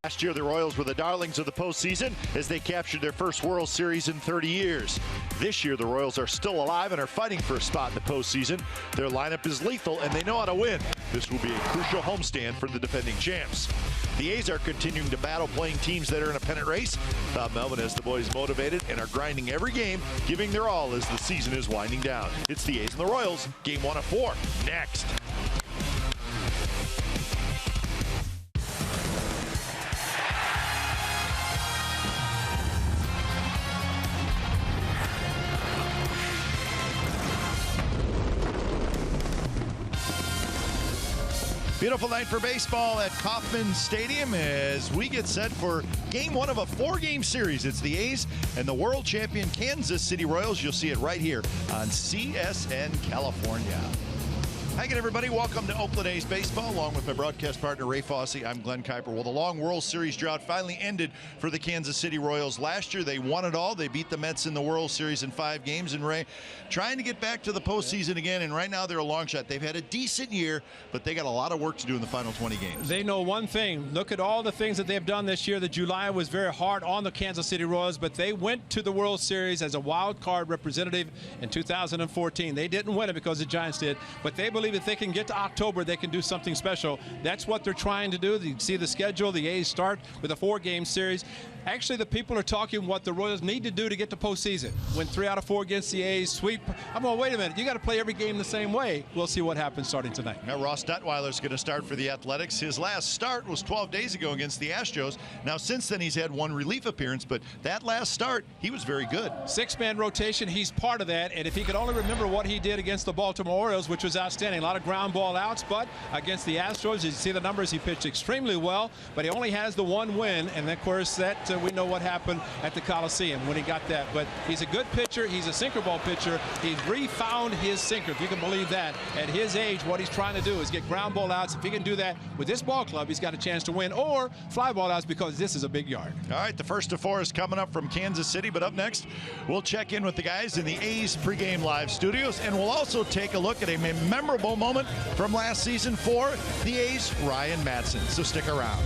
Last year, the Royals were the darlings of the postseason as they captured their first World Series in 30 years. This year, the Royals are still alive and are fighting for a spot in the postseason. Their lineup is lethal, and they know how to win. This will be a crucial homestand for the defending champs. The A's are continuing to battle playing teams that are in a pennant race. Bob Melvin has the boys motivated and are grinding every game, giving their all as the season is winding down. It's the A's and the Royals, Game 1 of 4, next. Beautiful night for baseball at Kauffman Stadium as we get set for Game 1 of a 4-game series. It's the A's and the world champion Kansas City Royals. You'll see it right here on CSN California. Hi again, everybody. Welcome to Oakland A's Baseball. Along with my broadcast partner, Ray Fosse, I'm Glenn Kuiper. Well, the long World Series drought finally ended for the Kansas City Royals. Last year, they won it all. They beat the Mets in the World Series in 5 games. And, Ray, trying to get back to the postseason again, and right now they're a long shot. They've had a decent year, but they got a lot of work to do in the final 20 games. They know one thing. Look at all the things that they've done this year. The July was very hard on the Kansas City Royals, but they went to the World Series as a wild card representative in 2014. They didn't win it because the Giants did, but they believe if they can get to October, they can do something special. That's what they're trying to do. You see the schedule. The A's start with a 4-game series. Actually, the people are talking what the Royals need to do to get to postseason. Win 3 out of 4 against the A's, sweep. I'm going, wait a minute. You got to play every game the same way. We'll see what happens starting tonight. Now, Ross Detweiler's going to start for the Athletics. His last start was 12 days ago against the Astros. Now, since then, he's had 1 relief appearance, but that last start, he was very good. 6-man rotation. He's part of that, and if he could only remember what he did against the Baltimore Orioles, which was outstanding. A lot of ground ball outs, but against the Astros, you see the numbers. He pitched extremely well, but he only has the 1 win, and of course, that we know what happened at the Coliseum when he got that. But he's a good pitcher. He's a sinker ball pitcher. He's refound his sinker, if you can believe that. At his age, what he's trying to do is get ground ball outs. If he can do that with this ball club, he's got a chance to win, or fly ball outs, because this is a big yard. All right, the first of 4 is coming up from Kansas City, but up next, we'll check in with the guys in the A's pregame live studios, and we'll also take a look at a memorable moment from last season for the A's, Ryan Madson. So stick around.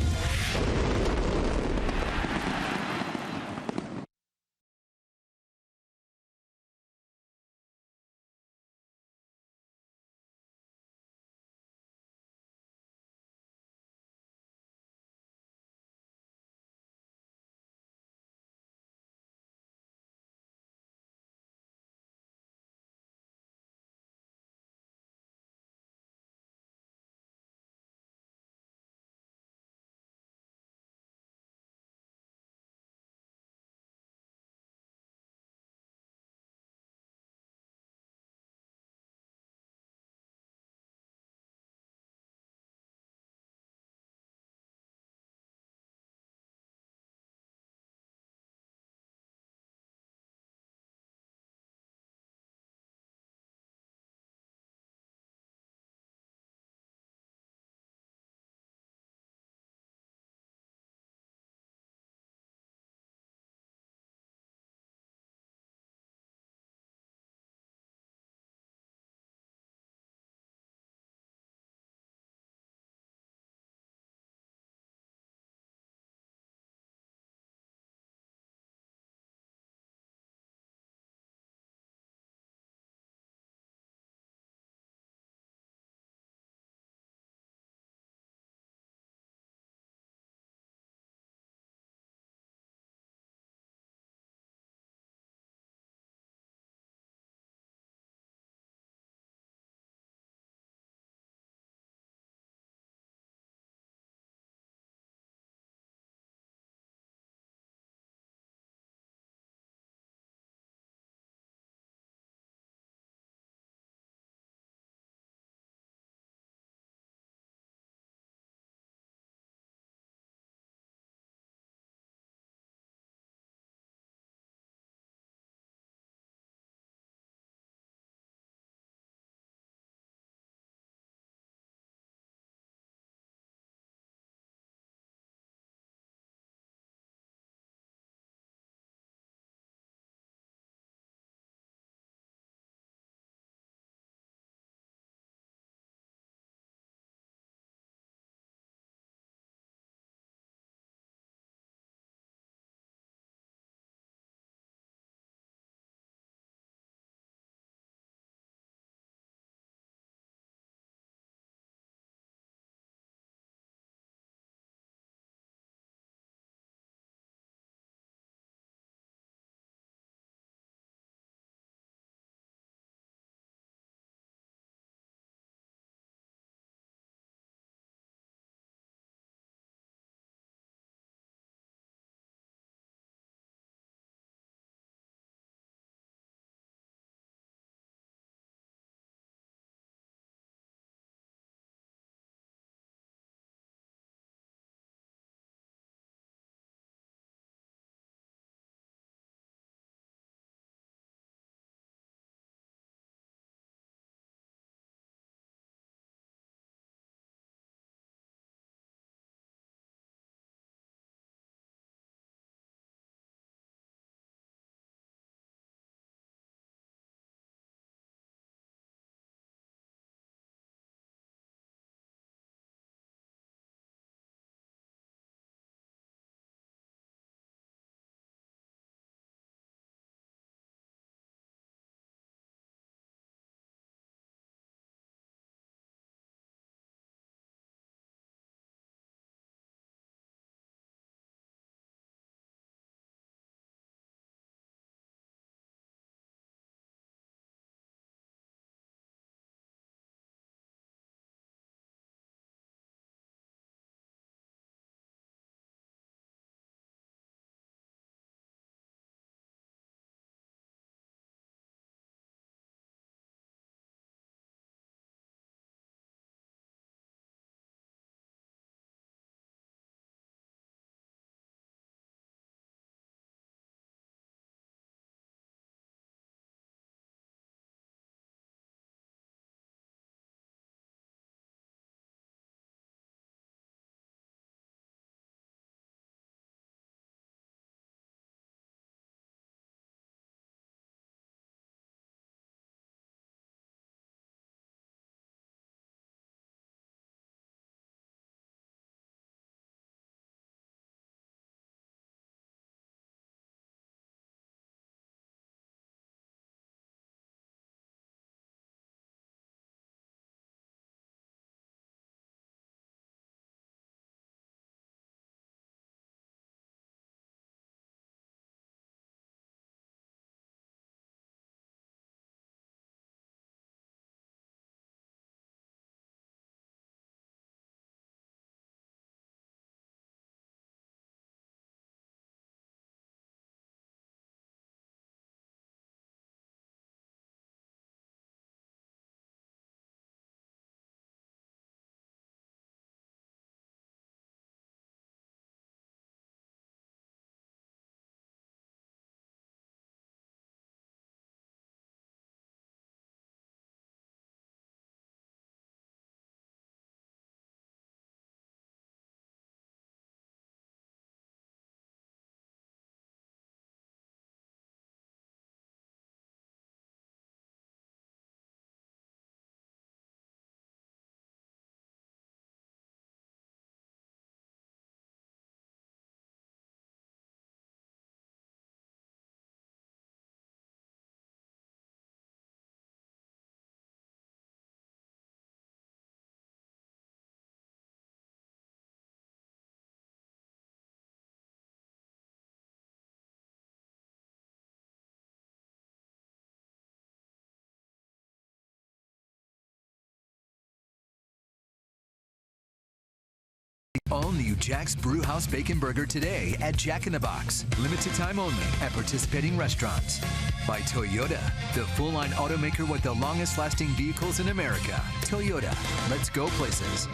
All new Jack's Brewhouse Bacon Burger today at Jack in the Box. Limited time only at participating restaurants. By Toyota, the full-line automaker with the longest-lasting vehicles in America. Toyota, let's go places.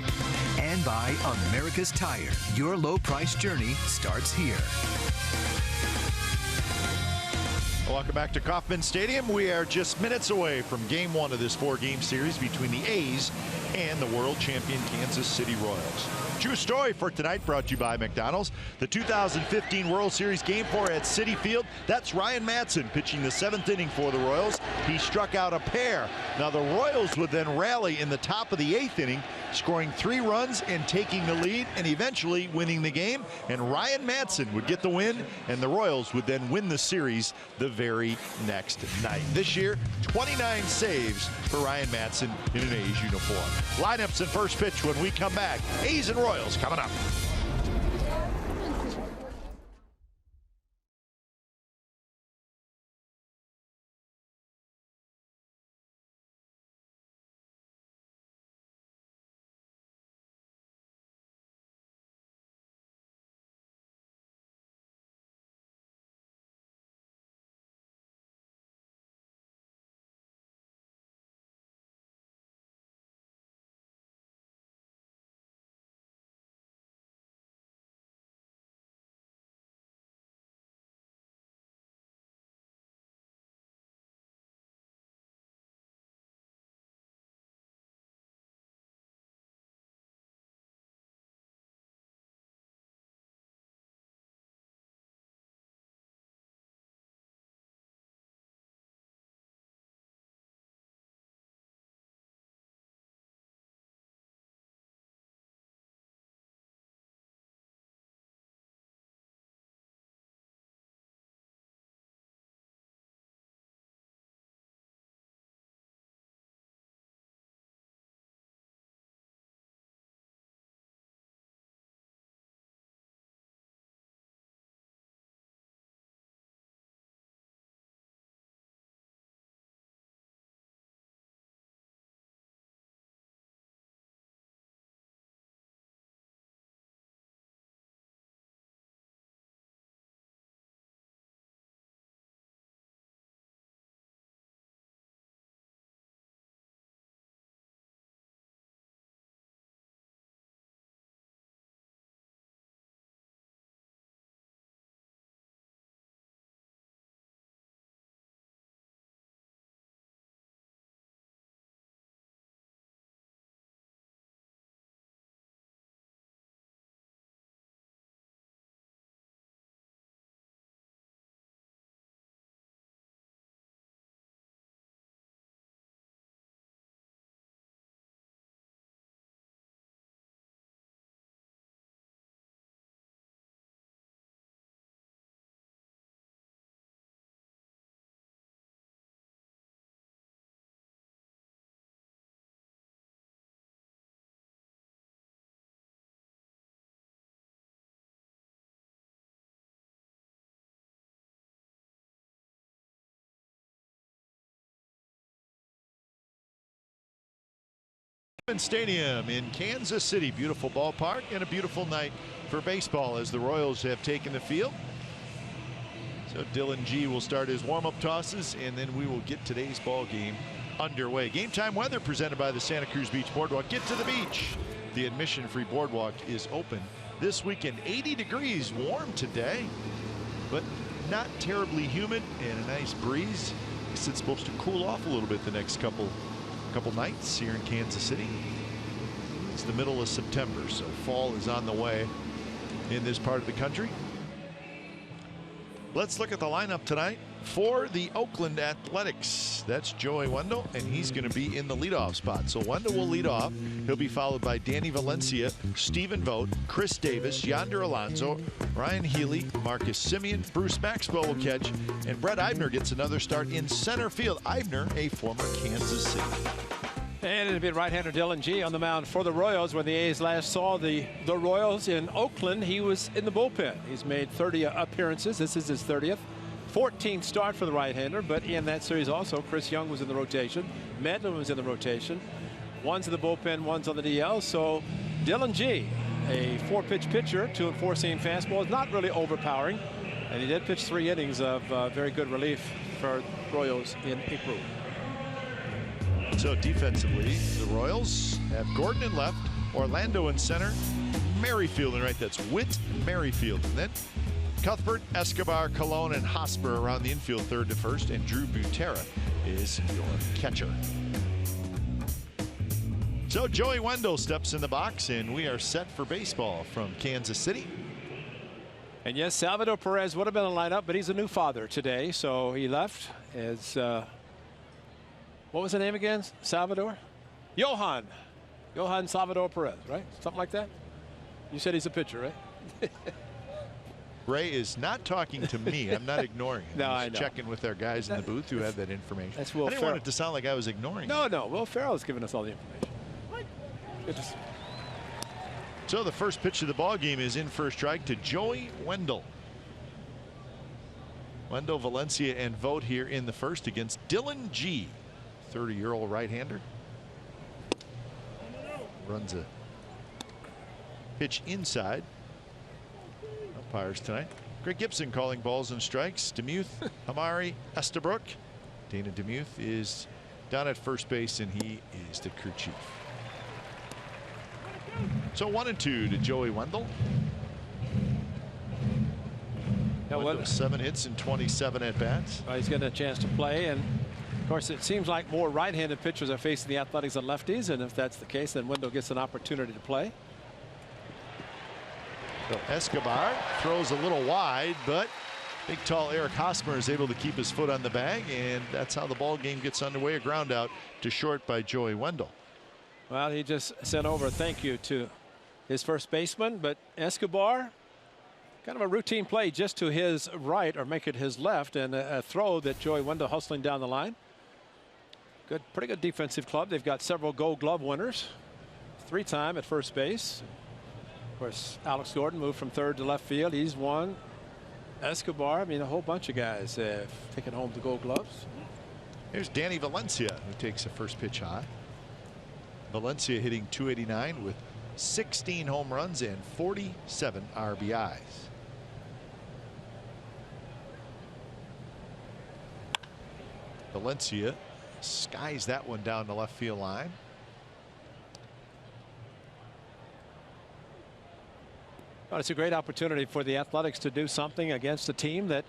And by America's Tire. Your low-price journey starts here. Welcome back to Kauffman Stadium. We are just minutes away from Game 1 of this 4-game series between the A's and the world champion Kansas City Royals. True story for tonight, brought to you by McDonald's. The 2015 World Series Game 4 at Citi Field. That's Ryan Madson pitching the 7th inning for the Royals. He struck out a pair. Now the Royals would then rally in the top of the 8th inning, scoring 3 runs and taking the lead and eventually winning the game. And Ryan Madson would get the win, and the Royals would then win the series the very next night. This year, 29 saves for Ryan Madson in an A's uniform. Lineups and first pitch when we come back. A's and Royals coming up. Stadium in Kansas City. Beautiful ballpark and a beautiful night for baseball as the Royals have taken the field. So Dylan G will start his warm-up tosses, and then we will get today's ball game underway. Game time weather presented by the Santa Cruz Beach Boardwalk. Get to the beach. The admission-free boardwalk is open this weekend. 80 degrees, warm today, but not terribly humid, and a nice breeze. It's supposed to cool off a little bit the next couple nights here in Kansas City. It's the middle of September, so fall is on the way in this part of the country. Let's look at the lineup tonight for the Oakland Athletics. That's Joey Wendell, and he's going to be in the leadoff spot. So Wendell will lead off. He'll be followed by Danny Valencia, Stephen Vogt, Chris Davis, Yonder Alonso, Ryan Healy, Marcus Simeon, Bruce Maxwell will catch, and Brett Eibner gets another start in center field. Eibner, a former Kansas City. And it'll be right-hander Dylan G on the mound for the Royals. When the A's last saw the Royals in Oakland, he was in the bullpen. He's made 30 appearances. This is his 30th. 14th start for the right-hander, but in that series also, Chris Young was in the rotation. Medlin was in the rotation. One's in the bullpen, one's on the DL. So Dylan G a 4-pitch pitcher. 2 and 4 seam fastball is not really overpowering. And he did pitch 3 innings of very good relief for Royals in April. So defensively, the Royals have Gordon in left, Orlando in center, Merrifield in right. That's Witt, Merrifield. And then Cuthbert, Escobar, Colon, and Hosper around the infield, third to first, and Drew Butera is your catcher. So Joey Wendell steps in the box, and we are set for baseball from Kansas City. And yes, Salvador Perez would have been in the lineup, but he's a new father today, so he left as what was the name again? Salvador? Johan Salvador Perez, right? Something like that. You said he's a pitcher, right? Ray is not talking to me. I'm not ignoring him. No, He's I know. checking with our guys in the booth who have that information. That's Will I didn't Ferrell. want it to sound like I was ignoring him. No, Will Ferrell's giving us all the information. So the first pitch of the ball game is in for a strike to Joey Wendell. Wendell, Valencia, and Vogt here in the first against Dylan G, 30-year-old right-hander. Runs a pitch inside. Umpires tonight. Greg Gibson calling balls and strikes. Demuth, Hamari, Estabrook. Dana Demuth is down at first base, and he is the crew chief. So 1-2 to Joey Wendell. Wendell, 7 hits and 27 at bats. Well, he's getting a chance to play, and of course it seems like more right-handed pitchers are facing the Athletics than lefties, and if that's the case, then Wendell gets an opportunity to play. So Escobar throws a little wide, but big tall Eric Hosmer is able to keep his foot on the bag, and that's how the ball game gets underway. A ground out to short by Joey Wendell. Well, he just sent over a thank you to his first baseman, but Escobar, kind of a routine play just to his right, or make it his left, and a throw that Joey Wendell hustling down the line. Pretty good defensive club. They've got several Gold Glove winners, 3-time at first base. Of course, Alex Gordon moved from third to left field. He's won. Escobar, I mean, a whole bunch of guys have taken home the Gold Gloves. Here's Danny Valencia, who takes a first pitch high. Valencia hitting .289 with 16 home runs and 47 RBIs. Valencia skies that one down the left field line. Well, it's a great opportunity for the Athletics to do something against a team that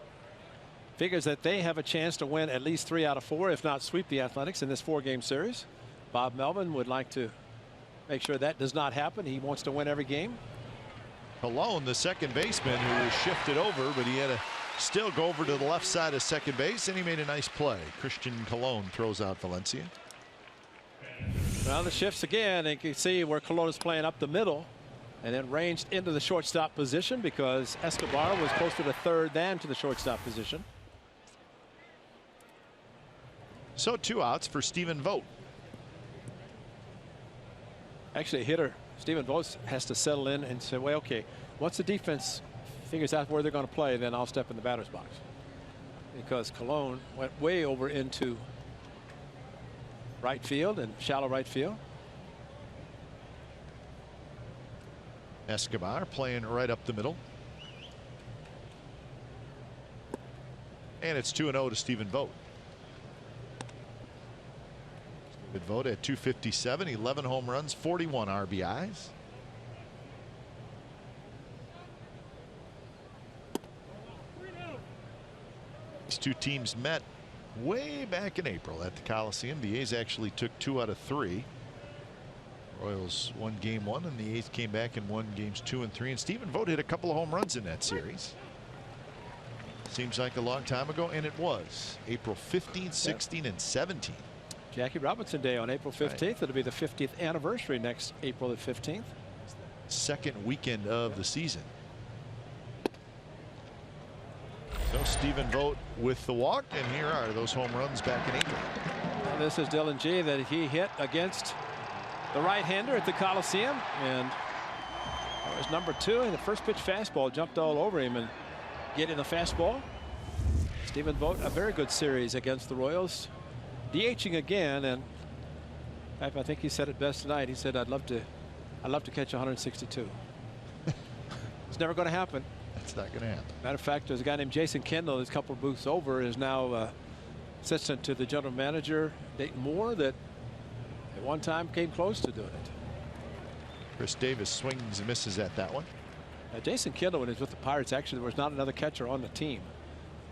figures that they have a chance to win at least 3 out of 4, if not sweep the Athletics in this 4-game series. Bob Melvin would like to make sure that does not happen. He wants to win every game. Colon, the second baseman, who was shifted over, but he had to still go over to the left side of second base, and he made a nice play. Christian Colon throws out Valencia. Well, the shifts again, and you can see where Colon is playing up the middle, and then ranged into the shortstop position because Escobar was closer to third than to the shortstop position. So 2 outs for Stephen Vogt. Actually, a hitter, Stephen Vogt, has to settle in and say, well, okay, once the defense figures out where they're going to play, then I'll step in the batter's box. Because Colon went way over into right field and shallow right field. Escobar playing right up the middle. And it's 2-0 to Stephen Vogt. Vogt at .257, 11 home runs, 41 RBIs. These two teams met way back in April at the Coliseum. The A's actually took 2 out of 3. Royals won game 1, and the A's came back and won games 2 and 3. And Stephen Vogt hit a couple of home runs in that series. Seems like a long time ago, and it was. April 15th, 16th, and 17th. Jackie Robinson Day on April 15th. Right. It'll be the 50th anniversary next April the 15th. Second weekend of the season. So Stephen Vogt with the walk, and here are those home runs back in April. And this is Dylan G that he hit against the right-hander at the Coliseum, and that was number 2, and the first pitch fastball jumped all over him and getting the fastball. Stephen Vogt, a very good series against the Royals. DHing again, and in fact, I think he said it best tonight. He said, I'd love to catch 162. It's never going to happen. It's not going to happen. Matter of fact, there's a guy named Jason Kendall, who's a couple of booths over, is now assistant to the general manager, Dayton Moore, that at one time came close to doing it. Chris Davis swings and misses at that one. Jason Kendall, when he was with the Pirates, actually there was not another catcher on the team.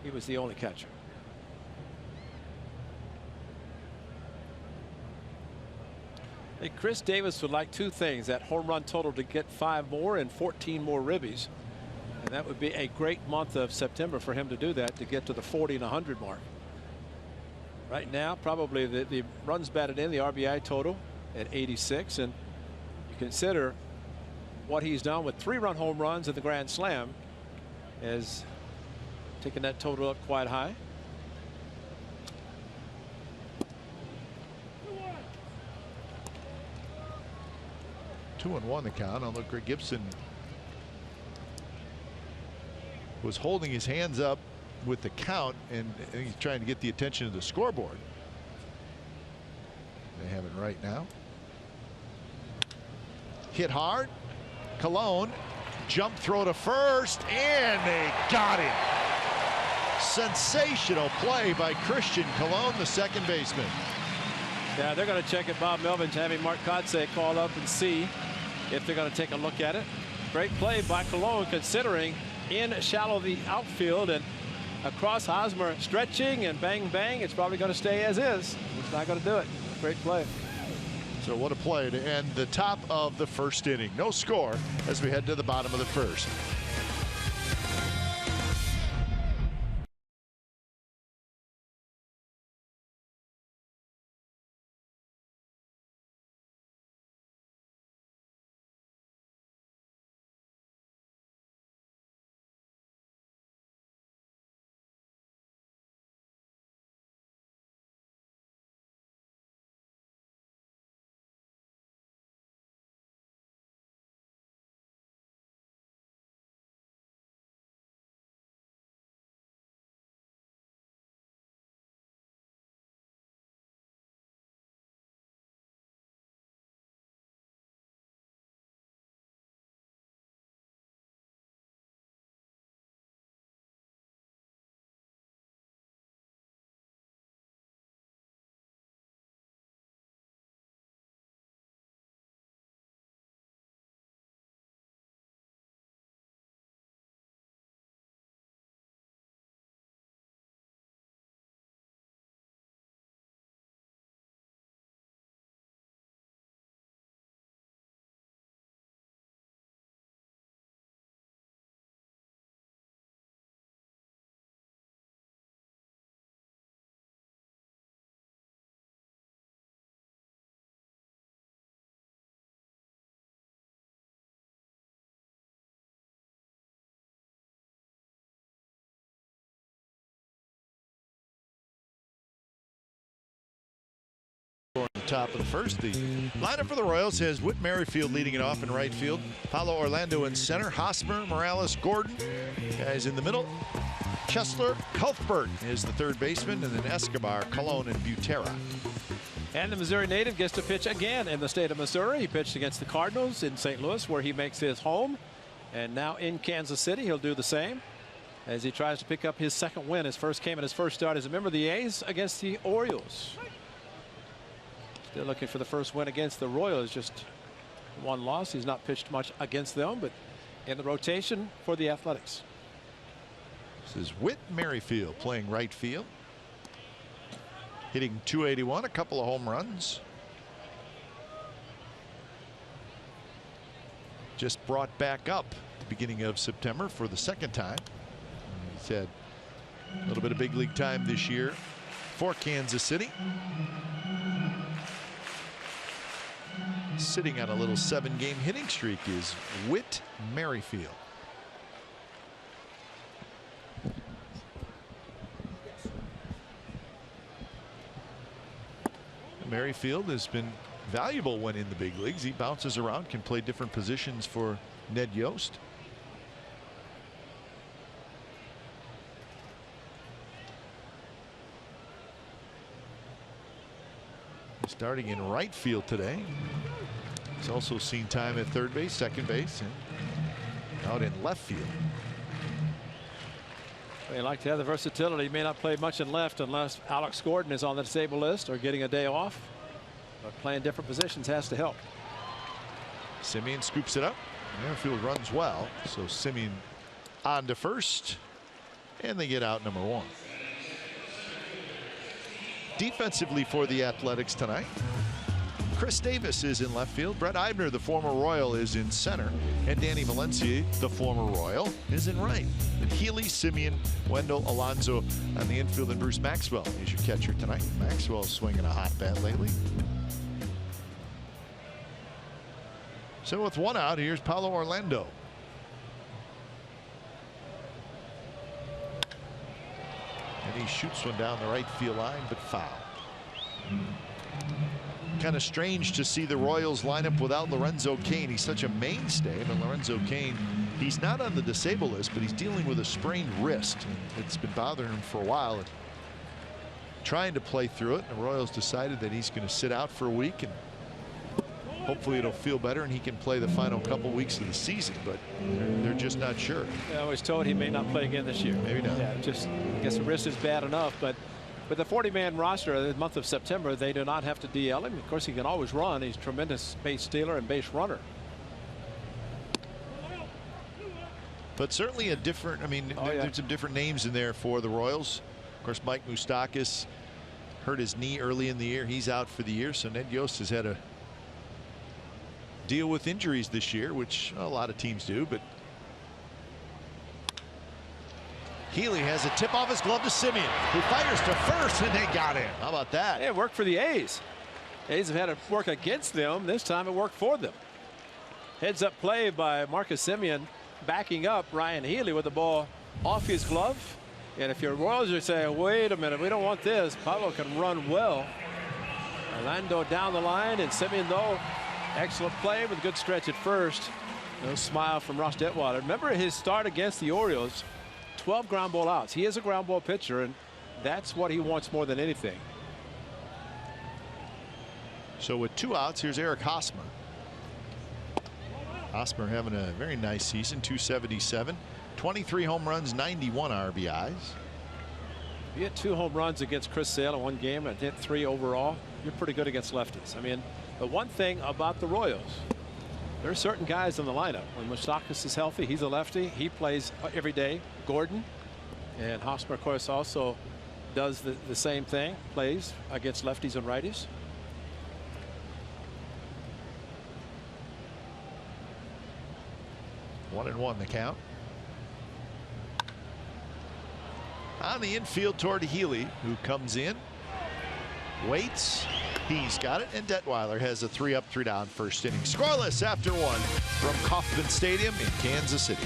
He was the only catcher. Hey, Chris Davis would like two things: that home run total to get 5 more and 14 more ribbies. And that would be a great month of September for him to do that, to get to the 40 and 100 mark. Right now, probably the runs batted in, the RBI total at 86. And you consider what he's done with 3-run home runs in the Grand Slam as taking that total up quite high. Two and 1 the count. Although Greg Gibson was holding his hands up with the count, and he's trying to get the attention of the scoreboard. They have it right now. Hit hard. Colon, jump throw to first, and they got him. Sensational play by Christian Colon, the second baseman. Yeah, they're going to check it. Bob Melvin's having Mark Kotsay call up and see if they're going to take a look at it. Great play by Colon, considering in shallow the outfield and across Hosmer, stretching and bang bang. It's probably going to stay as is. It's not going to do it. Great play. So what a play to end the top of the first inning. No score as we head to the bottom of the first. Top of the first. The lineup for the Royals has Whit Merrifield leading it off in right field. Paulo Orlando in center. Hosmer, Morales, Gordon. Guys in the middle. Chesler, Cuthbert is the third baseman, and then Escobar, Colon, and Butera. And the Missouri native gets to pitch again in the state of Missouri. He pitched against the Cardinals in St. Louis, where he makes his home. And now in Kansas City, he'll do the same as he tries to pick up his second win. His first came in his first start as a member of the A's against the Orioles. They're looking for the first win against the Royals. Just one loss. He's not pitched much against them, but in the rotation for the Athletics. This is Whit Merrifield playing right field. Hitting .281, a couple of home runs. Just brought back up at the beginning of September for the second time. He's had a little bit of big league time this year for Kansas City. Sitting on a little 7-game hitting streak is Whit Merrifield. Merrifield has been valuable when in the big leagues. He bounces around, can play different positions for Ned Yost. Starting in right field today. He's also seen time at third base, second base, and out in left field. They like to have the versatility. He may not play much in left unless Alex Gordon is on the disabled list or getting a day off. But playing different positions has to help. Semien scoops it up. Airfield runs well. So Semien on to first. And they get out number 1. Defensively for the Athletics tonight, Chris Davis is in left field. Brett Eibner, the former Royal, is in center. And Danny Valencia, the former Royal, is in right. And Healy, Semien, Wendell, Alonso on the infield, and Bruce Maxwell is your catcher tonight. Maxwell's swinging a hot bat lately. So with 1 out, here's Paulo Orlando. And he shoots one down the right field line, but foul. Kind of strange to see the Royals line up without Lorenzo Cain. He's such a mainstay. And Lorenzo Cain, he's not on the disabled list, but he's dealing with a sprained wrist. It's been bothering him for a while. And trying to play through it. And the Royals decided that he's going to sit out for a week, and hopefully it'll feel better and he can play the final couple weeks of the season, but they're just not sure. Yeah, I was told he may not play again this year. Maybe not. Yeah, just I guess the wrist is bad enough, but with the 40-man roster the month of September, they do not have to DL him. Of course, he can always run. He's a tremendous base stealer and base runner. But certainly a different, I mean, there's some different names in there for the Royals. Of course, Mike Moustakas hurt his knee early in the year. He's out for the year. So Ned Yost has had a deal with injuries this year, which a lot of teams do. But Healy has a tip off his glove to Semien, who fires to first, and they got him. How about that? Yeah, it worked for the A's. A's have had it work against them. This time it worked for them. Heads up play by Marcus Semien, backing up Ryan Healy with the ball off his glove. And if you're Royals, you're saying, wait a minute, we don't want this. Pablo can run well. Orlando down the line, and Semien, though, excellent play with a good stretch at first. No smile from Ross Detwiler. Remember his start against the Orioles, 12 ground ball outs. He is a ground ball pitcher, and that's what he wants more than anything. So with 2 outs, here's Eric Hosmer. Hosmer having a very nice season, 277, 23 home runs, 91 RBIs. You hit 2 home runs against Chris Sale in one game and hit 3 overall. You're pretty good against lefties. I mean, the one thing about the Royals, there are certain guys in the lineup. When Moustakas is healthy, he's a lefty. He plays every day. Gordon, and Hosmer, of course, also does the same thing, plays against lefties and righties. One and one the count. On the infield toward Healy, who comes in, waits. He's got it, and Detwiler has a 3-up, 3-down first inning. Scoreless after 1 from Kauffman Stadium in Kansas City.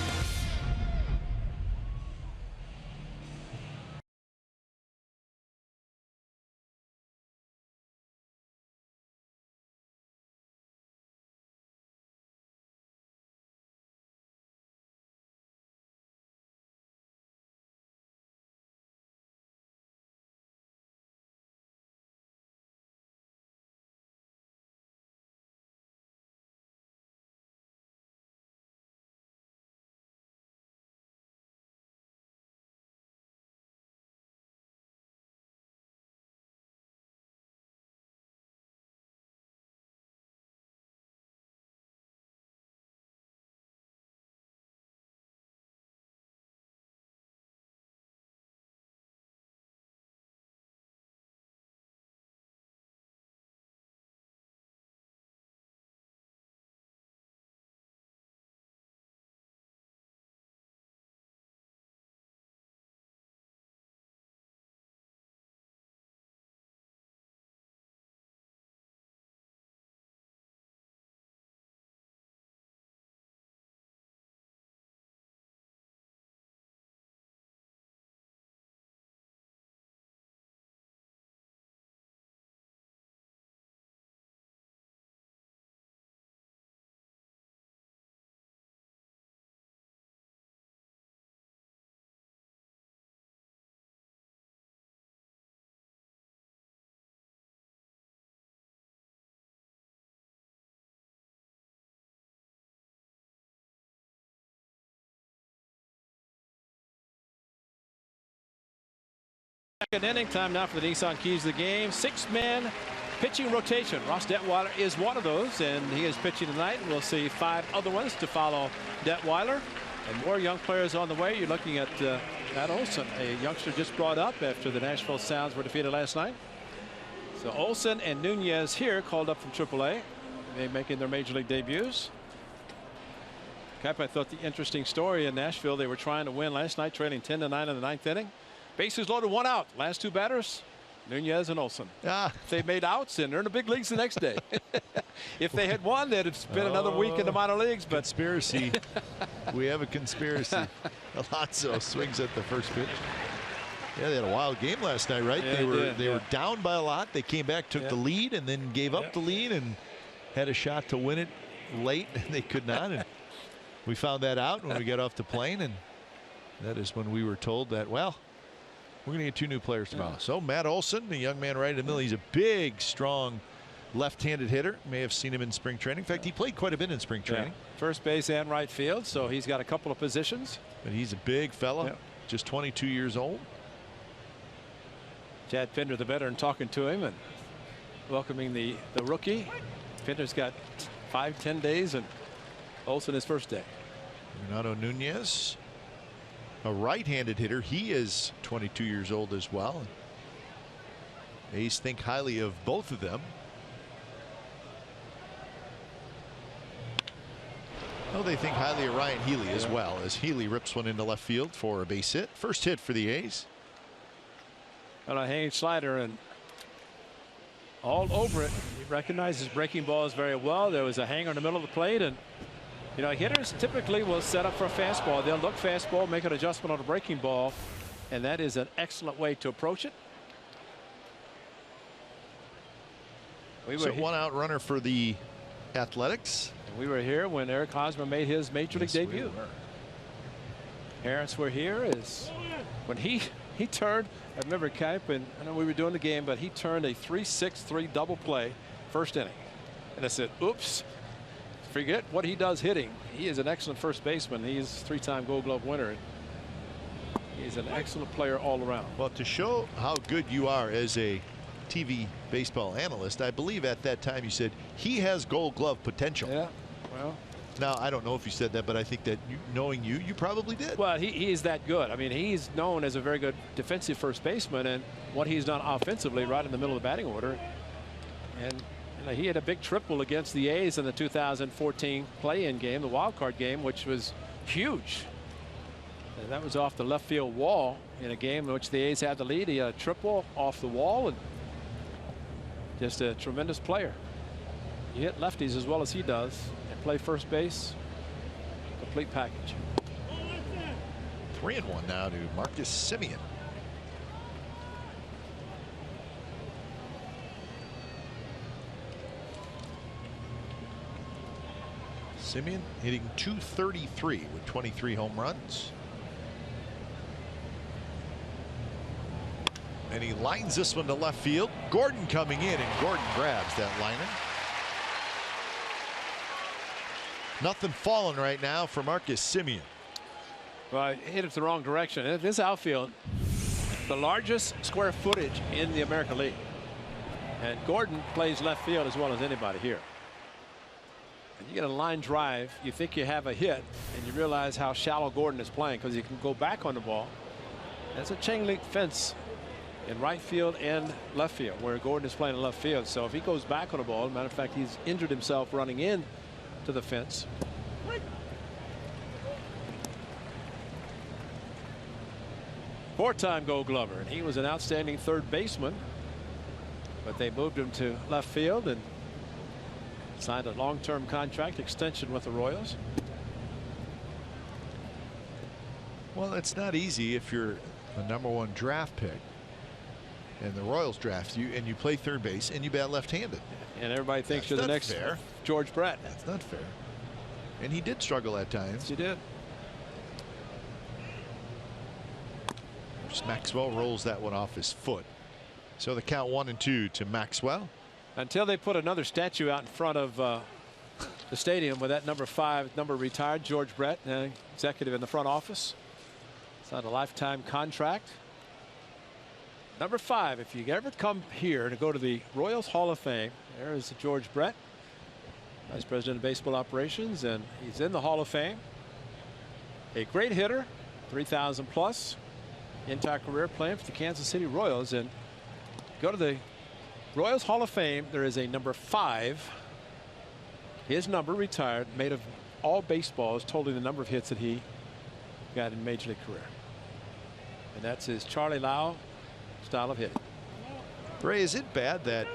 Second inning, time now for the Nissan Keys of the game. 6-man pitching rotation. Ross Detweiler is one of those, and he is pitching tonight. We'll see 5 other ones to follow Detweiler. And more young players on the way. You're looking at Matt Olson, a youngster just brought up after the Nashville Sounds were defeated last night. So Olson and Nunez here, called up from AAA. They making their major league debuts. Cap, I thought the interesting story in Nashville, they were trying to win last night, trailing 10-9 in the 9th inning. Bases loaded, 1 out. Last 2 batters, Nunez and Olson. They made outs and they're in the big leagues the next day. If they had won, they'd have spent another week in the minor leagues. But conspiracy. We have a conspiracy. Alonso swings at the first pitch. Yeah, they had a wild game last night, right? Yeah, they were down by a lot. They came back, took the lead, and then gave up the lead and had a shot to win it late, and they could not. And we found that out when we got off the plane, and that is when we were told that, well, we're going to get 2 new players tomorrow. So Matt Olson, the young man right in the middle, he's a big, strong left-handed hitter. May have seen him in spring training. In fact, he played quite a bit in spring training. First base and right field, so he's got a couple of positions. But he's a big fella, just 22 years old. Chad Pinder, the veteran, talking to him and welcoming the rookie. Pinder's got 5-10 days, and Olson his first day. Renato Nunez, a right-handed hitter. He is 22 years old as well. A's think highly of both of them. Well, they think highly of Ryan Healy as well, as Healy rips one into left field for a base hit. First hit for the A's. And a hanging slider and all over it. He recognizes breaking balls very well. There was a hanger in the middle of the plate, and you know, hitters typically will set up for a fastball. They'll look fastball, make an adjustment on a breaking ball, and that is an excellent way to approach it. So 1 out runner for the Athletics. We were here when Eric Hosmer made his major league debut. Parents were here is when he turned. I remember Cap, and I know we were doing the game, but he turned a 3-6-3 double play first inning, and I said, oops, forget what he does hitting. He is an excellent first baseman. He's a 3-time Gold Glove winner. He's an excellent player all around. Well, to show how good you are as a TV baseball analyst, I believe at that time you said he has Gold Glove potential. Yeah, well, now I don't know if you said that, but I think that knowing you probably did. Well, he is that good. I mean, he's known as a very good defensive first baseman, and what he's done offensively right in the middle of the batting order. And you know, he had a big triple against the A's in the 2014 play-in game, the wild card game, which was huge. And that was off the left field wall in a game in which the A's had the lead. He had a triple off the wall, and just a tremendous player. You hit lefties as well as he does and play first base. Complete package. 3-1 now to Marcus Semien. Semien hitting .233 with 23 home runs. And he lines this one to left field. Gordon coming in, and Gordon grabs that liner. Nothing falling right now for Marcus Semien. Well, I hit it the wrong direction. This outfield, the largest square footage in the American League. And Gordon plays left field as well as anybody here. And you get a line drive, you think you have a hit, and you realize how shallow Gordon is playing because he can go back on the ball. That's a chain link fence in right field and left field, where Gordon is playing in left field. So if he goes back on the ball, matter of fact, he's injured himself running in to the fence. Four-time Gold Glover, and he was an outstanding third baseman, but they moved him to left field and signed a long-term contract extension with the Royals. Well, it's not easy if you're a #1 draft pick and the Royals draft you and you play third base and you bat left-handed. And everybody thinks you're the next George Brett. That's not fair. And he did struggle at times. He did. Maxwell rolls that one off his foot. So the count 1-2 to Maxwell. Until they put another statue out in front of the stadium with that #5 number retired, George Brett, executive in the front office. Signed a lifetime contract. Number 5, if you ever come here to go to the Royals Hall of Fame, there is George Brett, Vice President of Baseball Operations, and he's in the Hall of Fame. A great hitter, 3,000 plus, entire career playing for the Kansas City Royals. And go to the Royals Hall of Fame, there is a number 5. His number retired, made of all baseballs, totaling the number of hits that he got in Major League career. And that's his Charlie Lau style of hitting. Ray, is it bad that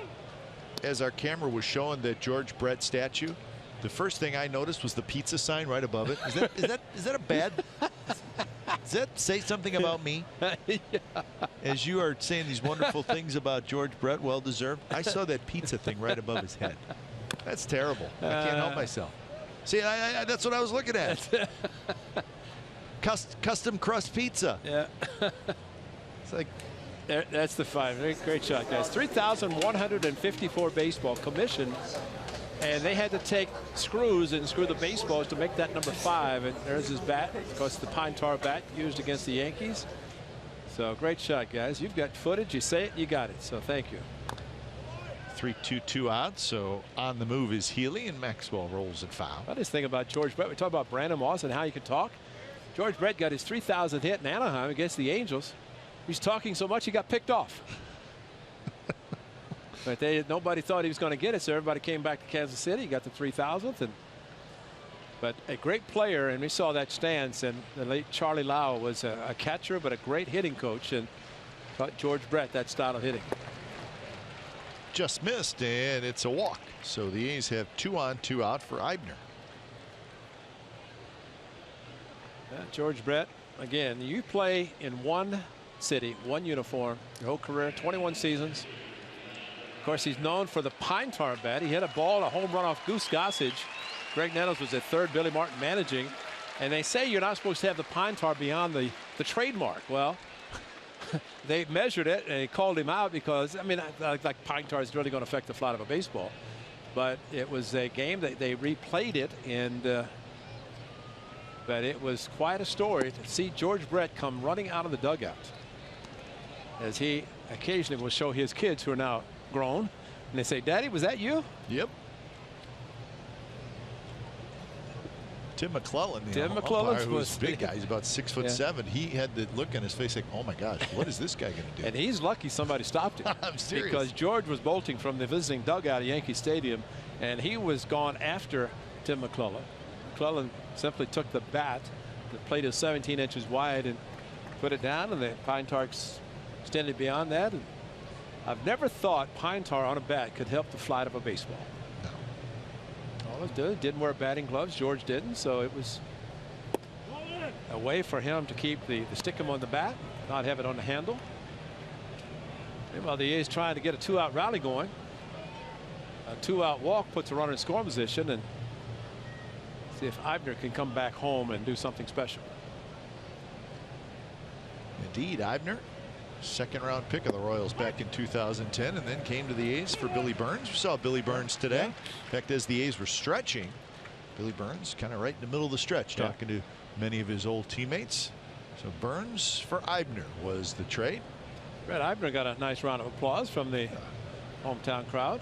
as our camera was showing that George Brett statue, the first thing I noticed was the pizza sign right above it? Is that a bad? Does that say something about me? Yeah. As you are saying these wonderful things about George Brett, well deserved. I saw that pizza thing right above his head. That's terrible. I can't help myself. See, that's what I was looking at. Custom crust pizza. Yeah. It's like. That's the 5. Great shot, guys. 3,154 baseball commissioned, and they had to take screws and screw the baseballs to make that number 5. And there's his bat. Of course, the pine tar bat used against the Yankees. So great shot, guys. You've got footage. You say it, you got it. So thank you. 3-2-2 out. So on the move is Healy, and Maxwell rolls at foul. I just think about George Brett. We talk about Brandon Moss and how you can talk. George Brett got his 3,000th hit in Anaheim against the Angels. He's talking so much he got picked off. But nobody thought he was going to get it, so everybody came back to Kansas City. He got the 3,000th. But a great player, and we saw that stance. And the late Charlie Lau was a catcher, but a great hitting coach, and taught George Brett that style of hitting. Just missed, and it's a walk. So the A's have 2 on, 2 out for Eibner. George Brett, again, you play in one city, one uniform, your whole career, 21 seasons. Of course, he's known for the pine tar bat. He hit a home run off Goose Gossage. Greg Nettles was at third, Billy Martin managing. And they say you're not supposed to have the pine tar beyond the trademark. Well, they measured it, and he called him out because, I mean, like pine tar is really going to affect the flight of a baseball. But it was a game that they replayed it, and but it was quite a story to see George Brett come running out of the dugout, as he occasionally will show his kids who are now grown, and they say, "Daddy, was that you?" Yep. Tim McClellan, was a big guy. He's about 6'7". He had the look on his face like, "Oh my gosh, what is this guy going to do?" And he's lucky somebody stopped him. I'm serious. Because George was bolting from the visiting dugout at Yankee Stadium, and he was gone after Tim McClellan. McClellan simply took the bat. The plate is 17 inches wide and put it down, and the pine tar extended beyond that. And I've never thought pine tar on a bat could help the flight of a baseball. No. All it didn't wear batting gloves. George didn't, so it was a way for him to keep the stickum on the bat, not have it on the handle. And while the A's trying to get a 2-out rally going, a 2-out walk puts a runner in scoring position, and see if Eibner can come back home and do something special. Indeed, Eibner, second-round pick of the Royals back in 2010, and then came to the A's for Billy Burns. We saw Billy Burns today. In fact, as the A's were stretching, Billy Burns kind of right in the middle of the stretch, talking to many of his old teammates. So Burns for Eibner was the trade. Brett Eibner got a nice round of applause from the hometown crowd.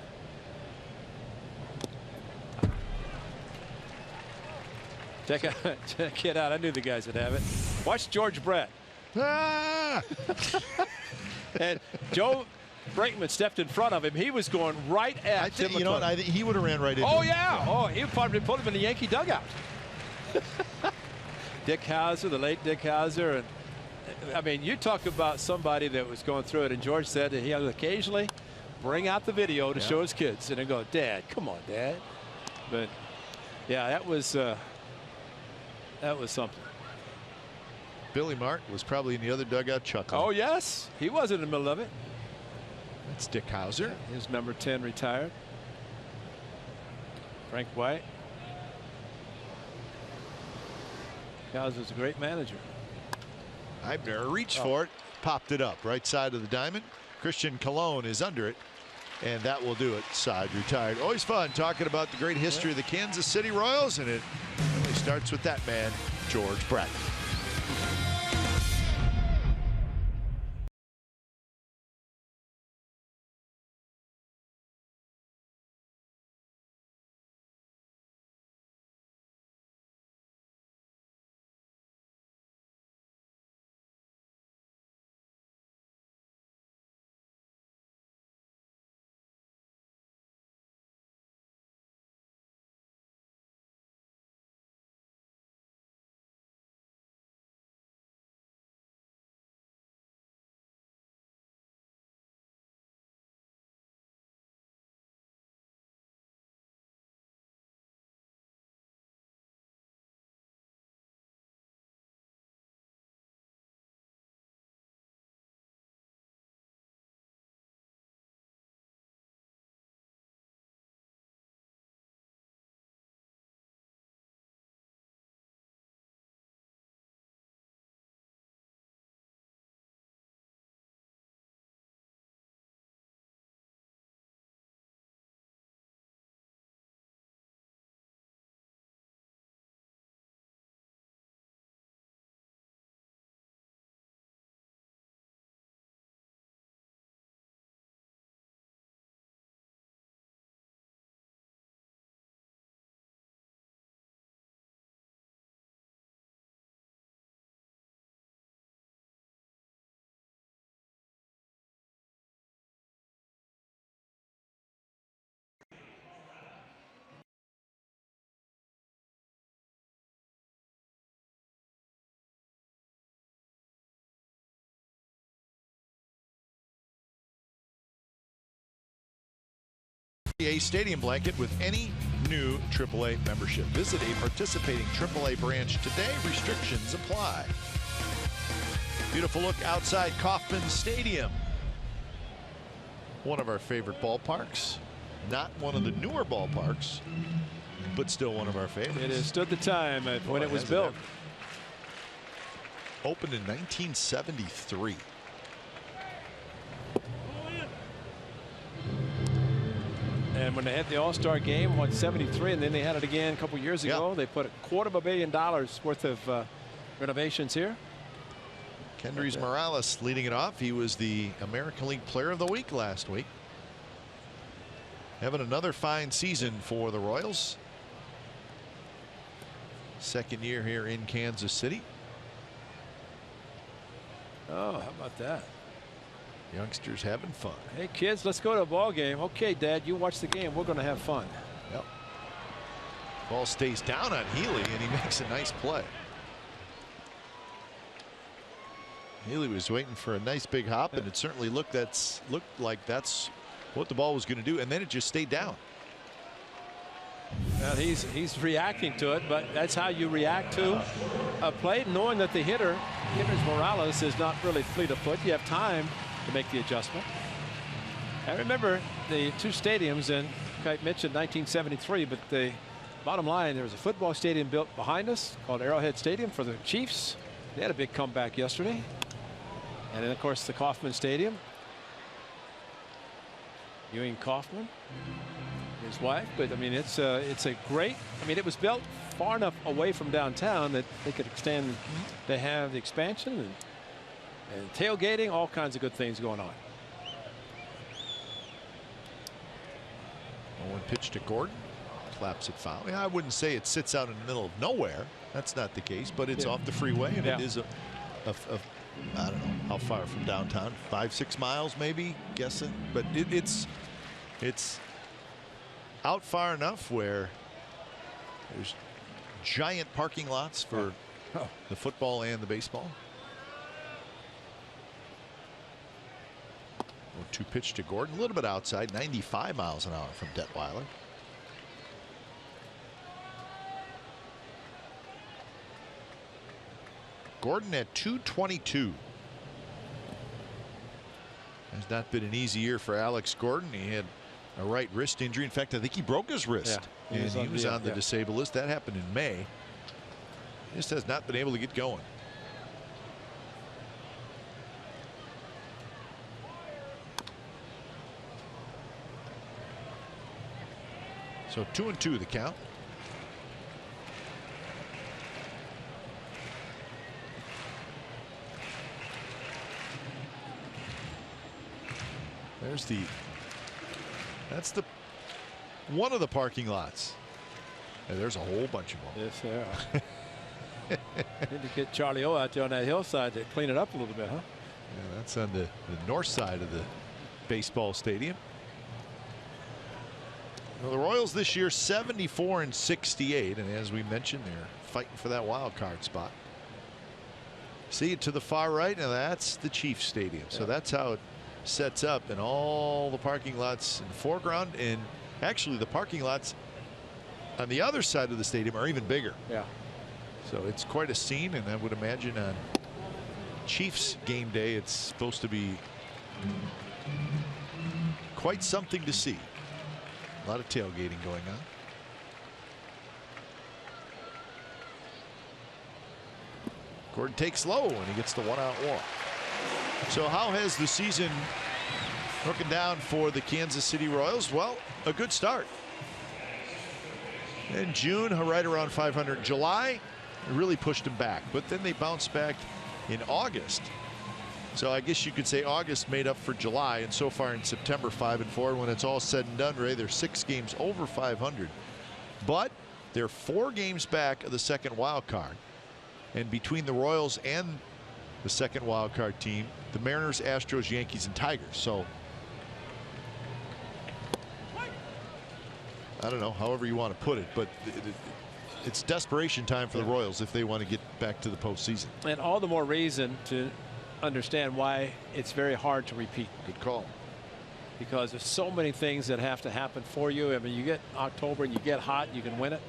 Check it out. I knew the guys would have it. Watch George Brett. Ah! And Joe Brakeman stepped in front of him. He was going right at I think, Tim you know what, McClellan. I think he would have ran right into Oh, him. yeah. Oh, he probably put him in the Yankee dugout. Dick Hauser, the late Dick Hauser. And I mean, you talk about somebody that was going through it, and George said that he would occasionally bring out the video to show his kids, and they go, "Dad, come on, Dad." But yeah, that was something. Billy Martin was probably in the other dugout chuckling. Oh, yes. He was in the middle of it. That's Dick Hauser. His number 10 retired. Frank White. Hauser's a great manager. Eibner reached for it, popped it up right side of the diamond. Christian Colon is under it, and that will do it. Side retired. Always fun talking about the great history of the Kansas City Royals, and it really starts with that man, George Brett. A stadium blanket with any new AAA membership. Visit a participating AAA branch today. Restrictions apply. Beautiful look outside Kauffman Stadium. One of our favorite ballparks. Not one of the newer ballparks, but still one of our favorites. It has stood the time when it was built. Opened in 1973. And when they had the All-Star game, won 73, and then they had it again a couple years ago. Yeah. They put $250 million worth of renovations here. Kendrys Morales leading it off. He was the American League Player of the Week last week. Having another fine season for the Royals. Second year here in Kansas City. Oh, how about that? Youngsters having fun. Hey, kids, let's go to a ball game. Okay, Dad, you watch the game. We're going to have fun. Yep. Ball stays down on Healy, and he makes a nice play. Healy was waiting for a nice big hop, and it certainly looked like that's what the ball was going to do, and then it just stayed down. Well, he's reacting to it, but that's how you react to a play, knowing that the hitter, Kendrys Morales, is not really fleet of foot. You have time to make the adjustment. I remember the two stadiums, and I mentioned 1973, but the bottom line, there was a football stadium built behind us called Arrowhead Stadium for the Chiefs. They had a big comeback yesterday. And then, of course, the Kauffman Stadium. Ewing Kauffman, his wife. But I mean, it's a great. I mean, it was built far enough away from downtown that they could extend. They have the expansion and tailgating, all kinds of good things going on. One pitch to Gordon, claps it foul. Yeah, I wouldn't say it sits out in the middle of nowhere. That's not the case, but it's off the freeway, and it is a I don't know how far from downtown, 5-6 miles maybe, guessing, but it's out far enough where there's giant parking lots for the football and the baseball. 1-2 pitch to Gordon, a little bit outside, 95 miles an hour from Detweiler. Gordon at 222. Has not been an easy year for Alex Gordon. He had a right wrist injury. In fact, I think he broke his wrist. Yeah, he was on the disabled list. That happened in May. He just has not been able to get going. So 2-2 the count. That's one of the parking lots. And there's a whole bunch of them. Yes, there are. Need to get Charlie O out there on that hillside to clean it up a little bit, huh? Yeah, that's on the north side of the baseball stadium. Well, the Royals this year 74-68, and as we mentioned, they're fighting for that wild card spot. See it to the far right, and that's the Chiefs Stadium. So that's how it sets up, and all the parking lots in the foreground, and actually the parking lots on the other side of the stadium are even bigger. Yeah. So it's quite a scene, and I would imagine on Chiefs game day it's supposed to be quite something to see. A lot of tailgating going on. Gordon takes low and he gets the 1-out walk. So how has the season broken down for the Kansas City Royals? Well, a good start. In June, right around 500. July, it really pushed them back, but then they bounced back in August. So I guess you could say August made up for July, and so far in September 5-4. When it's all said and done, Ray, they're 6 games over 500, but they're 4 games back of the second wild card. And between the Royals and the second wild card team, the Mariners, Astros, Yankees, and Tigers. So I don't know, however you want to put it, but it's desperation time for the Royals if they want to get back to the postseason. And all the more reason to understand why it's very hard to repeat. Good call. because there's so many things that have to happen for you. I mean, you get October and you get hot, you can win it,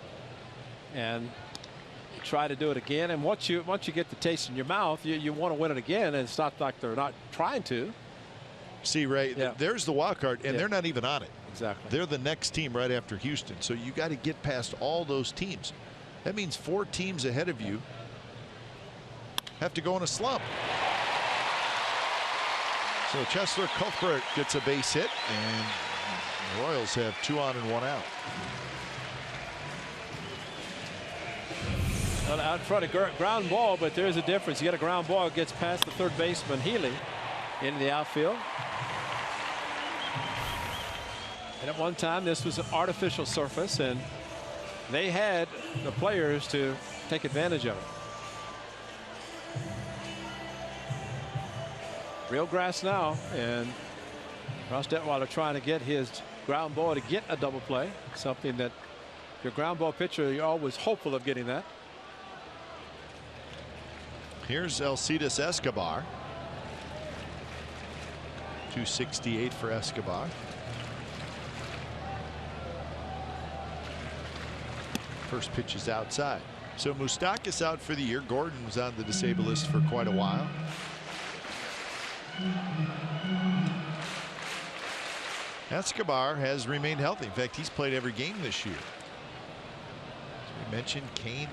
and you try to do it again. And once you get the taste in your mouth, you want to win it again. And it's not like they're not trying to. See, Ray, there's the wild card, and they're not even on it. Exactly. They're the next team right after Houston. So you got to get past all those teams. That means 4 teams ahead of you have to go in a slump. So Chesler Cuthbert gets a base hit, and the Royals have 2 on and 1 out. Well, out in front, a ground ball, but there's a difference. You get a ground ball, it gets past the third baseman Healy into the outfield. And at one time, this was an artificial surface, and they had the players to take advantage of it. Real grass now, and Ross Detweiler trying to get his ground ball to get a double play, something that your ground ball pitcher, you're always hopeful of getting that. Here's Alcides Escobar. 268 for Escobar. First pitch is outside. So Moustakas out for the year. Gordon was on the disabled list for quite a while. Escobar has remained healthy. In fact, he's played every game this year. As we mentioned, Kane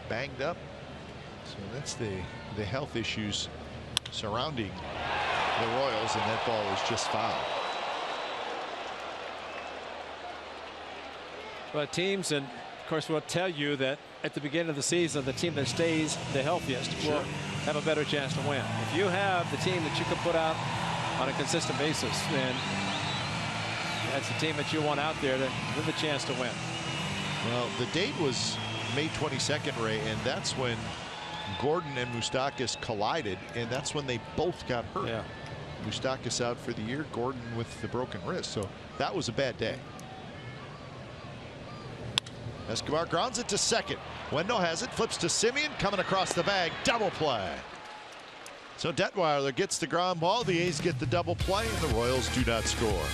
banged up. So that's the health issues surrounding the Royals, and that ball is just fouled. But teams, and of course, will tell you that at the beginning of the season, the team that stays the healthiest will have a better chance to win. If you have the team that you can put out on a consistent basis, then that's the team that you want out there with a chance to win. Well, the date was May 22nd, Ray, and that's when Gordon and Moustakas collided, and that's when they both got hurt. Yeah. Moustakas out for the year, Gordon with the broken wrist, so that was a bad day. Escobar grounds it to second. Wendell has it, flips to Simeon, coming across the bag, double play. So Detweiler gets the ground ball, the A's get the double play, and the Royals do not score.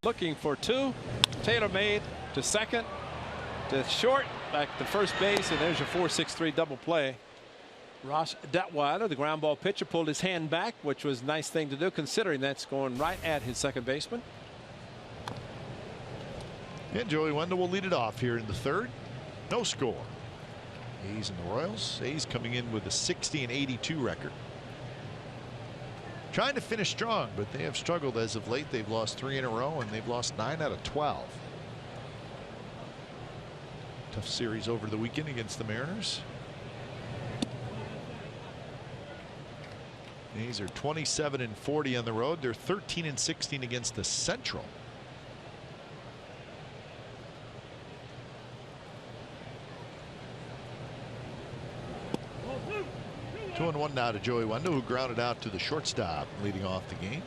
Looking for 2. Taylor made to second, to short, back to first base, and there's your 4-6-3 double play. Ross Detweiler, the ground ball pitcher, pulled his hand back, which was a nice thing to do considering that's going right at his second baseman. And Joey Wendell will lead it off here in the third. No score. A's and the Royals. A's coming in with a 60-82 record. Trying to finish strong, but they have struggled as of late. They've lost 3 in a row, and they've lost 9 out of 12. Tough series over the weekend against the Mariners. A's are 27-40 on the road. They're 13-16 against the Central. Two and one now to Joey Wendell, who grounded out to the shortstop, leading off the game.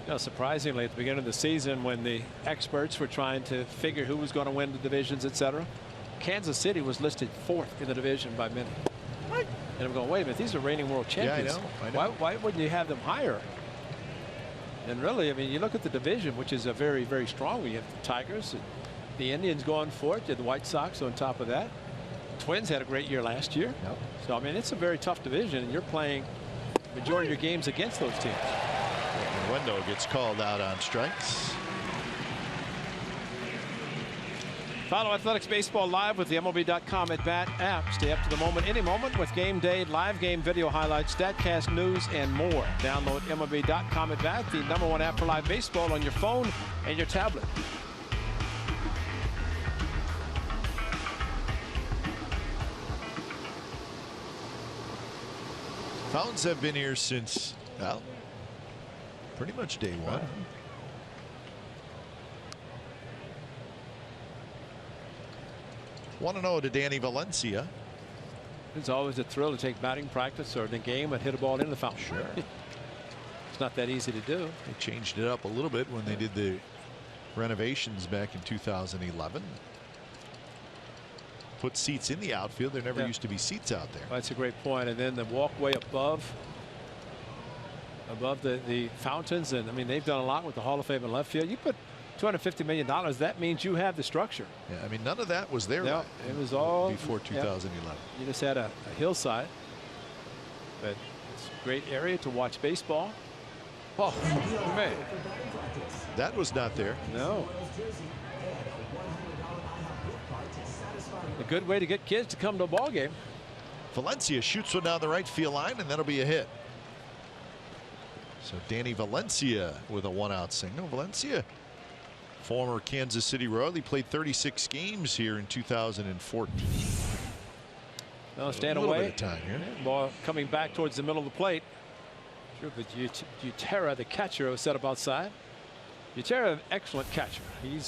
You know, surprisingly, at the beginning of the season, when the experts were trying to figure who was going to win the divisions, etc., Kansas City was listed 4th in the division by many. And I'm going, wait a minute, these are reigning world champions. Yeah, I know. Why wouldn't you have them higher? And really, I mean, you look at the division, which is a very, very strong one. You have the Tigers, and the Indians going for it. You have the White Sox on top of that. The Twins had a great year last year. Yep. So, I mean, it's a very tough division, and you're playing the majority of your games against those teams. Wendell gets called out on strikes. Follow Athletics Baseball live with the MLB.com at Bat app. Stay up to the moment, any moment, with game day, live game video highlights, StatCast news, and more. Download MLB.com at Bat, the #1 app for live baseball, on your phone and your tablet. Fountains have been here since, well, pretty much day one. 1-0 to Danny Valencia. It's always a thrill to take batting practice or the game and hit a ball into the fountain. Sure. It's not that easy to do. They changed it up a little bit when they did the renovations back in 2011. Put seats in the outfield. There never used to be seats out there. Well, that's a great point. And then the walkway above the fountains. And I mean, they've done a lot with the Hall of Fame in left field. You put $250 million. That means you have the structure. Yeah, I mean, none of that was there. No, it was all before 2011. You just had a hillside. But it's a great area to watch baseball. Oh, man. That was not there. No. A good way to get kids to come to a ball game. Valencia shoots one down the right field line, and that'll be a hit. So Danny Valencia with a one-out single. Valencia, former Kansas City Royal. He played 36 games here in 2014. No, stand a little away. bit of time here. Ball coming back towards the middle of the plate. Sure, but Utera, the catcher, was set up outside. Utera, excellent catcher. You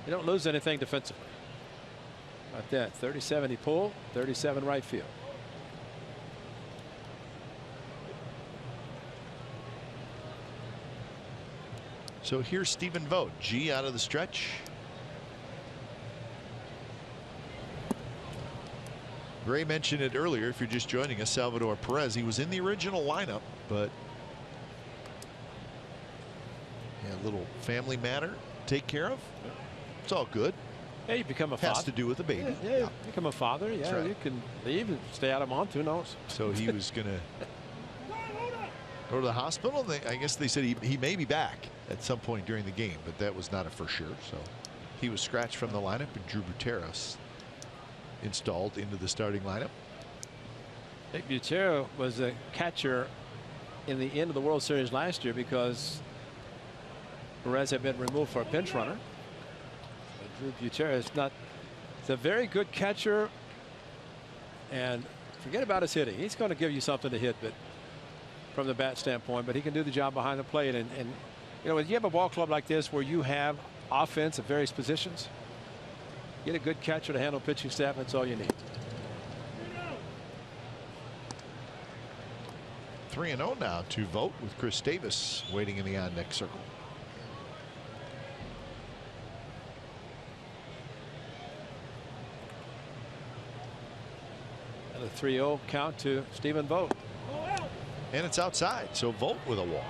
don't lose anything defensively. Like that. 37 he pulled, 37 right field. So here's Stephen Vogt. G out of the stretch. Gray mentioned it earlier. If you're just joining us, Salvador Perez, he was in the original lineup, but yeah, a little family matter to take care of. It's all good. Yeah, you become a father. Has to do with the baby. Yeah, become a father. Yeah, right. You can leave and stay out of a month. Who knows? So he was going to go to the hospital. I guess they said he may be back at some point during the game, but that was not a for sure. So he was scratched from the lineup, and Drew Buteros installed into the starting lineup. Nick Butero was a catcher in the end of the World Series last year because Perez had been removed for a pinch runner. But Drew Butero is not. He's a very good catcher, and forget about his hitting. He's going to give you something to hit, but from the bat standpoint, but he can do the job behind the plate. And you know, when you have a ball club like this where you have offense at various positions, get a good catcher to handle pitching staff. That's all you need. 3-0 now to Vogt with Chris Davis waiting in the on deck circle. And a 3-0 count to Stephen Vogt. And it's outside, so Vogt with a walk.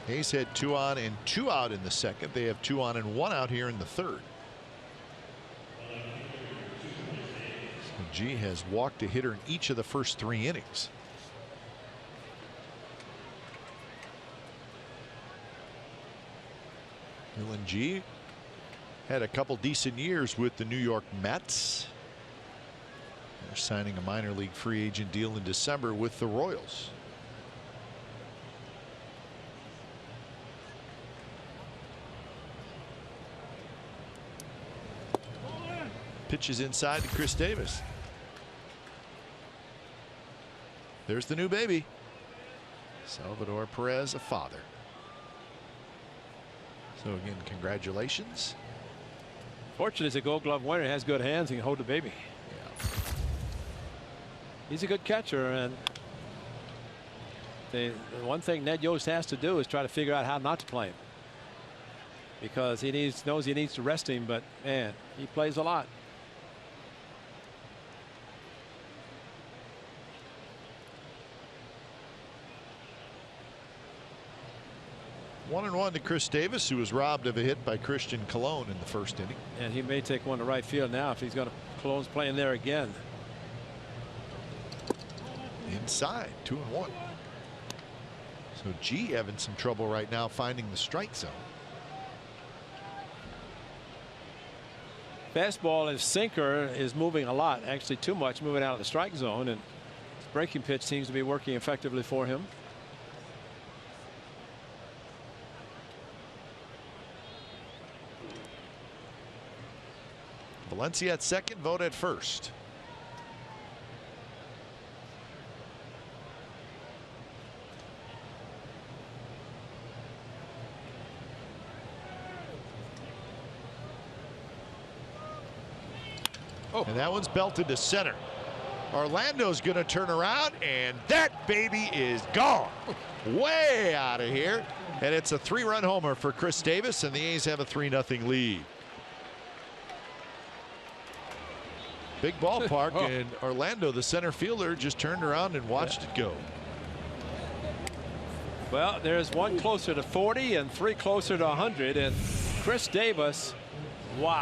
A's had 2 on and 2 out in the second. They have 2 on and 1 out here in the third. So G has walked a hitter in each of the first 3 innings. Dylan G had a couple decent years with the New York Mets. They're signing a minor league free agent deal in December with the Royals. Pitches inside to Chris Davis. there's the new baby. Salvador Perez, a father. So again, congratulations. Fortunately, he's a Gold Glove winner. He has good hands. He can hold the baby. Yeah. He's a good catcher, and the one thing Ned Yost has to do is try to figure out how not to play him, because he knows he needs to rest him, but man, he plays a lot. One and one to Chris Davis, who was robbed of a hit by Christian Colon in the first inning. And he may take one to right field now if he's going to. Colon's playing there again. Inside, 2-1. So G having some trouble right now finding the strike zone. Fastball and sinker is moving a lot, actually too much, moving out of the strike zone, and his breaking pitch seems to be working effectively for him. Valencia at second, Vogt at first. Oh. And that one's belted to center. Orlando's going to turn around, and that baby is gone. Way out of here. And it's a 3-run homer for Chris Davis, and the A's have a 3-0 lead. Big ballpark, and Orlando, the center fielder, just turned around and watched it go. Well, there's one closer to 40 and 3 closer to 100, and Chris Davis, wow.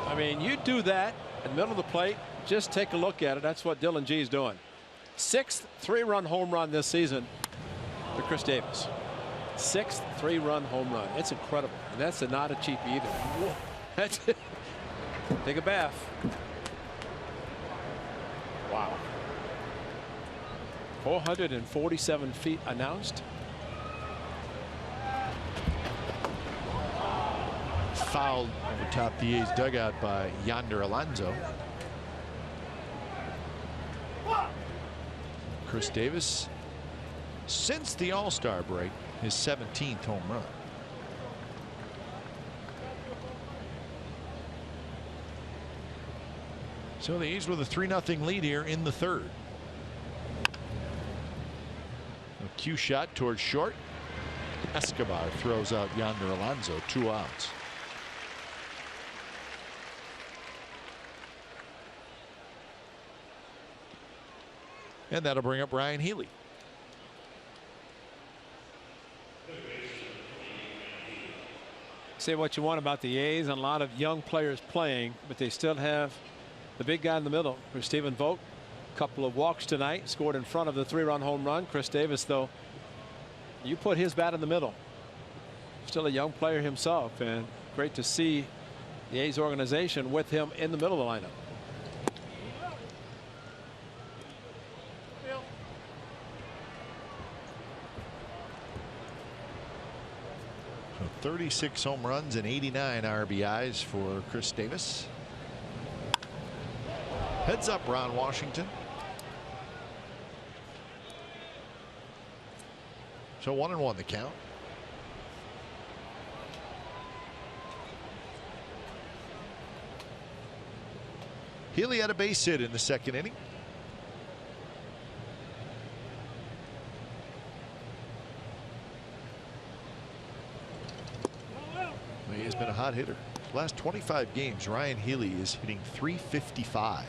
I mean, you do that in the middle of the plate, just take a look at it. That's what Dylan G is doing. 6th 3-run home run this season for Chris Davis. 6th 3-run home run. It's incredible, and that's not a cheap either. That's it. Take a bath. Wow. 447 feet announced. Fouled over top the A's dugout by Yonder Alonso. Chris Davis, since the All-Star break, his 17th home run. So the A's with a 3-0 lead here in the third. A cue shot towards short. Escobar throws out Yonder Alonso, 2 outs. And that'll bring up Ryan Healy. Say what you want about the A's, and a lot of young players playing, but they still have the big guy in the middle, for Stephen Vogt. A couple of walks tonight, scored in front of the 3-run home run. Chris Davis, though, you put his bat in the middle. Still a young player himself, and great to see the A's organization with him in the middle of the lineup. 36 home runs and 89 RBIs for Chris Davis. Heads up, Ron Washington. So 1-1 the count. Healy had a base hit in the second inning. He's been a hot hitter. Last 25 games, Ryan Healy is hitting .355.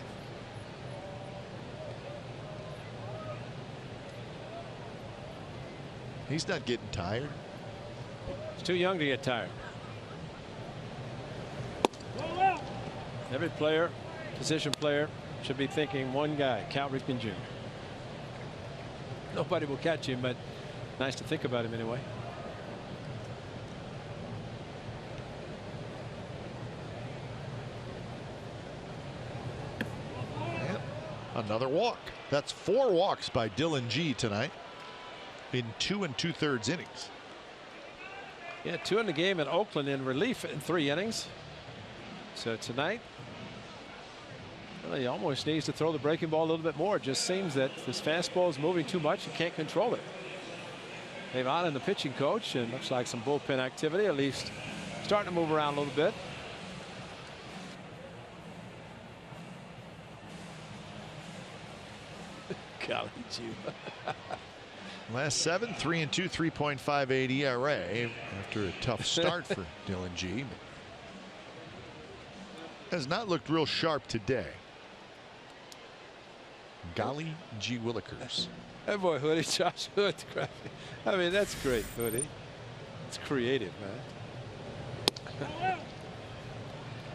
He's not getting tired. He's too young to get tired. Every player, position player, should be thinking one guy, Cal Ripken Jr. Nobody will catch him, but nice to think about him anyway. Another walk. That's 4 walks by Dylan G tonight in 2 2/3 innings. Yeah, 2 in the game in Oakland in relief in 3 innings. So tonight, Well, he almost needs to throw the breaking ball a little bit more. It just seems that this fastball is moving too much. He can't control it. They've on in the pitching coach, and looks like some bullpen activity, at least starting to move around a little bit. Golly gee. Last 7, 3-2, 3.58 ERA after a tough start for Dylan G. Has not looked real sharp today. Golly gee willikers. That boy Hoodie, Josh Hood. I mean, that's great, Hoodie. It's creative, man.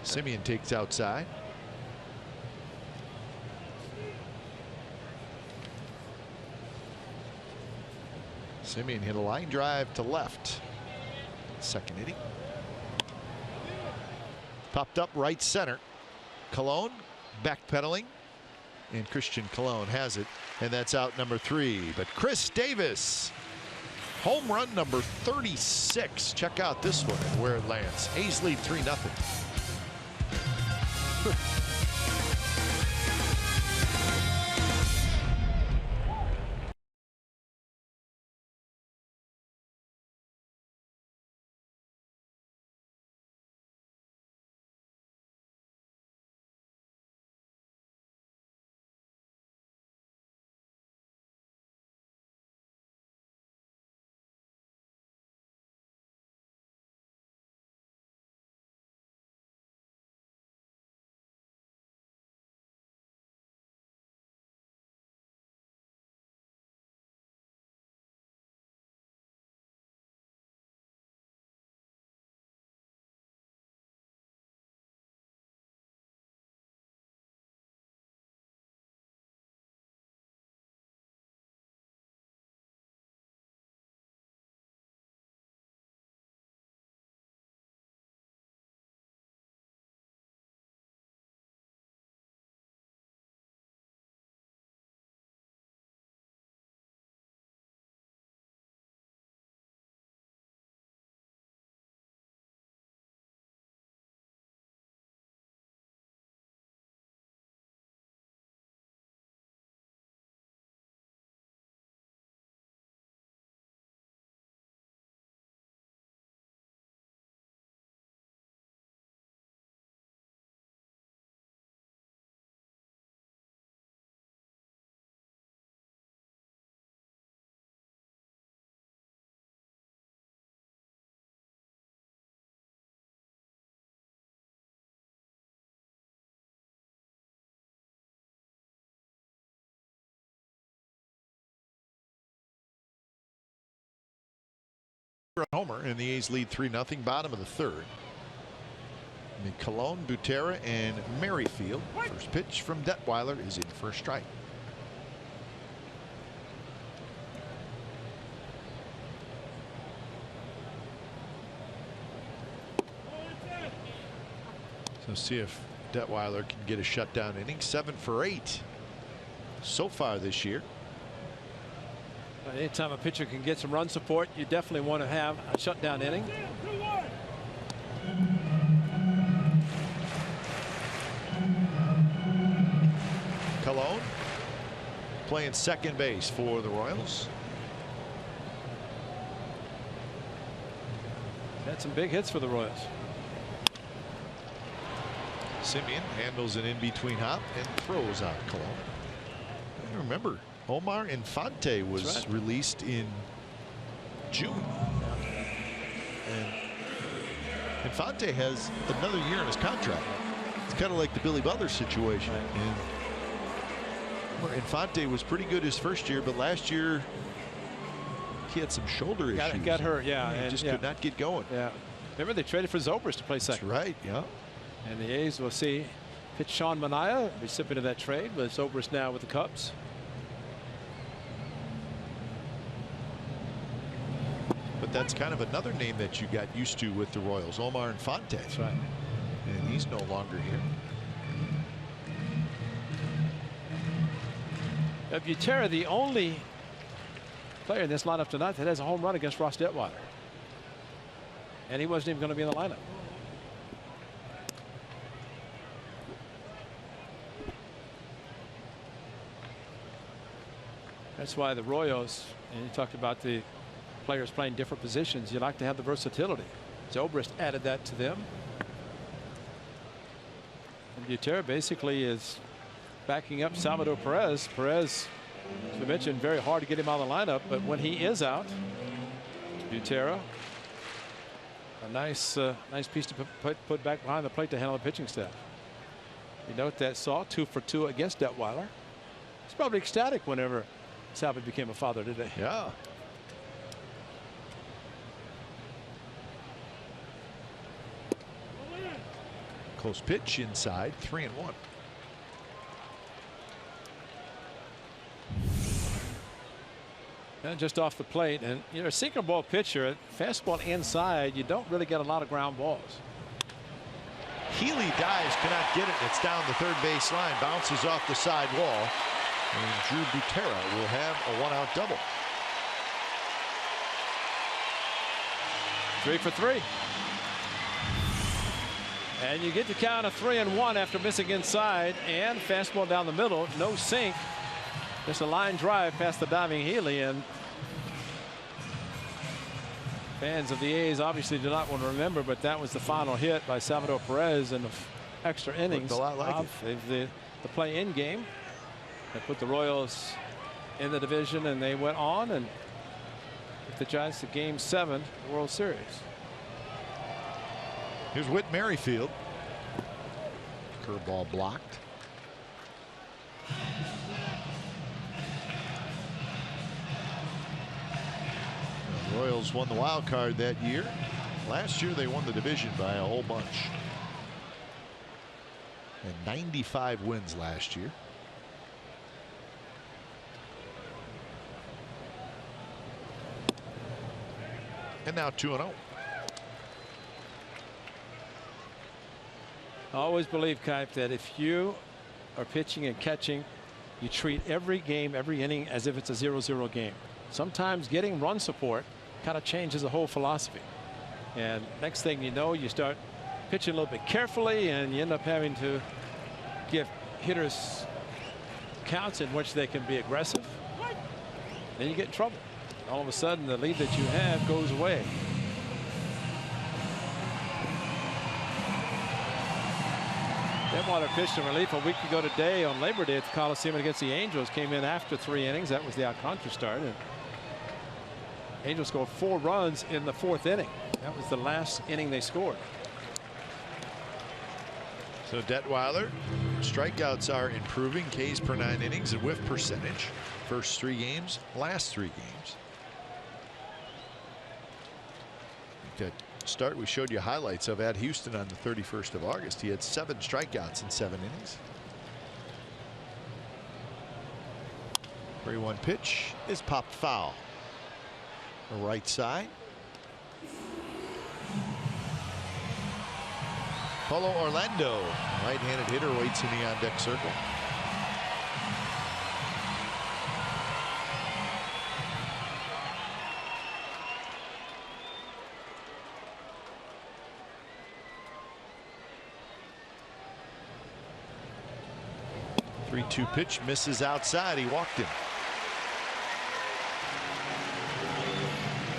Simeon takes outside. Simeon hit a line drive to left. Second inning. Popped up right center. Cologne backpedaling. And Christian Cologne has it. And that's out number 3. But Chris Davis, home run number 36. Check out this one and where it lands. A's lead 3-0. Homer, and the A's lead 3-0. Bottom of the 3rd. Cologne, Butera, and Merrifield. First pitch from Detweiler is in for a strike. So see if Detweiler can get a shutdown inning. 7 for 8 so far this year. Anytime a pitcher can get some run support, you definitely want to have a shutdown inning. Cologne playing second base for the Royals. Had some big hits for the Royals. Simeon handles an in-between hop and throws out Cologne. I remember Omar Infante was released in June. And Infante has another year in his contract. It's kind of like the Billy Butler situation. And Infante was pretty good his first year, but last year he had some shoulder issues. Got hurt, yeah. And just could not get going. Yeah. Remember they traded for Zobrist to play second. That's right, yeah. And the A's will see pitch Sean Manaea, recipient of that trade, with Zobrist now with the Cubs. But that's kind of another name that you got used to with the Royals, Omar Infante. That's right. And he's no longer here. Butera, the only player in this lineup tonight that has a home run against Ross Detweiler. And he wasn't even going to be in the lineup. That's why the Royals, and you talked about the players playing different positions, you like to have the versatility. Zobrist added that to them. And Butera basically is backing up Salvador Perez. Perez, as we mentioned, very hard to get him out of the lineup, but when he is out, Butera, a nice piece to put back behind the plate to handle the pitching staff. You note that Saul 2 for 2 against Detweiler. He's probably ecstatic whenever Salvador became a father today. Yeah. Close pitch inside, 3-1. And just off the plate, and you know, a sinker ball pitcher, fastball inside, you don't really get a lot of ground balls. Healy dives, cannot get it. It's down the third base line, bounces off the side wall, and Drew Butera will have a 1-out double. 3 for 3. And you get the count of 3-1 after missing inside, and fastball down the middle, no sink. Just a line drive past the diving Healy, and fans of the A's obviously do not want to remember, but that was the final hit by Salvador Perez in the extra innings a lot like of the play-in game. That put the Royals in the division, and they went on and took the Giants to Game 7 World Series. Here's Whit Merrifield. Curveball blocked. The Royals won the wild card that year. Last year they won the division by a whole bunch. And 95 wins last year. And now 2-0. I always believe, Kipe, that if you are pitching and catching, you treat every game, every inning as if it's a 0-0 game. Sometimes getting run support kind of changes the whole philosophy. And next thing you know, you start pitching a little bit carefully, and you end up having to give hitters counts in which they can be aggressive. Then you get in trouble. All of a sudden, the lead that you have goes away. Detweiler pitched in relief a week ago today on Labor Day at the Coliseum against the Angels. Came in after 3 innings. That was the Alcantara start. And Angels scored 4 runs in the 4th inning. That was the last inning they scored. So Detweiler, strikeouts are improving. Ks per 9 innings and whiff percentage. First 3 games, last 3 games. That start we showed you highlights of at Houston on the 31st of August. He had 7 strikeouts in 7 innings. 3-1 pitch is popped foul. The right side. Paulo Orlando, right-handed hitter, waits in the on-deck circle. Two pitch misses outside. He walked him.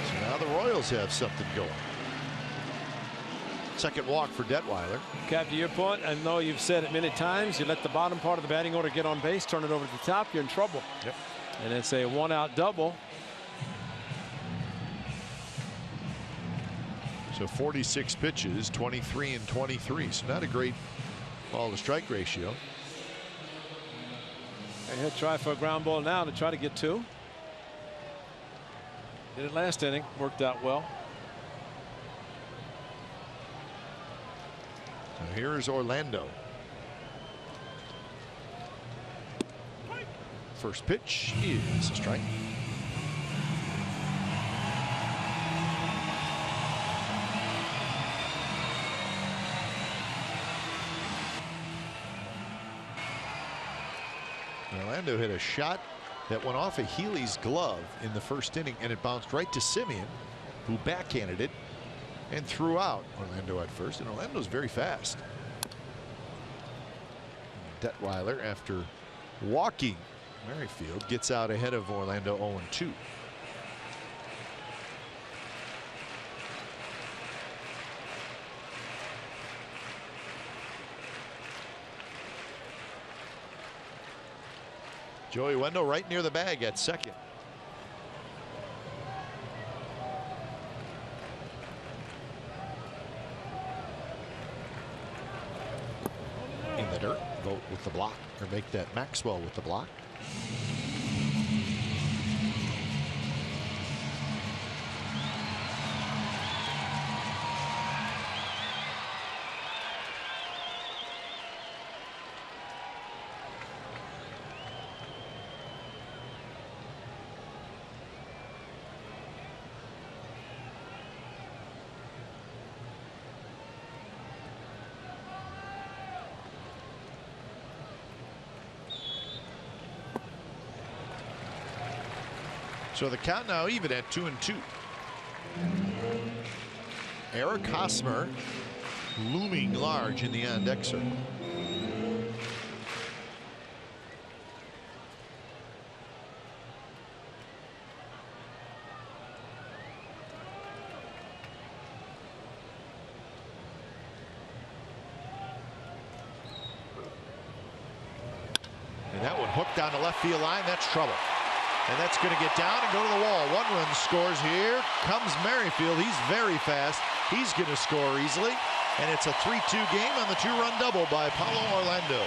So now the Royals have something going. Second walk for Detweiler. Cap, to your point, I know you've said it many times, you let the bottom part of the batting order get on base, turn it over to the top, you're in trouble. Yep. And it's a 1-out double. So 46 pitches, 23 and 23. So not a great ball to strike ratio. He'll try for a ground ball now to try to get 2. Did it last inning, worked out well. So here's Orlando. First pitch is a strike. Orlando hit a shot that went off of Healy's glove in the first inning, and it bounced right to Semien, who backhanded it and threw out Orlando at first. And Orlando's very fast. Detweiler, after walking Merrifield gets out ahead of Orlando 0-2. Joey Wendell right near the bag at second. In the dirt, vote with the block, or make that Maxwell with the block. So the count now even at 2-2. Eric Hosmer looming large in the on deck circle. And that one hooked down the left field line. That's trouble. And that's going to get down and go to the wall. 1 run scores. Here comes Merrifield. He's very fast. He's going to score easily. And it's a 3-2 game on the 2-run double by Paulo Orlando.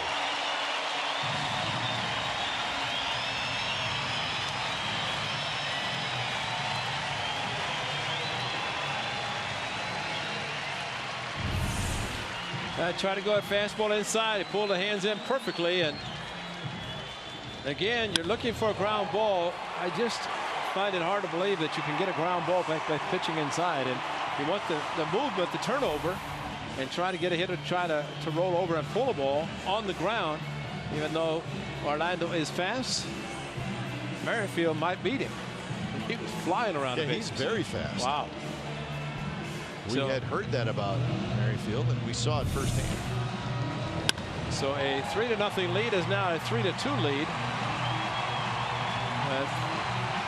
Try to go at fastball inside. He pulled the hands in perfectly. And again, you're looking for a ground ball. I just find it hard to believe that you can get a ground ball by pitching inside. And you want the movement, the turnover, and try to get a hitter, try to roll over and pull a ball on the ground. Even though Orlando is fast, Merrifield might beat him. He was flying around the base. He's very fast. Wow. We had heard that about Merrifield, and we saw it firsthand. So a 3-0 lead is now a 3-2 lead.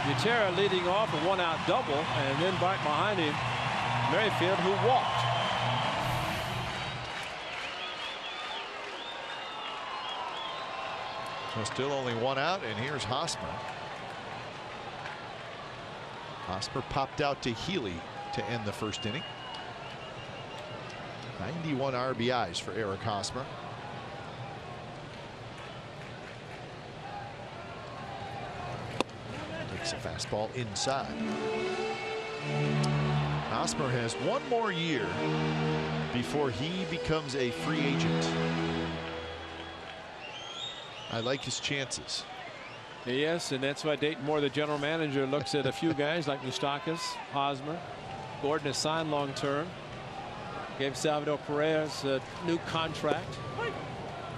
Butera leading off a 1-out double, and then back behind him, Merrifield, who walked. So still only 1 out, and here's Hosmer. Hosmer popped out to Healy to end the first inning. 91 RBIs for Eric Hosmer. Takes a fastball inside. Hosmer has 1 more year before he becomes a free agent. I like his chances. Yes, and that's why Dayton Moore, the general manager, looks at a few guys like Moustakas, Hosmer. Gordon is signed long term. Gave Salvador Perez a new contract,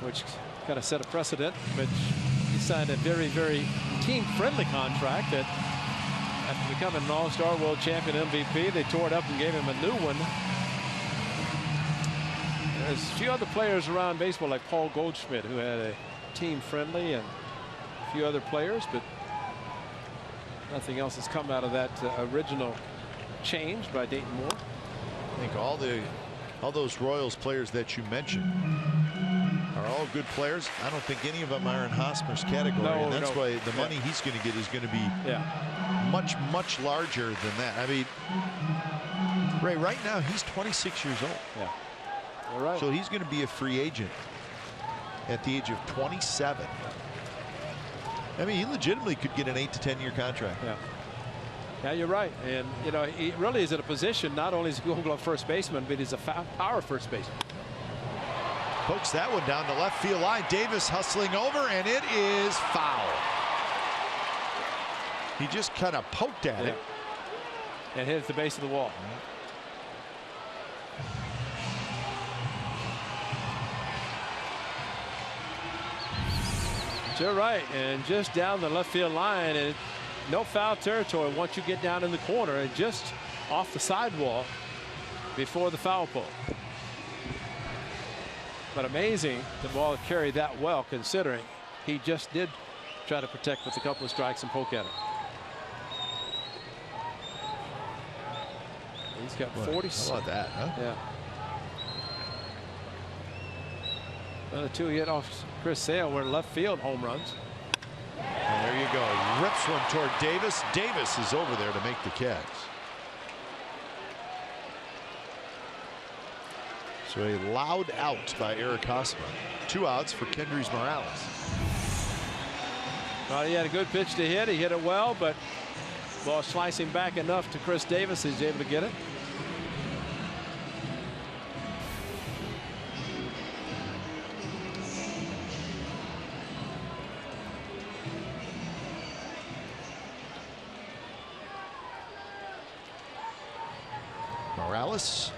which kind of set a precedent. But he signed a very, very team-friendly contract that, after becoming an All-Star, World Champion, MVP, they tore it up and gave him a new one. There's a few other players around baseball, like Paul Goldschmidt, who had a team-friendly, and a few other players, but nothing else has come out of that original change by Dayton Moore. I think all those Royals players that you mentioned are all good players. I don't think any of them are in Hosmer's category, and that's why the money he's going to get is going to be much, much larger than that. I mean, Ray, right now he's 26 years old. Yeah, you're right. So he's going to be a free agent at the age of 27. I mean, he legitimately could get an 8 to 10 year contract. Yeah. Yeah, you're right. And, you know, he really is at a position, not only is he a Gold Glove first baseman, but he's a power first baseman. Pokes that one down the left field line. Davis hustling over, and it is foul. He just kind of poked at it. And hit at the base of the wall. You're right, and just down the left field line, and no foul territory once you get down in the corner, and just off the sidewall before the foul pole. But amazing the ball carried that well, considering he just did try to protect with a couple of strikes and poke at it. He's got 46. How about that, huh? Yeah. Another two hit off Chris Sale were left field home runs. And there you go. Rips one toward Davis. Davis is over there to make the catch. So a loud out by Eric Hosmer. 2 outs for Kendrys Morales. Well, he had a good pitch to hit. He hit it well, but ball slicing back enough to Chris Davis. He's able to get it. Morales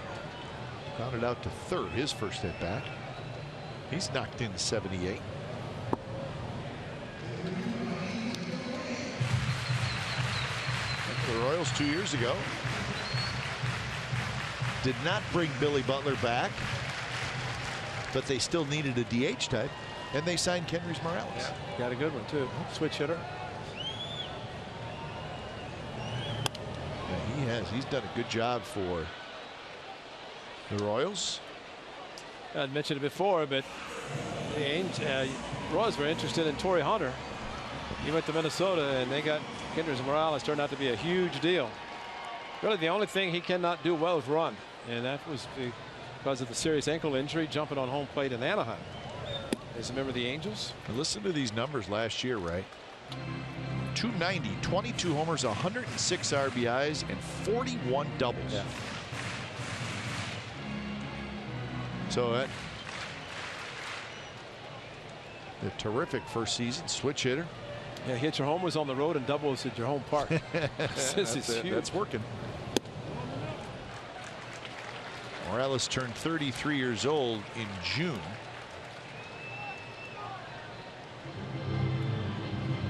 grounded out to third, his first at bat. He's knocked in 78. The Royals 2 years ago did not bring Billy Butler back, but they still needed a DH type, and they signed Kendrys Morales. Yeah, got a good one too. Switch hitter. Yeah, he has. He's done a good job for the Royals. I'd mentioned it before, but the Royals were interested in Torrey Hunter. He went to Minnesota, and they got Kendrys Morales. Turned out to be a huge deal. Really, the only thing he cannot do well is run, and that was because of the serious ankle injury, jumping on home plate in Anaheim. Is a member of the Angels. And listen to these numbers last year, right? 290, 22 homers, 106 RBIs, and 41 doubles. Yeah. So a terrific first season. Switch hitter. Yeah, hit your homers on the road and doubles at your home park. That's working. Morales turned 33 years old in June.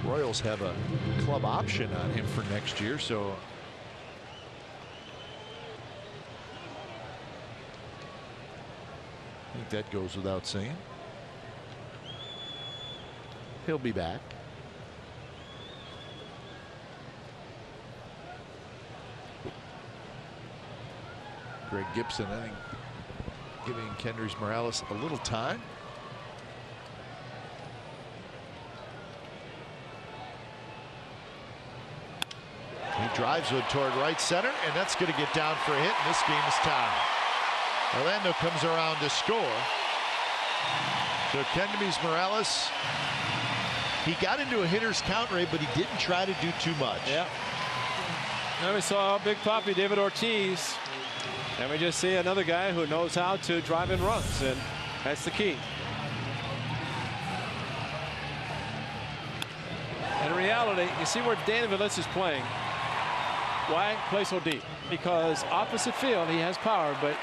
Royals have a club option on him for next year, so I think that goes without saying. He'll be back. Greg Gibson, I think, giving Kendrys Morales a little time. He drives it toward right center, and that's going to get down for a hit, and this game is tied. Orlando comes around to score. So Kendrys Morales, he got into a hitter's count rate, but he didn't try to do too much. Yeah. Now we saw Big Papi David Ortiz, and we just see another guy who knows how to drive in runs, and that's the key. In reality, you see where Danny Velez is playing. Why play so deep? Because opposite field, he has power, but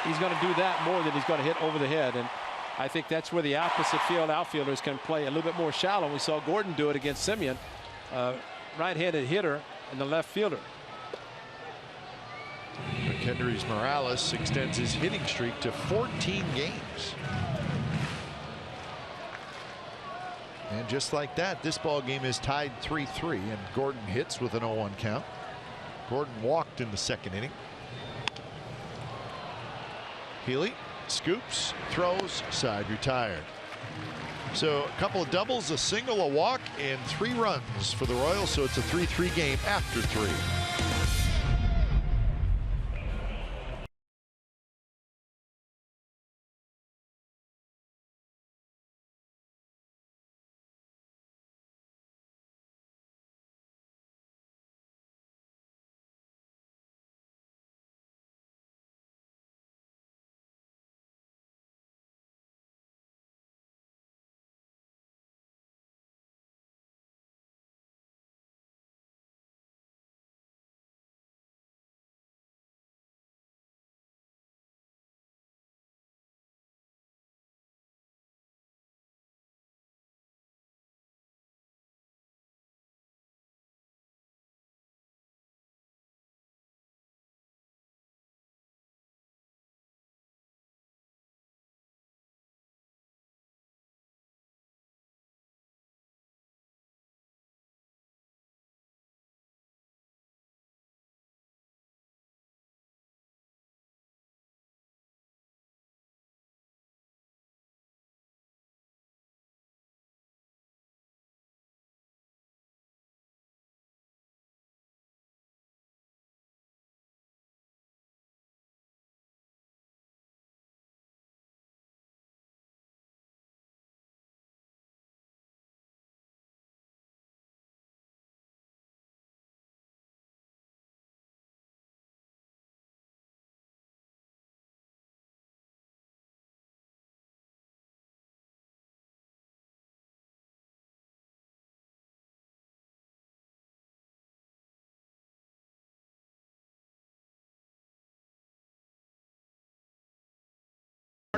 he's going to do that more than he's going to hit over the head. And I think that's where the opposite field outfielders can play a little bit more shallow. We saw Gordon do it against Simeon, right-handed hitter and the left fielder. Kendrys Morales extends his hitting streak to 14 games. And just like that, this ball game is tied 3-3, and Gordon hits with an 0-1 count. Gordon walked in the second inning. Healy scoops, throws, side retired. So a couple of doubles, a single, a walk, and 3 runs for the Royals. So it's a 3-3 game after 3.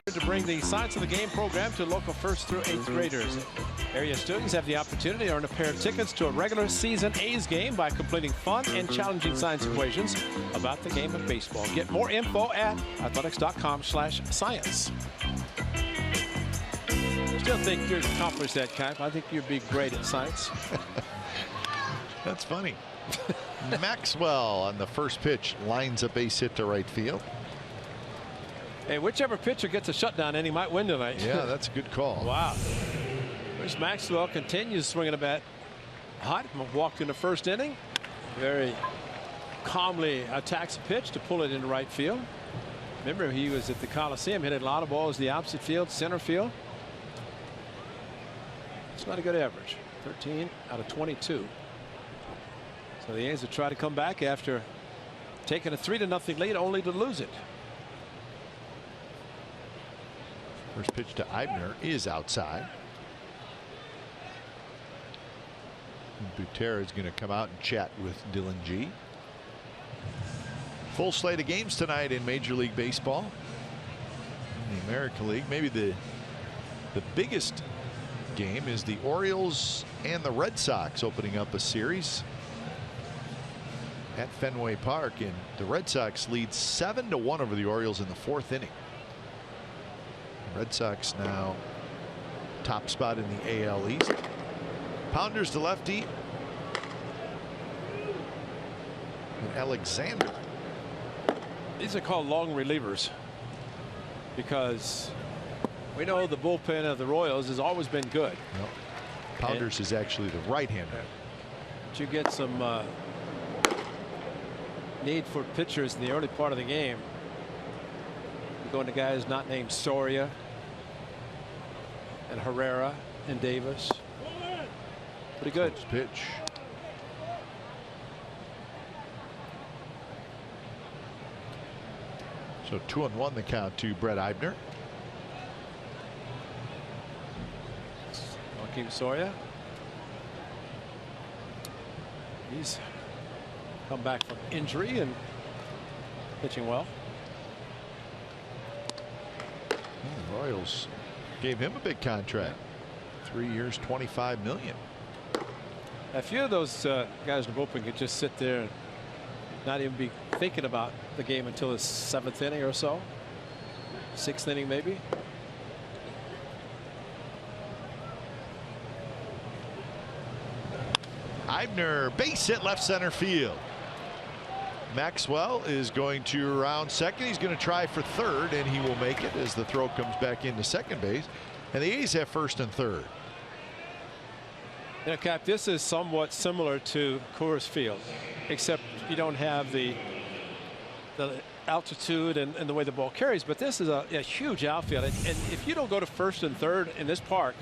To bring the Science of the Game program to local 1st through 8th graders. Area students have the opportunity to earn a pair of tickets to a regular season A's game by completing fun and challenging science equations about the game of baseball. Get more info at athletics.com/science. Still think you'd accomplish that, Cap. I think you'd be great at science. That's funny. Maxwell on the first pitch lines a base hit to right field. Hey, whichever pitcher gets a shutdown in, he might win tonight. Yeah, that's a good call. Wow. Chris Maxwell continues swinging a bat hot. Walked in the first inning. Very calmly attacks a pitch to pull it into right field. Remember, he was at the Coliseum, hitting a lot of balls the opposite field, center field. It's not a good average. 13 out of 22. So the A's will try to come back after taking a 3-0 lead, only to lose it. First pitch to Eibner is outside. Butera is going to come out and chat with Dylan G. Full slate of games tonight in Major League Baseball. In the American League, maybe the biggest game is the Orioles and the Red Sox opening up a series at Fenway Park, and the Red Sox lead 7-1 over the Orioles in the 4th inning. Red Sox now top spot in the AL East. Pounders to lefty. And Alexander. These are called long relievers because we know the bullpen of the Royals has always been good. Well, Pounders is actually the right-hander. But you get some need for pitchers in the early part of the game. Going to guys not named Soria and Herrera and Davis. Pretty good. First pitch. So 2-1 the count to Brett Eibner. Joaquin Soria. He's come back from injury and pitching well. The Royals gave him a big contract. 3 years, $25 million. A few of those guys in the bullpen could just sit there and not even be thinking about the game until the 7th inning or so. 6th inning maybe. Eibner, base hit left center field. Maxwell is going to round second. He's going to try for third, and he will make it as the throw comes back into second base. And the A's have first and third. You know, Cap, this is somewhat similar to Coors Field, except you don't have the altitude and the way the ball carries. But this is a huge outfield. And if you don't go to first and third in this park,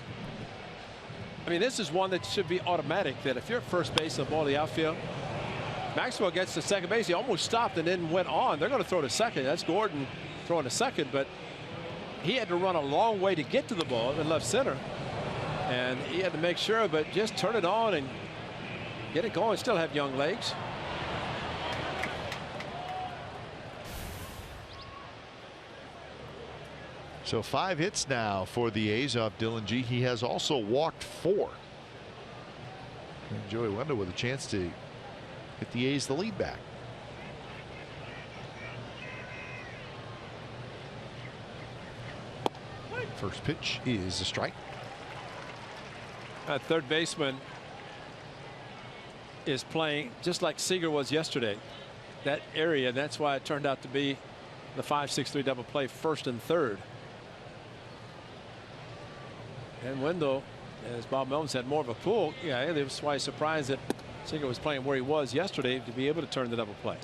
I mean, this is one that should be automatic, that if you're at first base and the ball to the outfield, Maxwell gets to second base. He almost stopped and then went on. They're going to throw to second. That's Gordon throwing to second, but he had to run a long way to get to the ball in left center, and he had to make sure, but just turn it on and get it going. Still have young legs. So 5 hits now for the A's off Dylan G. He has also walked 4. And Joey Wendell with a chance to get the A's the lead back. First pitch is a strike. That third baseman is playing just like Seager was yesterday. That area, that's why it turned out to be the 5-6-3 double play, first and third. And Wendell, as Bob Melvin said, more of a pull. Yeah, that's why he's surprised that Seager was playing where he was yesterday to be able to turn the double play.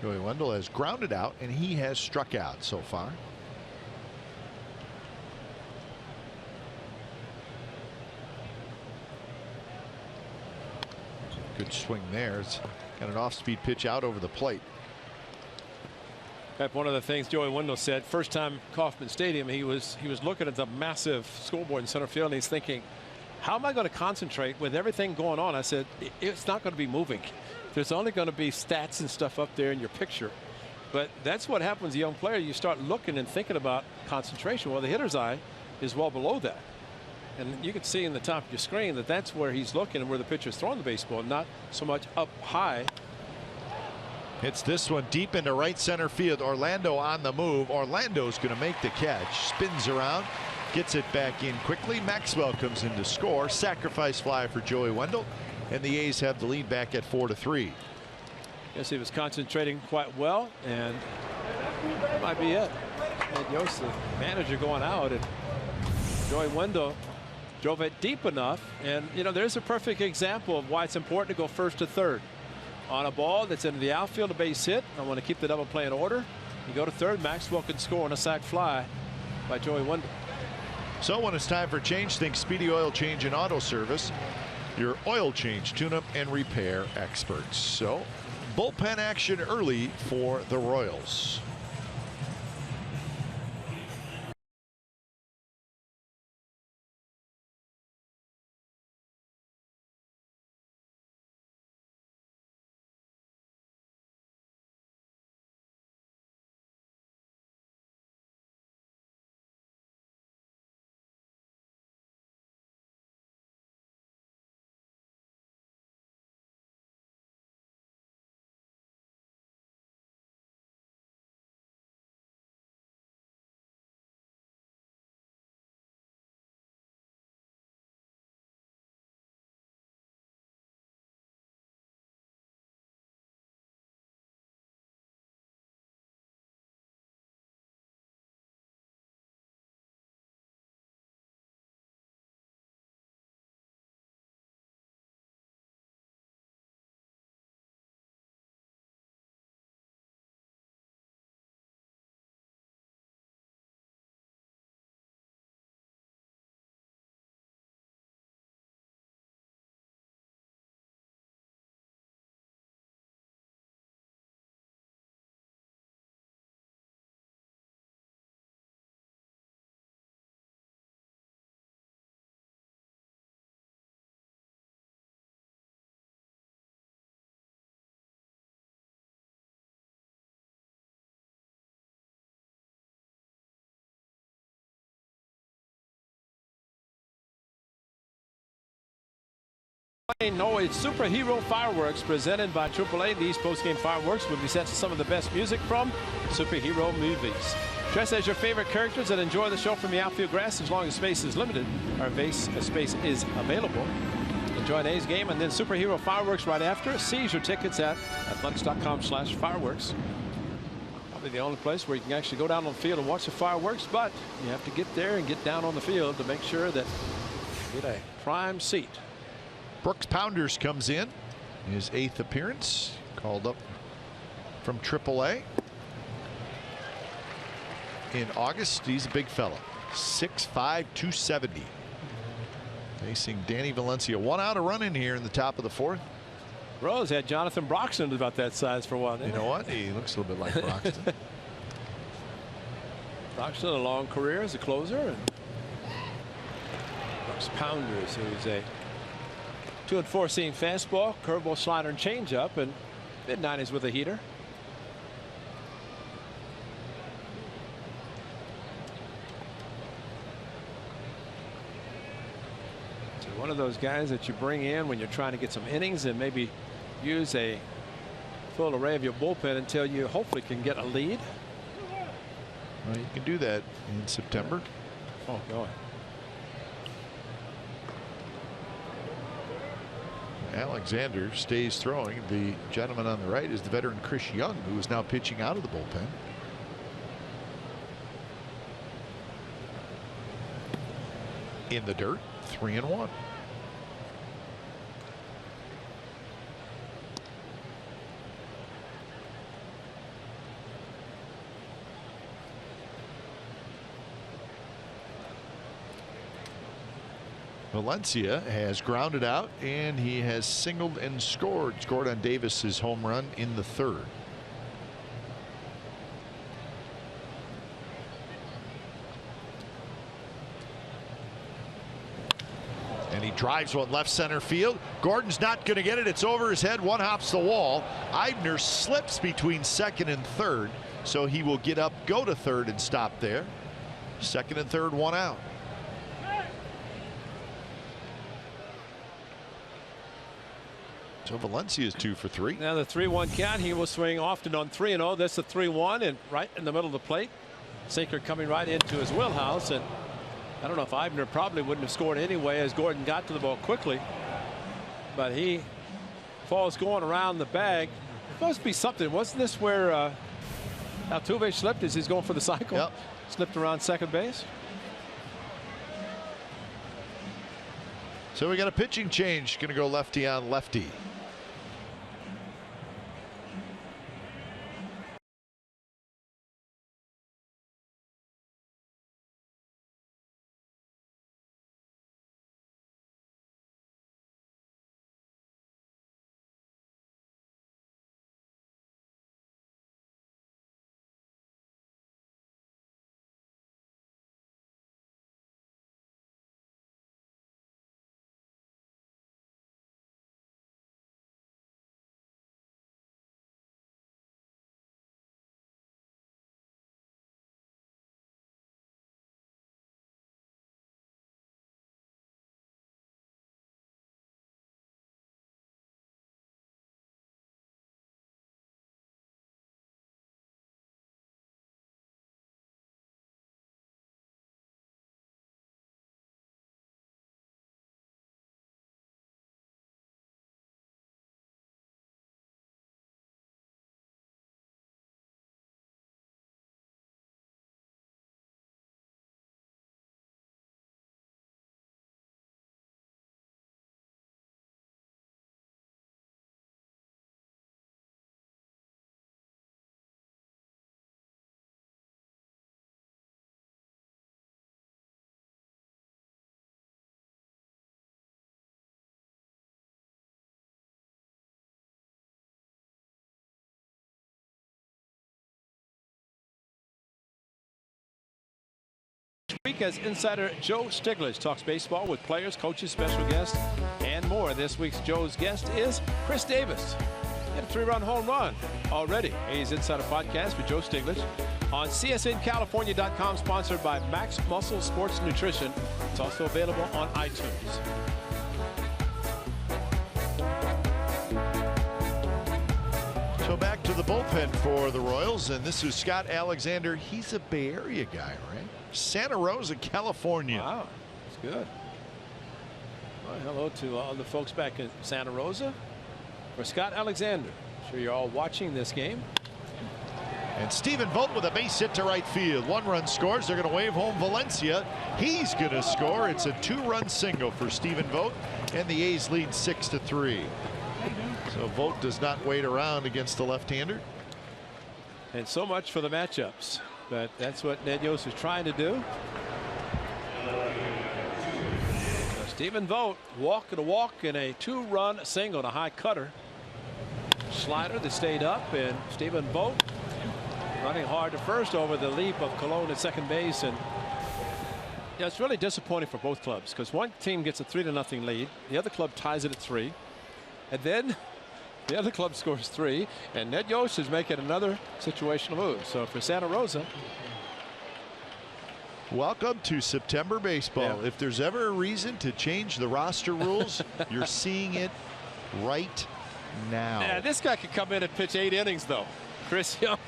Joey Wendell has grounded out, and he has struck out so far. Good swing there. It's got an off-speed pitch out over the plate. One of the things Joey Wendell said, first time Kauffman Stadium, he was looking at the massive scoreboard in center field, and he's thinking, how am I going to concentrate with everything going on? I said, it's not going to be moving. There's only going to be stats and stuff up there in your picture. But that's what happens as a young player. You start looking and thinking about concentration. Well, the hitter's eye is well below that. And you can see in the top of your screen that that's where he's looking and where the pitcher's throwing the baseball, not so much up high. Hits this one deep into right center field. Orlando on the move. Orlando's going to make the catch. Spins around. Gets it back in quickly. Maxwell comes in to score. Sacrifice fly for Joey Wendell. And the A's have the lead back at 4-3. Guess he was concentrating quite well, and that might be it. And Yost, the manager, going out, and Joey Wendell drove it deep enough. And you know, there's a perfect example of why it's important to go first to third. On a ball that's in the outfield, a base hit, I want to keep the double play in order. You go to third, Maxwell can score on a sac fly by Joey Wendell. So when it's time for change, think Speedy Oil Change and Auto Service, your oil change, tune-up, and repair experts. So bullpen action early for the Royals. No, it's Superhero Fireworks presented by AAA. These postgame fireworks will be set to some of the best music from superhero movies. Dress as your favorite characters and enjoy the show from the outfield grass as long as space is limited. Our space is available. Enjoy an A's game and then Superhero Fireworks right after. Seize your tickets at athletics.com/fireworks. Probably the only place where you can actually go down on the field and watch the fireworks, but you have to get there and get down on the field to make sure that you get a prime seat. Brooks Pounders comes in, his 8th appearance, called up from AAA in August. He's a big fella, 6'5", 270. Facing Danny Valencia. 1 out, a run in here in the top of the 4th. Rose had Jonathan Broxton about that size for a while. You know what? He looks a little bit like Broxton. Broxton, a long career as a closer, and Brooks Pounders, who's a 2-4 seam fastball, curveball, slider, and changeup, and mid-90s with a heater. So one of those guys that you bring in when you're trying to get some innings and maybe use a full array of your bullpen until you hopefully can get a lead. Well, you can do that in September. Oh, go ahead. Alexander stays throwing. The gentleman on the right is the veteran Chris Young, who is now pitching out of the bullpen. In the dirt, 3-1. Valencia has grounded out, and he has singled and scored on Davis's home run in the 3rd. And he drives one left center field. Gordon's not going to get it. It's over his head. One hops the wall. Eibner slips between second and third, so he will get up, go to third, and stop there. Second and third, one out. So Valencia is 2 for 3. Now the 3-1 count. He will swing often on 3-0. This is a 3-1 and right in the middle of the plate. Sinker coming right into his wheelhouse, and I don't know if Eibner probably wouldn't have scored anyway as Gordon got to the ball quickly, but he falls going around the bag. It must be something. Wasn't this where Altuve slipped as he's going for the cycle? Yep. Slipped around second base. So we got a pitching change. Going to go lefty on lefty. Week as insider Joe Stiglitz talks baseball with players, coaches, special guests, and more. This week's Joe's guest is Chris Davis. He had a 3-run home run already. A's Insider Podcast with Joe Stiglitz on CSNCalifornia.com, sponsored by Max Muscle Sports Nutrition. It's also available on iTunes. So back to the bullpen for the Royals, and this is Scott Alexander. He's a Bay Area guy, right? Santa Rosa, California. Wow, that's good. Well, hello to all the folks back in Santa Rosa. For Scott Alexander, I'm sure you're all watching this game. And Stephen Vogt with a base hit to right field. 1-run scores. They're going to wave home Valencia. He's going to score. It's a 2-run single for Stephen Vogt, and the A's lead 6-3. So Vogt does not wait around against the left-hander. And so much for the matchups. But that's what Ned Yost is trying to do. Stephen Vogt walking a walk in a 2-run single on a high cutter. Slider that stayed up, and Stephen Vogt running hard to first over the leap of Colon at second base. And yeah, it's really disappointing for both clubs because one team gets a 3-0 lead. The other club ties it at 3. And then the other club scores 3, and Ned Yost is making another situational move. So for Santa Rosa. Welcome to September baseball. Yeah. If there's ever a reason to change the roster rules, you're seeing it right now. Yeah, this guy could come in and pitch 8 innings, though. Chris Young.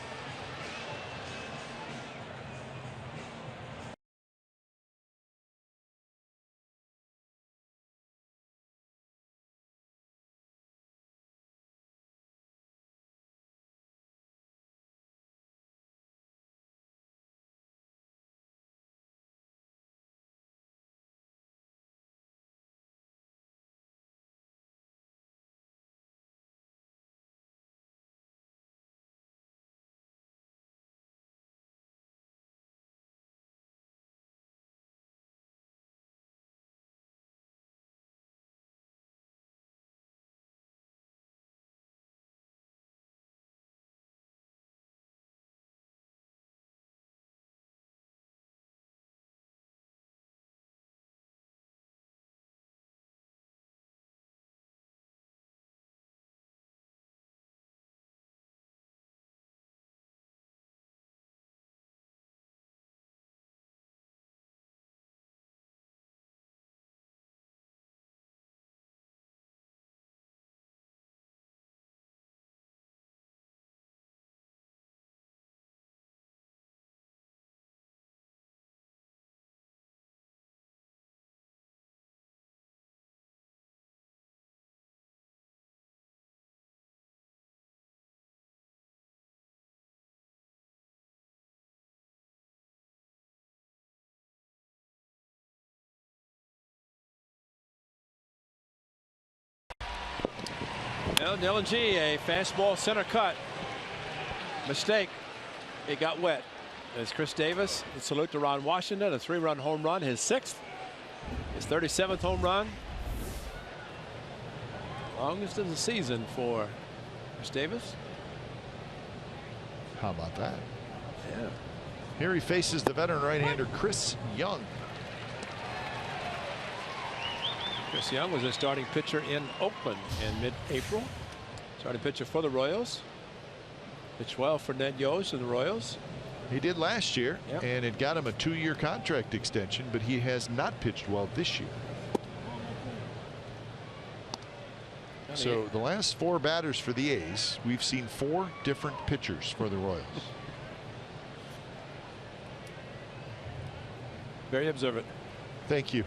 Well, Dylan G, a fastball center cut. Mistake. It got wet. As Chris Davis, a salute to Ron Washington, a 3-run home run, his 6th, his 37th home run. Longest of the season for Chris Davis. How about that? Yeah. Here he faces the veteran right-hander Chris Young. Chris Young was a starting pitcher in Oakland in mid-April. Starting pitcher for the Royals. Pitched well for Ned Yost and the Royals. He did last year, Yep. and it got him a 2-year contract extension, but he has not pitched well this year. So the last 4 batters for the A's, we've seen 4 different pitchers for the Royals. Very observant. Thank you.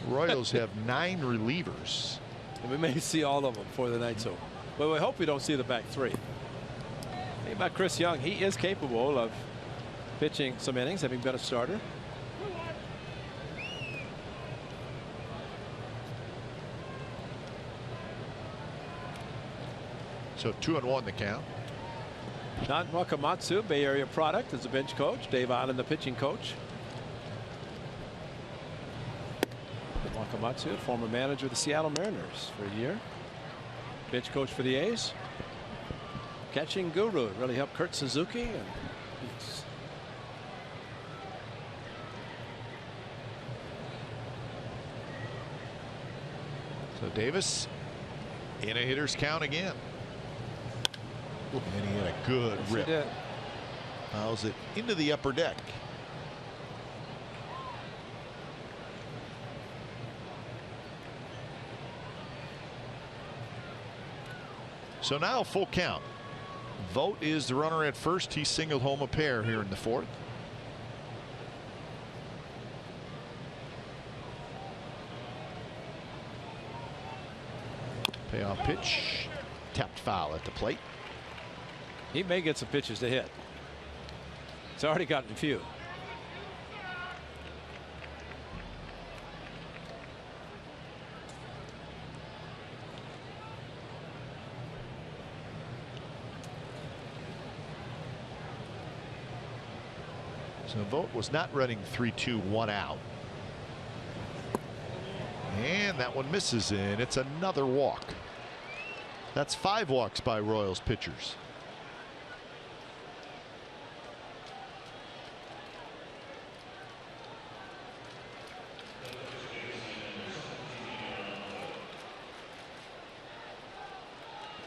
Royals have 9 relievers. And we may see all of them for the night's over. But we hope we don't see the back 3. Think about Chris Young. He is capable of pitching some innings, having been a starter. So 2-1 the count. Don Wakamatsu, Bay Area product, is the bench coach. Dave Island, the pitching coach. Wakamatsu, former manager of the Seattle Mariners for a year. Bench coach for the A's. Catching guru, really helped Kurt Suzuki. And So Davis in a hitter's count again. And he had a good rip. he did. Fouls it into the upper deck. So now full count. Vogt is the runner at first. He singled home a pair here in the 4th. Payoff pitch. Tapped foul at the plate. He may get some pitches to hit. It's already gotten a few. So Vogt was not running 3-2, 1 out. And that one misses, and it's another walk. That's 5 walks by Royals pitchers.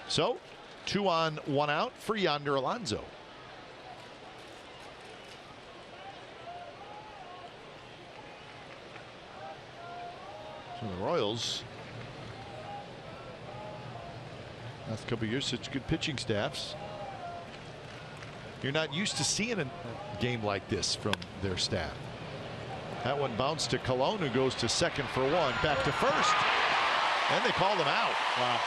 So 2 on, 1 out for Yonder Alonso. So the Royals, last couple of years, such good pitching staffs. You're not used to seeing a game like this from their staff. That one bounced to Colon, who goes to second for 1, back to first, and they called him out. Wow.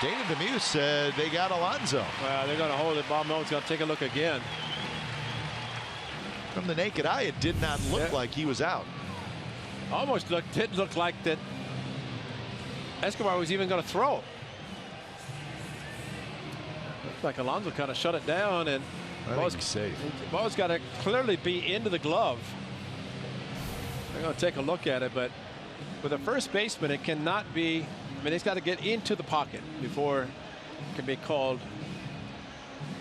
Dana Demuse said they got Alonso. Well, they're going to hold it. Bob Melton's going to take a look again. From the naked eye, it did not look like he was out. Almost didn't look like that Escobar was even going to throw. Looked like Alonso kind of shut it down, and I think he's safe. Ball's got to clearly be into the glove. They're going to take a look at it, but with a first baseman, it cannot be. I mean, he's got to get into the pocket before it can be called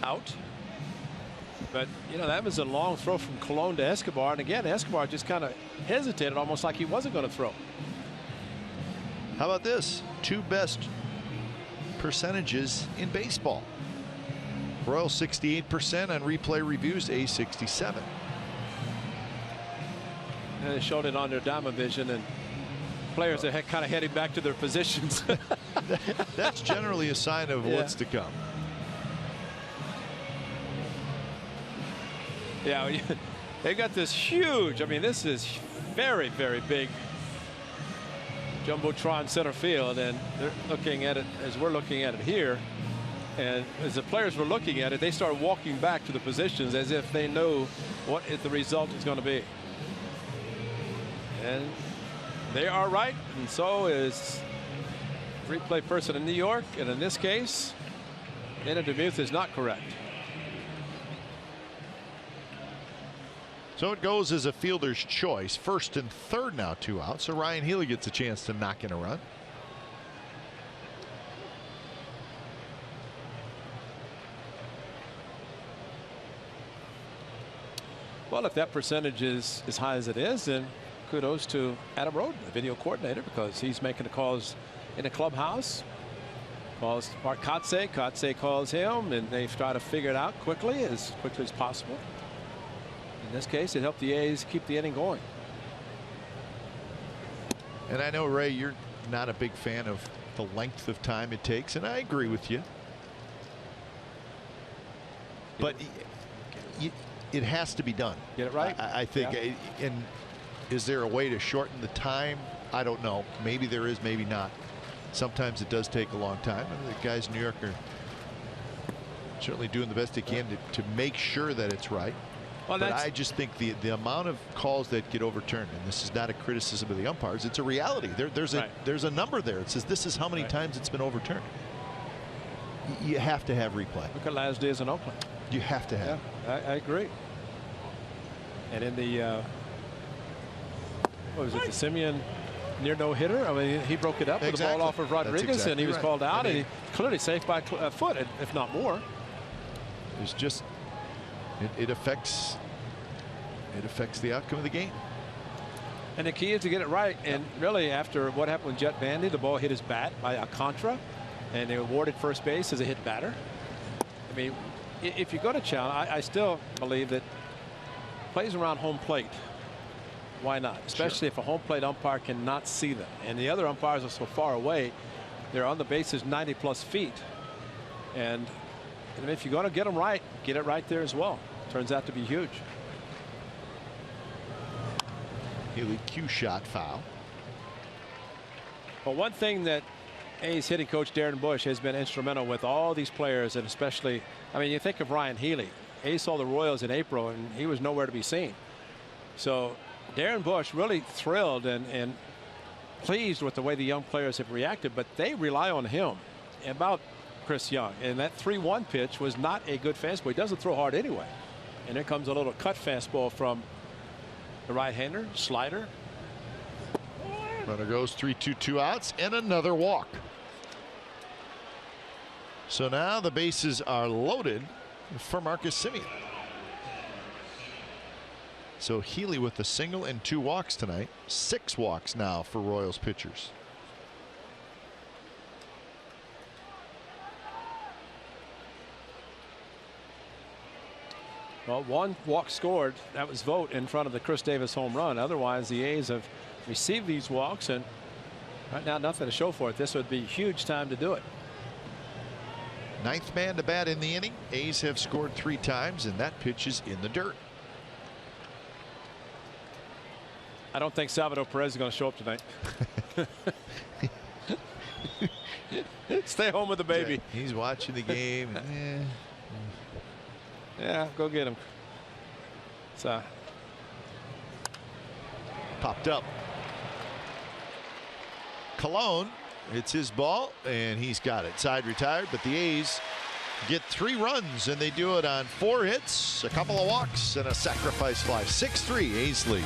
out. But, you know, that was a long throw from Colon to Escobar. And again, Escobar just kind of hesitated, almost like he wasn't going to throw. How about this? 2 best percentages in baseball. Royals 68% on replay reviews, A 67. And they showed it on their Diamond Vision, and players are kind of heading back to their positions. That's generally a sign of what's to come. Yeah, they got this huge. I mean, this is very, very big jumbotron center field, and they're looking at it as we're looking at it here. And as the players were looking at it, they start walking back to the positions as if they know what the result is going to be. And they are right, and so is replay person in New York, and in this case, Anna DeMuth is not correct. So it goes as a fielder's choice. First and third now, 2 outs. So Ryan Healy gets a chance to knock in a run. Well, if that percentage is as high as it is, then kudos to Adam Roden, the video coordinator, because he's making the calls in the clubhouse. Calls Mark Kotze. Kotze calls him, and they try to figure it out quickly as possible. In this case, it helped the A's keep the inning going. And I know, Ray, you're not a big fan of the length of time it takes, and I agree with you. But it has to be done. Get it right. I think. Yeah. And is there a way to shorten the time? I don't know. Maybe there is, maybe not. Sometimes it does take a long time. And the guys in New York are certainly doing the best they can to make sure that it's right. Well, but I just think the amount of calls that get overturned, and this is not a criticism of the umpires, it's a reality. There's a number there. It says this is how many times it's been overturned. You have to have replay. Look at last days in Oakland. You have to have. Yeah, I agree. And in the what was it, the Simeon near no hitter? I mean, he broke it up with the ball off of Rodriguez, and he was called out, and he clearly safe by a foot, if not more. It's just it affects the outcome of the game. And the key is to get it right. And really, after what happened with Jet Bandy, the ball hit his bat by Alcantara, and they awarded first base as a hit batter. I mean, if you go to challenge, I still believe that plays around home plate, why not? Especially if a home plate umpire cannot see them, and the other umpires are so far away, they're on the bases 90+ feet, and if you're going to get them right, get it right there as well. Turns out to be huge. Healy cue shot foul. Well, one thing that A's hitting coach Darren Bush has been instrumental with all these players, and especially, I mean, you think of Ryan Healy. A's saw the Royals in April, and he was nowhere to be seen. So Darren Bush really thrilled and pleased with the way the young players have reacted, but they rely on him about Chris Young. And that 3-1 pitch was not a good fastball. He doesn't throw hard anyway. And there comes a little cut fastball from the right-hander, slider. Runner goes 3-2, 2 outs, and another walk. So now the bases are loaded for Marcus Semien. So Healy with a single and 2 walks tonight. 6 walks now for Royals pitchers. Well, 1 walk scored. That was Vogt in front of the Chris Davis home run. Otherwise, the A's have received these walks, and right now nothing to show for it. This would be a huge time to do it. 9th man to bat in the inning. A's have scored 3 times, and that pitch is in the dirt. I don't think Salvador Perez is going to show up tonight. Stay home with the baby. Yeah, he's watching the game. Yeah, go get him. So popped up. Colon, it's his ball, and he's got it. Side retired, but the A's get 3 runs, and they do it on 4 hits, a couple of walks, and a sacrifice fly. 6-3 A's lead.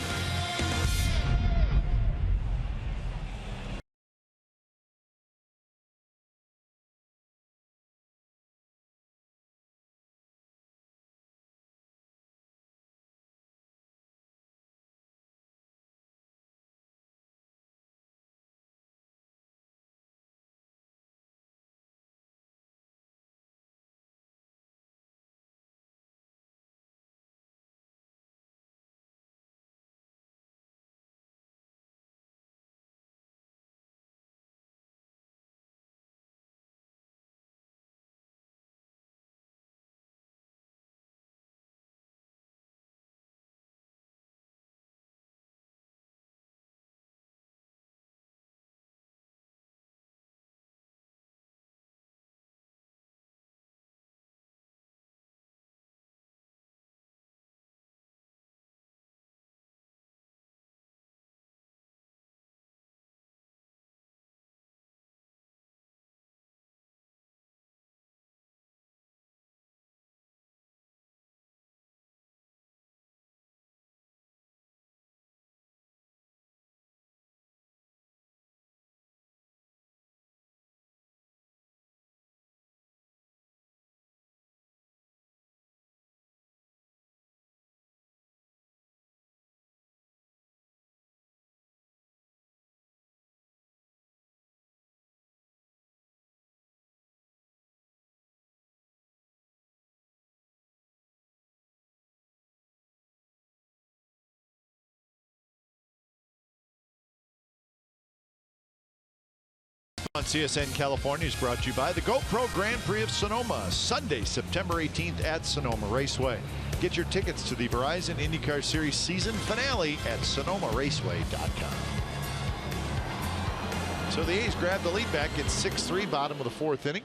On CSN California is brought to you by the GoPro Grand Prix of Sonoma, Sunday, September 18th at Sonoma Raceway. Get your tickets to the Verizon IndyCar Series season finale at sonomaraceway.com. So the A's grab the lead back at 6-3, bottom of the fourth inning.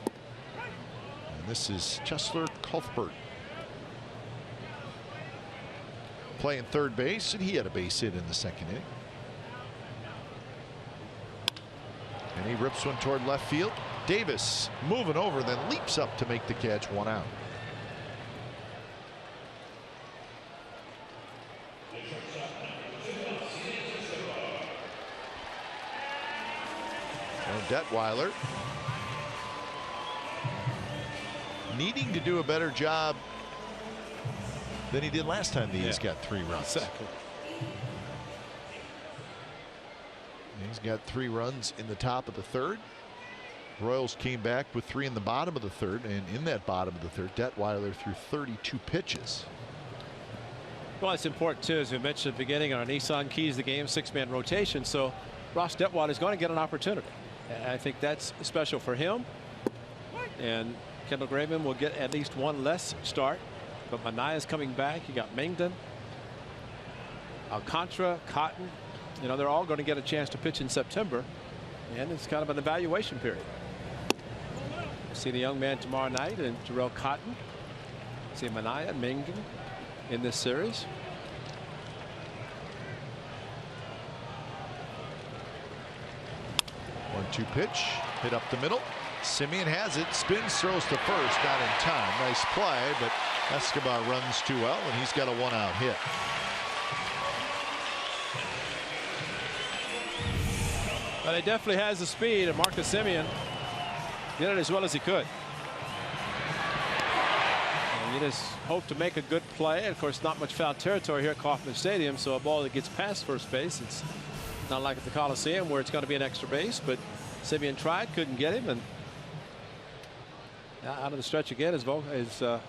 And this is Chesler Cuthbert playing third base, and he had a base hit in the second inning. And he rips one toward left field. Davis moving over, then leaps up to make the catch, 1 out. Detweiler needing to do a better job than he did last time. The A's got 3 runs. Exactly. He's got 3 runs in the top of the third. Royals came back with 3 in the bottom of the third, and in that bottom of the third, Detweiler threw 32 pitches. Well, it's important too, as we mentioned at the beginning, our Nissan keys the game, 6-man rotation. So Ross Detweiler is going to get an opportunity. And I think that's special for him. And Kendall Graveman will get at least 1 less start. But Manaea's coming back. You got Mengden, Alcantara, Cotton. You know, they're all going to get a chance to pitch in September. And it's kind of an evaluation period. See the young man tomorrow night and Terrell Cotton. See Manaea and Mengden in this series. One-two pitch, hit up the middle. Simeon has it, spins, throws to first, not in time. Nice play, but Escobar runs too well, and he's got a 1-out hit. Well, he definitely has the speed, and Marcus Simeon did it as well as he could. And you just hope to make a good play. Of course, not much foul territory here at Kauffman Stadium, so a ball that gets past first base, it's not like at the Coliseum where it's going to be an extra base. But Simeon tried, couldn't get him, and out of the stretch again is Detweiler.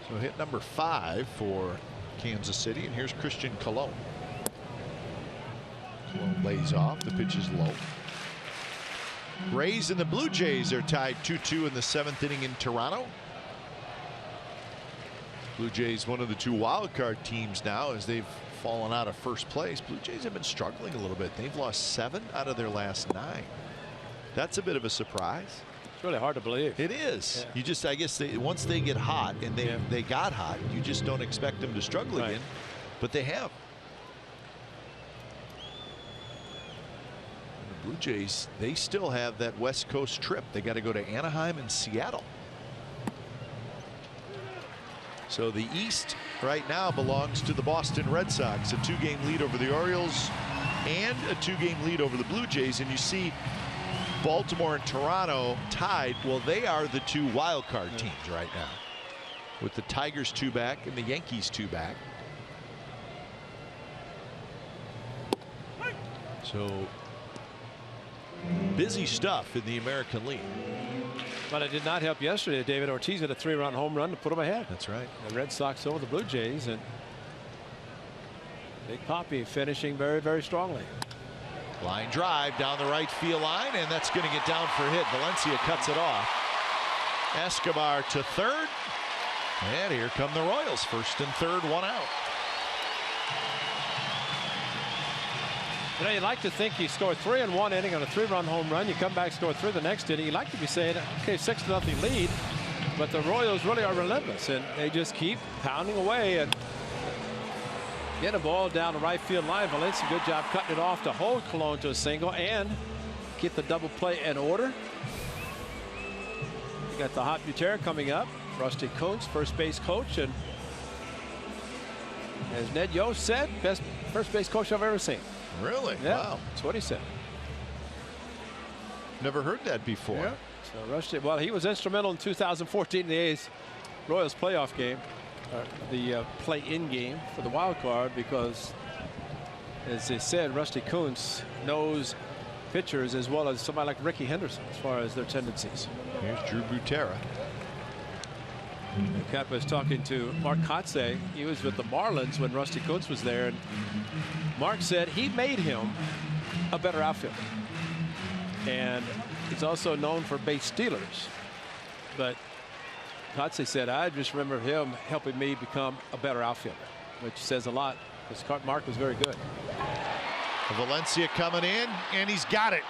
So hit number 5 for Kansas City, and here's Christian Colon. Colon lays off. The pitch is low. Rays and the Blue Jays are tied 2-2 in the 7th inning in Toronto. Blue Jays, one of the 2 wild card teams now, as they've fallen out of first place. Blue Jays have been struggling a little bit. They've lost 7 out of their last 9. That's a bit of a surprise. It's really hard to believe. It is. Yeah. You just, I guess, once they get hot, and they got hot, you just don't expect them to struggle again, but they have. And the Blue Jays, they still have that West Coast trip. They got to go to Anaheim and Seattle. So the East right now belongs to the Boston Red Sox, a 2-game lead over the Orioles and a 2-game lead over the Blue Jays. And you see Baltimore and Toronto tied. Well, they are the 2 wild card teams right now, with the Tigers 2 back and the Yankees 2 back. So busy stuff in the American League. But it did not help yesterday. David Ortiz had a 3-run home run to put them ahead. That's right. The Red Sox over the Blue Jays, and Big Papi finishing very, very strongly. Line drive down the right field line, and that's going to get down for a hit. Valencia cuts it off. Escobar to third, and here come the Royals. First and third, 1 out. You know, you'd like to think you score 3 in 1 inning on a 3-run home run. You come back, score 3 the next inning. You'd like to be saying, okay, 6-0 lead. But the Royals really are relentless, and they just keep pounding away and get a ball down the right field line. Valencia, good job cutting it off to hold Colon to a single and get the double play in order. You got the Hot Butera coming up. Rusty Kuntz, first base coach, and as Ned Yost said, best first base coach I've ever seen. Really? Yeah, Wow. that's what he said. Never heard that before. Yeah. So Rusty, well, he was instrumental in 2014 in the A's Royals playoff game, the play-in game for the wild card, because, as they said, Rusty Kuntz knows pitchers as well as somebody like Ricky Henderson as far as their tendencies. Here's Drew Butera. Cap was talking to Mark Kotze. He was with the Marlins when Rusty Kuntz was there, and Mark said he made him a better outfielder. And he's also known for base stealers. But Kotze said, I just remember him helping me become a better outfielder, which says a lot because Mark was very good. Valencia coming in, and he's got it.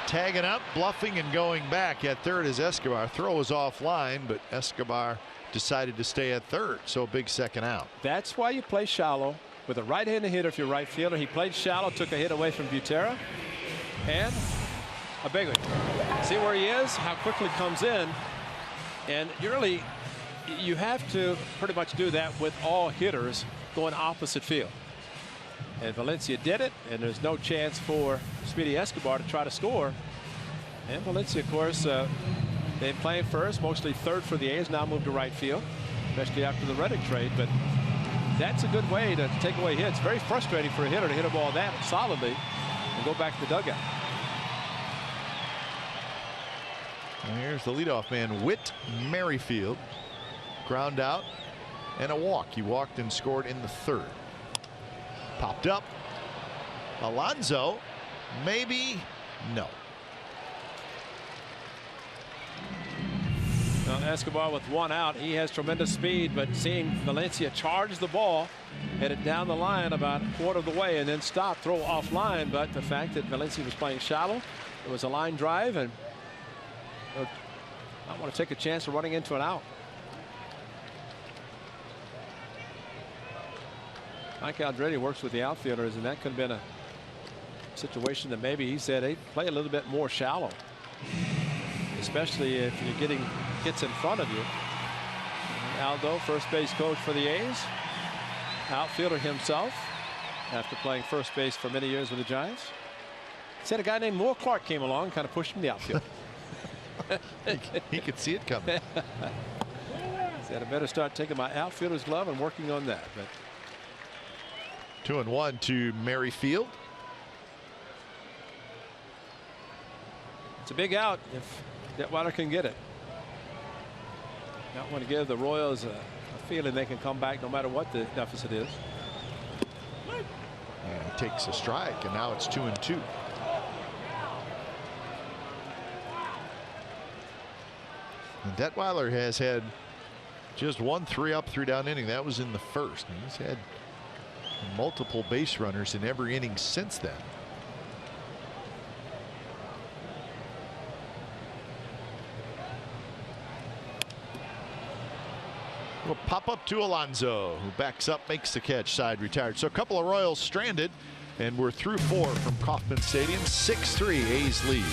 Tagging up, bluffing, and going back at third is Escobar. Throw was offline, but Escobar decided to stay at third, so a big second out. That's why you play shallow with a right-handed hitter if you're right fielder. He played shallow, took a hit away from Butera, and a big one. See where he is, how quickly comes in, and you have to pretty much do that with all hitters going opposite field. And Valencia did it, and there's no chance for Speedy Escobar to try to score. And Valencia, of course, they've playing first, mostly third for the A's, now moved to right field, especially after the Reddick trade. But that's a good way to take away hits. Very frustrating for a hitter to hit a ball that solidly and go back to the dugout. And here's the leadoff man, Whit Merrifield. Ground out and a walk. He walked and scored in the third. Popped up. Alonso, maybe, no. Now Escobar with one out, he has tremendous speed, but seeing Valencia charge the ball, headed down the line about a quarter of the way and then stop, throw offline. But the fact that Valencia was playing shallow, it was a line drive, and I want to take a chance of running into an out. Mike Aldrete works with the outfielders, and that could have been a situation that maybe he said, hey, play a little bit more shallow, especially if you're getting hits in front of you. Aldo, first base coach for the A's, outfielder himself after playing first base for many years with the Giants. Said a guy named Moore Clark came along, kind of pushed him to the outfield. He could see it coming. Said I better start taking my outfielder's glove and working on that. But 2-1 to Merrifield. it's a big out if Detweiler can get it. Not want to give the Royals a feeling they can come back no matter what the deficit is. And he takes a strike, and now it's 2-2. And Detweiler has had just one 3-up, 3-down inning. That was in the first. And he's had multiple base runners in every inning since then. Will pop up to Alonso, who backs up, makes the catch, side retired. So a couple of Royals stranded, and we're through 4 from Kauffman Stadium. 6-3 A's lead.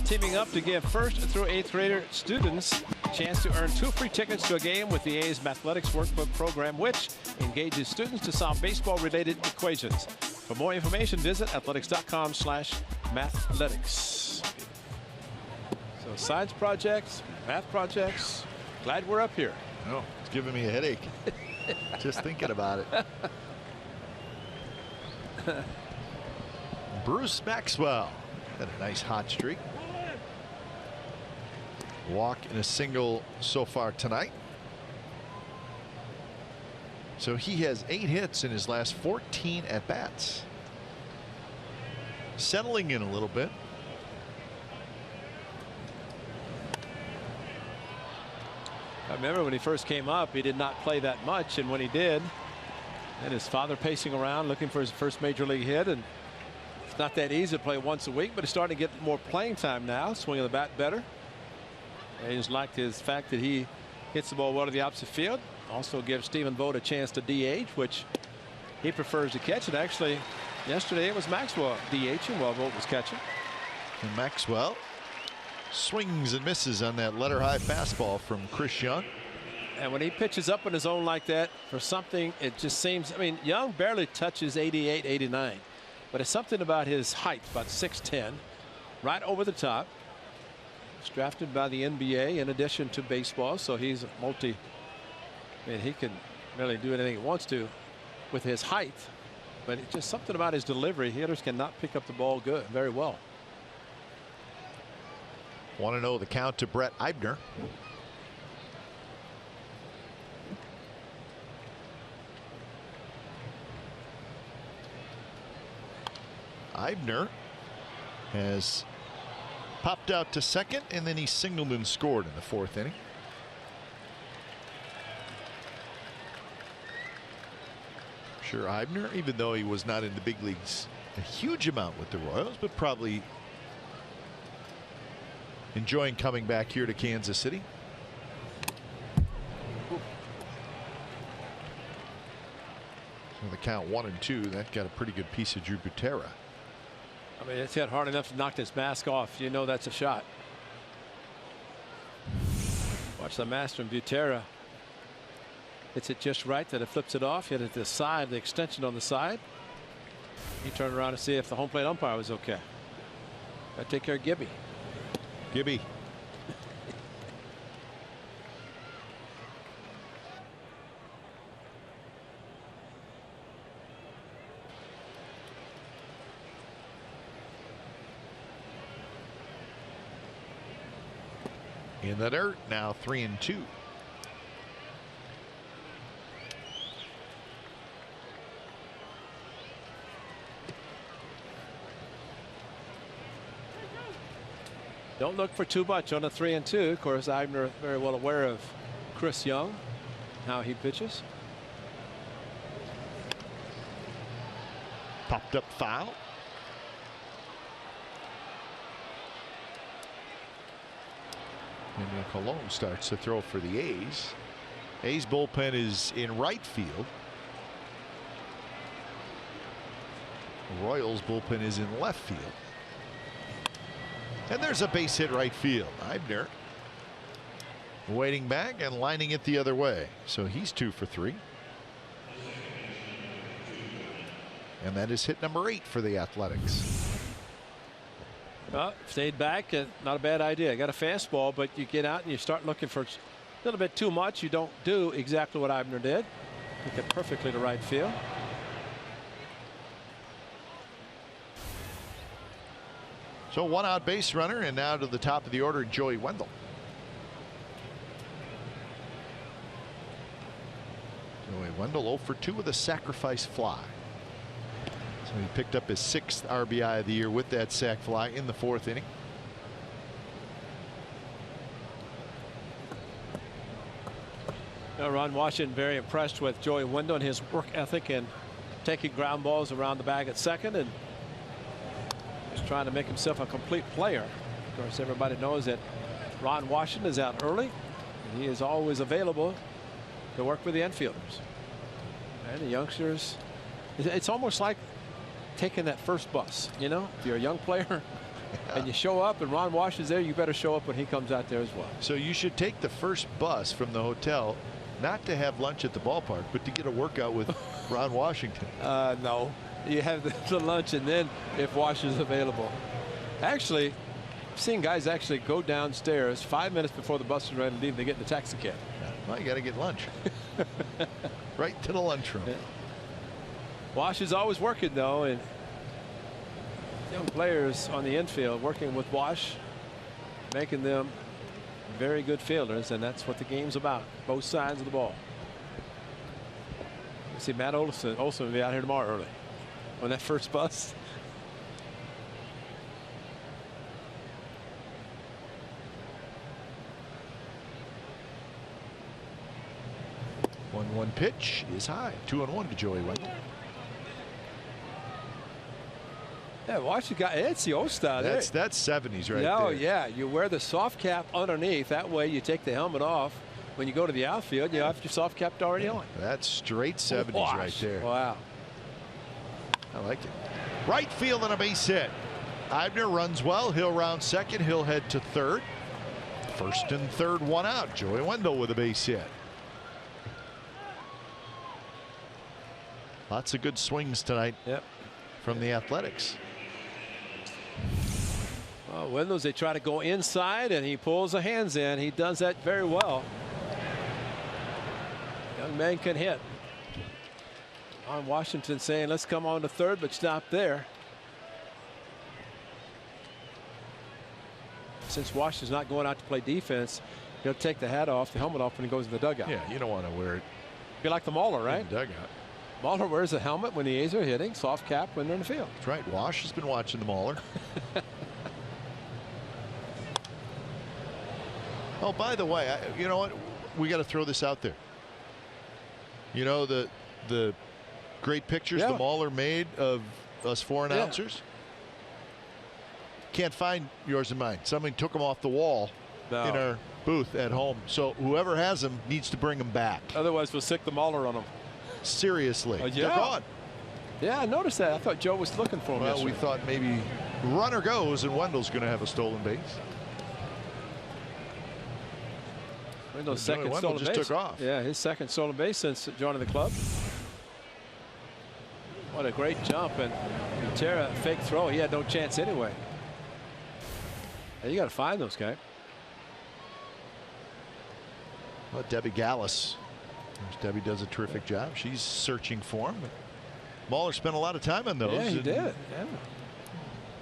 Teaming up to give first through 8th grader students Chance to earn 2 free tickets to a game with the A's Mathletics Workbook program, which engages students to solve baseball-related equations. For more information, visit athletics.com/mathletics. So science projects, math projects. Glad we're up here. Oh, it's giving me a headache. Just thinking about it. Bruce Maxwell had a nice hot streak. Walk and a single so far tonight. So he has 8 hits in his last 14 at-bats. Settling in a little bit. I remember when he first came up, he did not play that much, and when he did, and his father pacing around looking for his first major league hit, and it's not that easy to play once a week, but he's starting to get more playing time now, swinging the bat better. I just liked his fact that he hits the ball well to the opposite field. Also gives Stephen Vogt a chance to DH, which he prefers to catch. And actually, yesterday it was Maxwell DHing while Vogt was catching. And Maxwell swings and misses on that letter high fastball from Chris Young. And when he pitches up in his own like that for something, it just seems, I mean, Young barely touches 88, 89, but it's something about his height, about 6'10", right over the top. He's drafted by the NBA in addition to baseball, so he's a I mean, he can really do anything he wants to with his height, but it's just something about his delivery. Hitters cannot pick up the ball very well. 1-0 the count to Brett Eibner. Eibner has popped out to second, and then he singled and scored in the 4th inning. Sure, Eibner, even though he was not in the big leagues a huge amount with the Royals, but probably enjoying coming back here to Kansas City. So the count 1-2. That got a pretty good piece of Drew Butera. I mean, it's hit hard enough to knock this mask off. You know that's a shot. Watch the master and Butera. Hits it just right that it flips it off. Hit it to the side, the extension on the side. He turned around to see if the home plate umpire was okay. Gotta take care of Gibby. Gibby. In the dirt now, 3-2. Don't look for too much on a 3-2. Of course, Eibner very well aware of Chris Young, how he pitches. Popped up foul. And Colon starts to throw for the A's. A's bullpen is in right field. The Royals bullpen is in left field. And there's a base hit right field. Eibner waiting back and lining it the other way. So he's 2 for 3. And that is hit number 8 for the Athletics. Well, stayed back, not a bad idea. Got a fastball, but you get out and you start looking for a little bit too much. You don't do exactly what Eibner did. Took it perfectly to right field. So 1 out base runner, and now to the top of the order, Joey Wendell. Joey Wendell 0 for 2 with a sacrifice fly. So he picked up his 6th RBI of the year with that sac fly in the 4th inning. Now, Ron Washington very impressed with Joey Wendell and his work ethic and taking ground balls around the bag at second and just trying to make himself a complete player. Of course, everybody knows that Ron Washington is out early and he is always available to work with the infielders and the youngsters. It's almost like taking that first bus, you know, if you're a young player and you show up and Ron Wash is there, you better show up when he comes out there as well. So you should take the first bus from the hotel, not to have lunch at the ballpark, but to get a workout with Ron Washington. No, you have the lunch, and then if Wash is available. Actually, I've seen guys actually go downstairs 5 minutes before the bus is ready to leave. They get in the taxi cab. Well, you got to get lunch. Right to the lunchroom. Yeah. Wash is always working, though, and young players on the infield working with Wash, making them very good fielders, and that's what the game's about, both sides of the ball. You see Matt Olson will be out here tomorrow early on that first bus. One pitch is high. 2-1 to Joey Wendell. Yeah, Wash has got it's the old style. That's 70s right there. Oh yeah, you wear the soft cap underneath. That way you take the helmet off when you go to the outfield. You have your soft cap already on. That's straight 70s Wash. right there. Wow. I like it. Right field and a base hit. Eibner runs well. He'll round second. He'll head to third. First and third, one out. Joey Wendell with a base hit. Lots of good swings tonight. Yep. From the Athletics. Well, Wendell, they try to go inside, and he pulls the hands in. He does that very well. Young man can hit. On Washington saying, let's come on to third, but stop there. Since Washington's not going out to play defense, he'll take the hat off, the helmet off, when he goes in the dugout. Yeah, you don't want to wear it. Be like the Mauler, right? In the dugout. Mauler wears a helmet when the A's are hitting, soft cap when they're in the field. That's right. Wash has been watching the Mauler. Oh, by the way, you know what? We got to throw this out there. You know the great pictures the Mauler made of us four announcers? Can't find yours and mine. Somebody took them off the wall in our booth at home. So whoever has them needs to bring them back. Otherwise, we'll stick the Mauler on them. Seriously. Yeah. They're gone. Yeah, I noticed that. I thought Joe was looking for him. Well, we thought maybe runner goes and Wendell's going to have a stolen base. Wendell's second stolen base. Took off. Yeah, his second stolen base since joining the club. What a great jump, and Butera fake throw. He had no chance anyway. Hey, you got to find those guys. Well, Debbie Gallus. Debbie does a terrific job. She's searching for him. Mauler spent a lot of time on those. Yeah, he did. Yeah.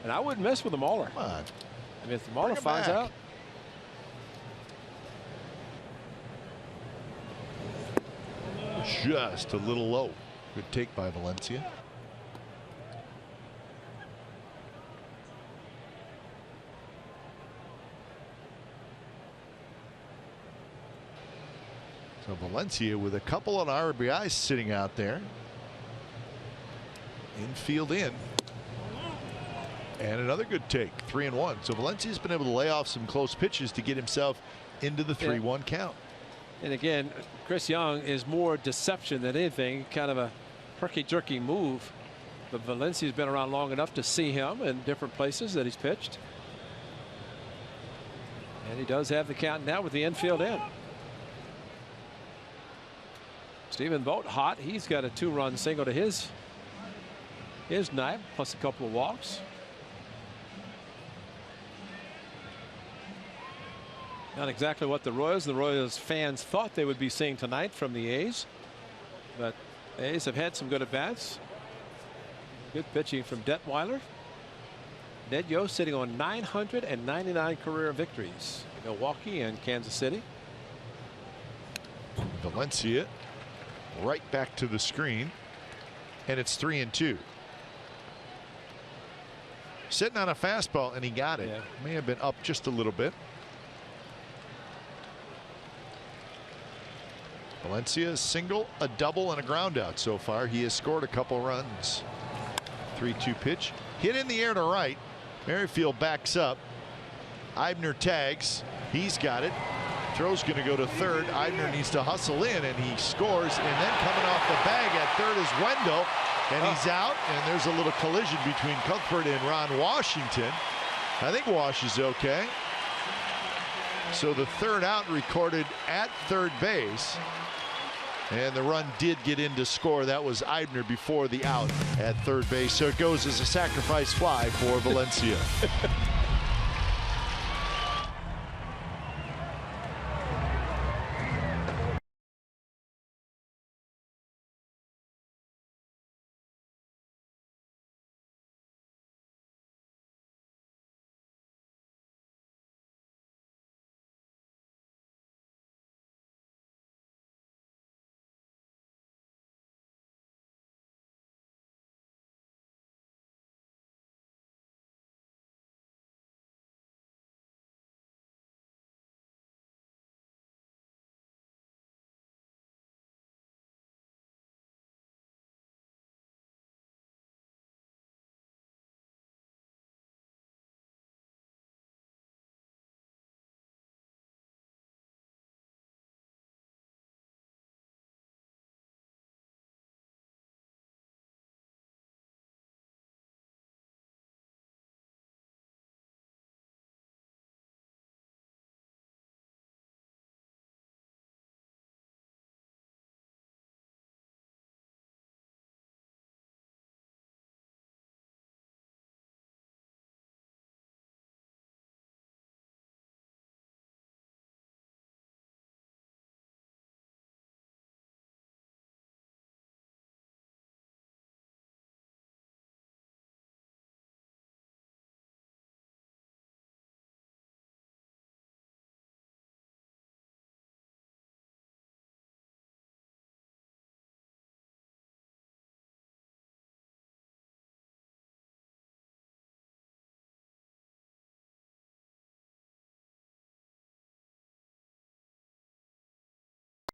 And I wouldn't mess with the Mauler. Come on. I mean, if the Mauler finds out. Just a little low. Good take by Valencia. So Valencia with a couple of RBIs sitting out there. Infield in. And another good take. 3-1. So Valencia's been able to lay off some close pitches to get himself into the 3-1 count. And again, Chris Young is more deception than anything, kind of a herky-jerky move. But Valencia's been around long enough to see him in different places that he's pitched. And he does have the count now with the infield in. Stephen Vogt hot. He's got a 2-run single to his night, plus a couple of walks. Not exactly what the Royals fans thought they would be seeing tonight from the A's. But the A's have had some good at-bats. Good pitching from Detweiler. Ned Yost sitting on 999 career victories. Milwaukee and Kansas City. Valencia right back to the screen. And it's 3-2. Sitting on a fastball, and he got it. Yeah. May have been up just a little bit. Valencia, a single, a double, and a ground out so far. He has scored a couple runs. 3-2 pitch. Hit in the air to right. Merrifield backs up. Eibner tags. He's got it. Throw's going to go to third. Eibner needs to hustle in, and he scores. And then coming off the bag at third is Wendell. And he's out. And there's a little collision between Cuthbert and Ron Washington. I think Wash is okay. So the third out recorded at third base. And the run did get in to score. That was Eibner before the out at third base. So it goes as a sacrifice fly for Valencia.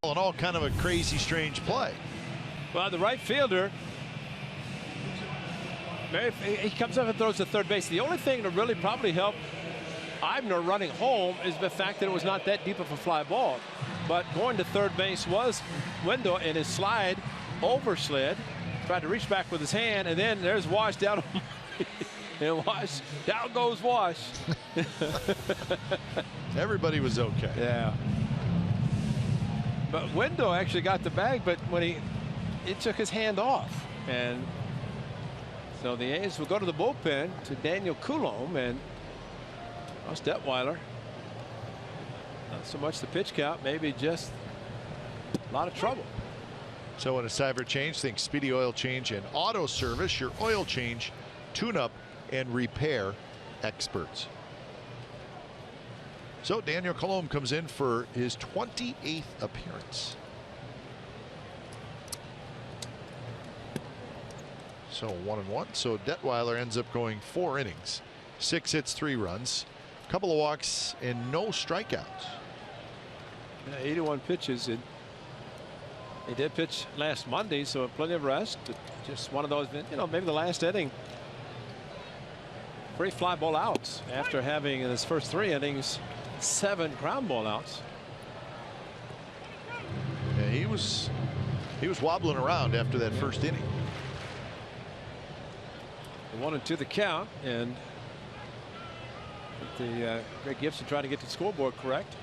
All in all, kind of a crazy, strange play. Well, the right fielder, he comes up and throws to third base. The only thing that really probably helped Eibner running home is the fact that it was not that deep of a fly ball. But going to third base was Window, and his slide overslid, tried to reach back with his hand, and then there's Wash down. And Wash, down goes Wash. Everybody was okay. Yeah. But Window actually got the bag, but when it took his hand off. And so the A's will go to the bullpen to Daniel Coulombe, and Detweiler. Not so much the pitch count, maybe just a lot of trouble. So when a cyber change, think Speedy Oil Change and Auto Service, your oil change, tune-up, and repair experts. So Daniel Coulombe comes in for his 28th appearance. So 1-1. So Detweiler ends up going 4 innings, 6 hits, 3 runs, a couple of walks, and no strikeouts. Yeah, 81 pitches. And he did pitch last Monday, so plenty of rest. Just one of those, you know, maybe the last inning. 3 fly ball outs after having in his first 3 innings 7 ground ball outs. Yeah, he was wobbling around after that first inning. 1-2 the count, and the Greg Gibson trying to get the scoreboard correct.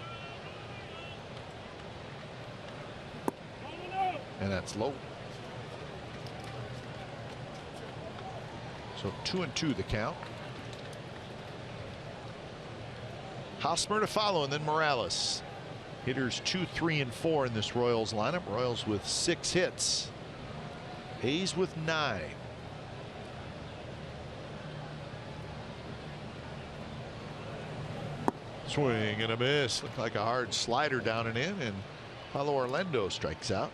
And that's low. So 2-2 the count. Hosmer to follow, and then Morales. Hitters 2, 3, and 4 in this Royals lineup. Royals with 6 hits. A's with 9. Swing and a miss. Looked like a hard slider down and in, and Paulo Orlando strikes out.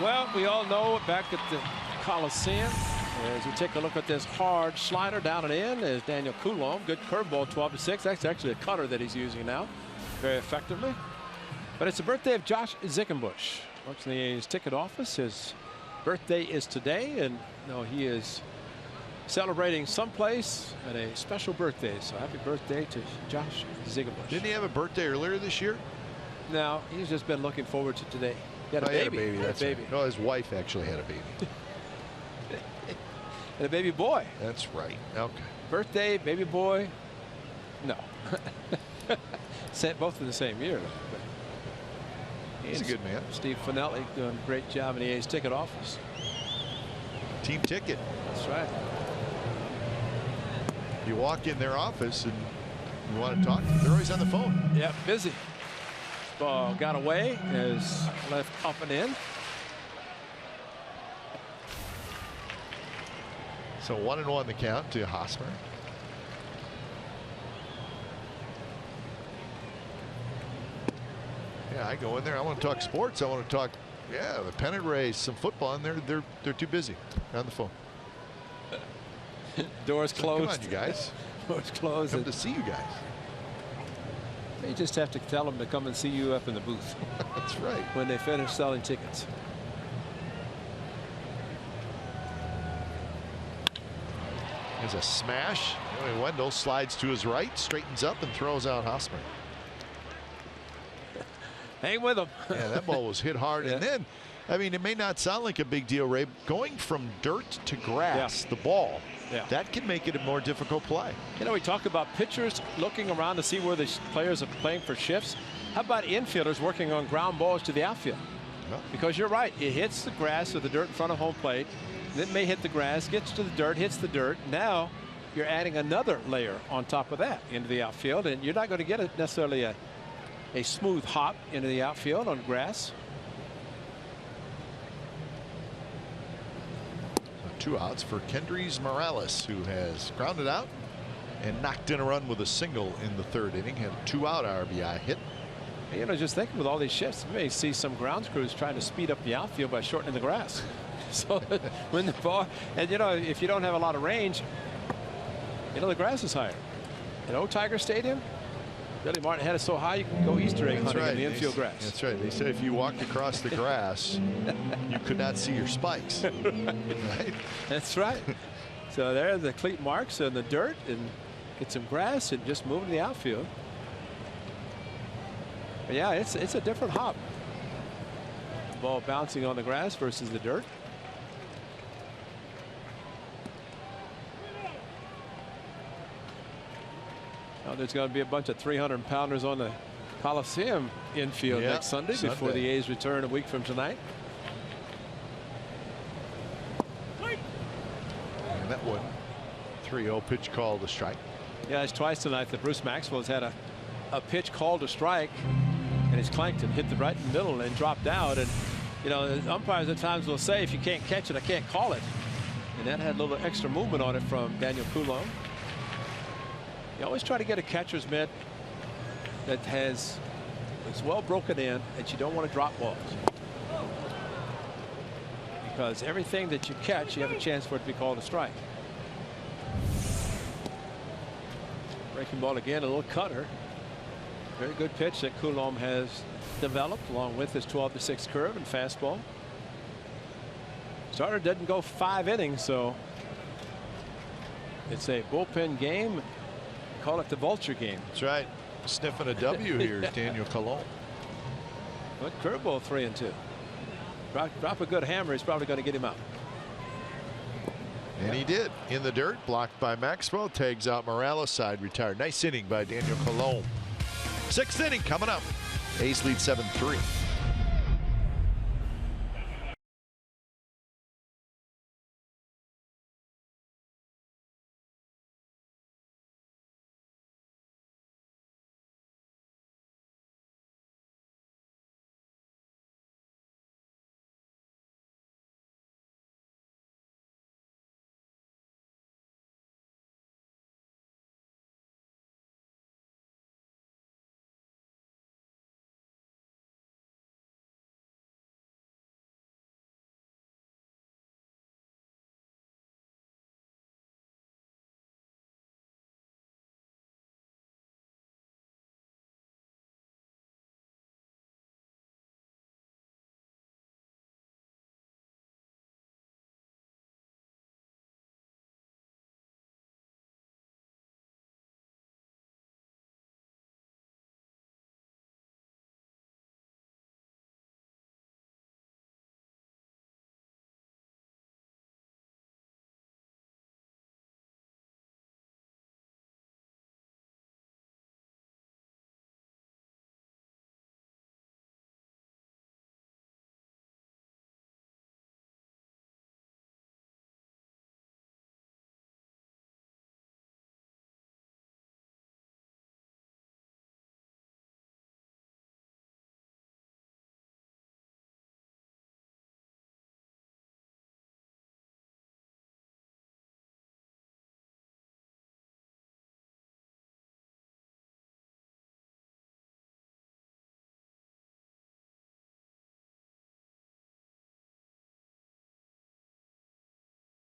Well, we all know back at the Coliseum, as we take a look at this hard slider down and in, is Daniel Coulombe. Good curveball, 12-6. That's actually a cutter that he's using now very effectively. But it's the birthday of Josh Zickenbush. Works in the A's ticket office. His birthday is today, and he is celebrating someplace at a special birthday. So happy birthday to Josh Zickenbush. Didn't he have a birthday earlier this year? No, he's just been looking forward to today. He had a baby. That's baby. Right. No, his wife actually had a baby. and a baby boy. That's right. Okay. Birthday, baby boy. No. Both in the same year. He's a good man. Steve Finelli doing a great job in the A's ticket office. Team ticket. That's right. You walk in their office and you want to talk to them. They're always on the phone. Yeah, busy. Ball got away, is left up and in. So 1-1 the count to Hosmer. Yeah, I go in there. I want to talk sports. I want to talk, yeah, the pennant race, some football, and they're too busy on the phone. Doors closed. Come on, you guys. Doors closed. Come to see you guys. You just have to tell them to come and see you up in the booth. That's right. When they finish selling tickets. There's a smash. Wendell slides to his right, straightens up, and throws out Hosmer. Hang with him. Yeah, that ball was hit hard. Yeah. And then, I mean, it may not sound like a big deal, Ray. Going from dirt to grass, the ball, that can make it a more difficult play. You know, we talk about pitchers looking around to see where the players are playing for shifts. How about infielders working on ground balls to the outfield? Well, because you're right. It hits the grass or the dirt in front of home plate. Then it may hit the grass, gets to the dirt, hits the dirt. Now you're adding another layer on top of that into the outfield. And you're not going to get necessarily a smooth hop into the outfield on grass. So 2 outs for Kendrys Morales, who has grounded out and knocked in a run with a single in the 3rd inning. Had a 2-out RBI hit. You know, just thinking with all these shifts, you may see some grounds crews trying to speed up the outfield by shortening the grass. So when the ball, and you know, if you don't have a lot of range, you know, the grass is higher. At Old Tiger Stadium, Billy Martin had it so high you can go Easter egg hunting in the infield grass. That's right. They said if you walked across the grass, you could not see your spikes. Right? That's right. So there are the cleat marks in the dirt, and get some grass and just move to the outfield. But yeah, it's a different hop. The ball bouncing on the grass versus the dirt. Well, there's going to be a bunch of 300-pounders on the Coliseum infield next Sunday before the A's return a week from tonight. And that one 3-0 pitch called a strike. Yeah, it's twice tonight that Bruce Maxwell has had a pitch called a strike, and he's clanked and hit the right in the middle and dropped out. And you know, the umpires at times will say, if you can't catch it, I can't call it. And that had a little extra movement on it from Daniel Coulombe. You always try to get a catcher's mitt that is well broken in, that you don't want to drop balls. Because everything that you catch, you have a chance for it to be called a strike. Breaking ball again, a little cutter. Very good pitch that Coulombe has developed, along with his 12-6 curve and fastball. Starter didn't go 5 innings, so it's a bullpen game. Call it the vulture game. That's right. Sniffing a W here is Daniel Coulombe. But curveball 3-2. Drop a good hammer, he's probably going to get him out. And he did. In the dirt, blocked by Maxwell, tags out Morales, side retired. Nice inning by Daniel Coulombe. 6th inning coming up. A's lead 7-3.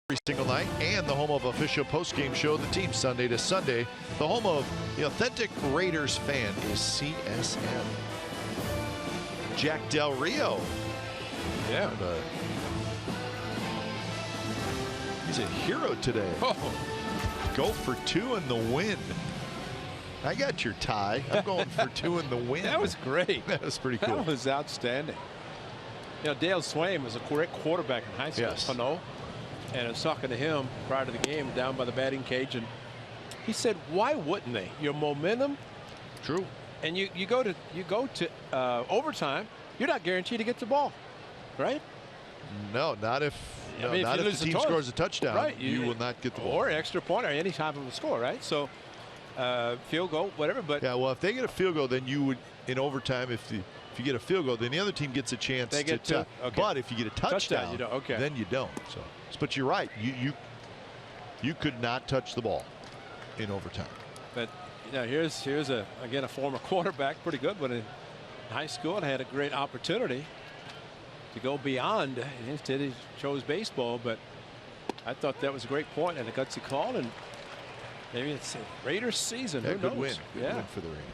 every single night, and the home of official post-game show, The Team, Sunday to Sunday. The home of the authentic Raiders fan is CSN. Jack Del Rio. Yeah. He's a hero today. Oh. Go for 2 in the win. I got your tie. I'm going for 2 in the win. That was great. That was pretty cool. That was outstanding. You know, Dale Swain was a great quarterback in high school. Yes. Pano. And I was talking to him prior to the game down by the batting cage, and he said, why wouldn't they? Your momentum. True. And you go to overtime, you're not guaranteed to get the ball, right? No, not if the team scores a touchdown. Right. You will not get the ball. Or extra point or any type of a score, right? So field goal, whatever. But yeah, well, if they get a field goal, then you would, in overtime, if you get a field goal, then the other team gets a chance they get to. Okay. But if you get a touchdown, you don't. Okay. Then you don't. So, but you're right. You could not touch the ball in overtime. But you know, here's again a former quarterback, pretty good, but in high school and had a great opportunity to go beyond. And instead he chose baseball, but I thought that was a great point and a gutsy call, and maybe it's a Raiders season. Yeah, Who good knows? win. Good win for the Raiders.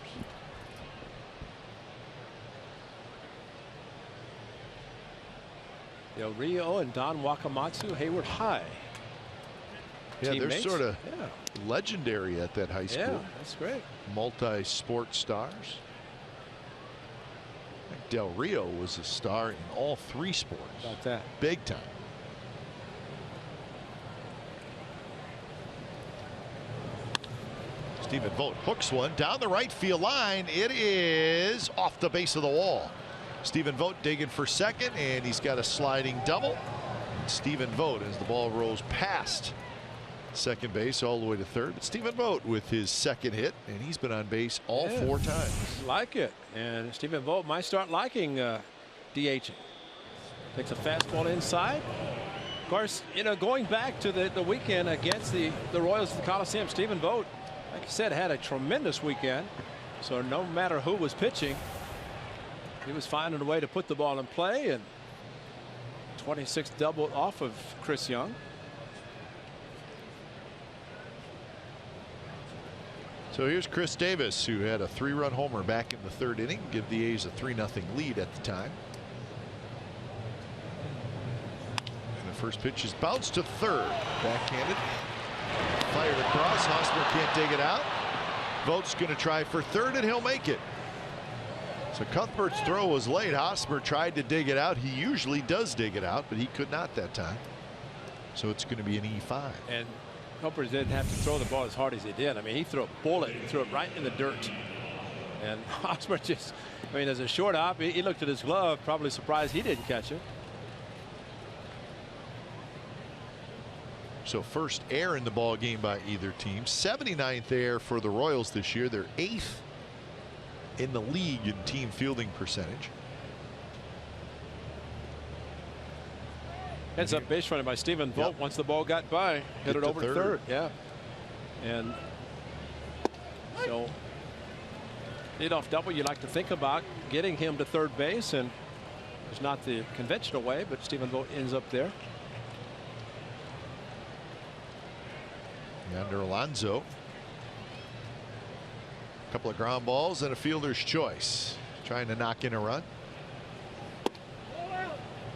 Del Rio and Don Wakamatsu, Hayward High. Yeah, Teammates. they're sort of legendary at that high school. Yeah, that's great. Multi-sport stars. Del Rio was a star in all 3 sports. About that. Big time. Stephen Vogt hooks one down the right field line. It is off the base of the wall. Stephen Vogt digging for second, and he's got a sliding double. Stephen Vogt, as the ball rolls past second base all the way to third. But Stephen Vogt with his second hit, and he's been on base all 4 times. Like it. And Stephen Vogt might start liking DHing. Takes a fastball inside. Of course, you know, going back to the weekend against the Royals at the Coliseum, Stephen Vogt, like I said, had a tremendous weekend. So no matter who was pitching, he was finding a way to put the ball in play, and 26 double off of Chris Young. So here's Chris Davis, who had a 3-run homer back in the 3rd inning, give the A's a 3-0 lead at the time. And the first pitch is bounced to third, backhanded, fired across. Hosmer can't dig it out. Vogt's going to try for third, and he'll make it. So Cuthbert's throw was late. Hosmer tried to dig it out. He usually does dig it out, but he could not that time. So it's going to be an E5. And Cuthbert didn't have to throw the ball as hard as he did. I mean, he threw a bullet. He threw it right in the dirt. And Hosmer just, I mean, as a short hop, he looked at his glove, probably surprised he didn't catch it. So first error in the ball game by either team. 79th error for the Royals this year. They're 8th in the league in team fielding percentage. Heads up base running by Stephen Vogt. Once the ball got by, hit it over to third. Yeah. And so leadoff double, you like to think about getting him to third base, and it's not the conventional way, but Stephen Vogt ends up there. Yonder Alonso. A couple of ground balls and a fielder's choice. Trying to knock in a run.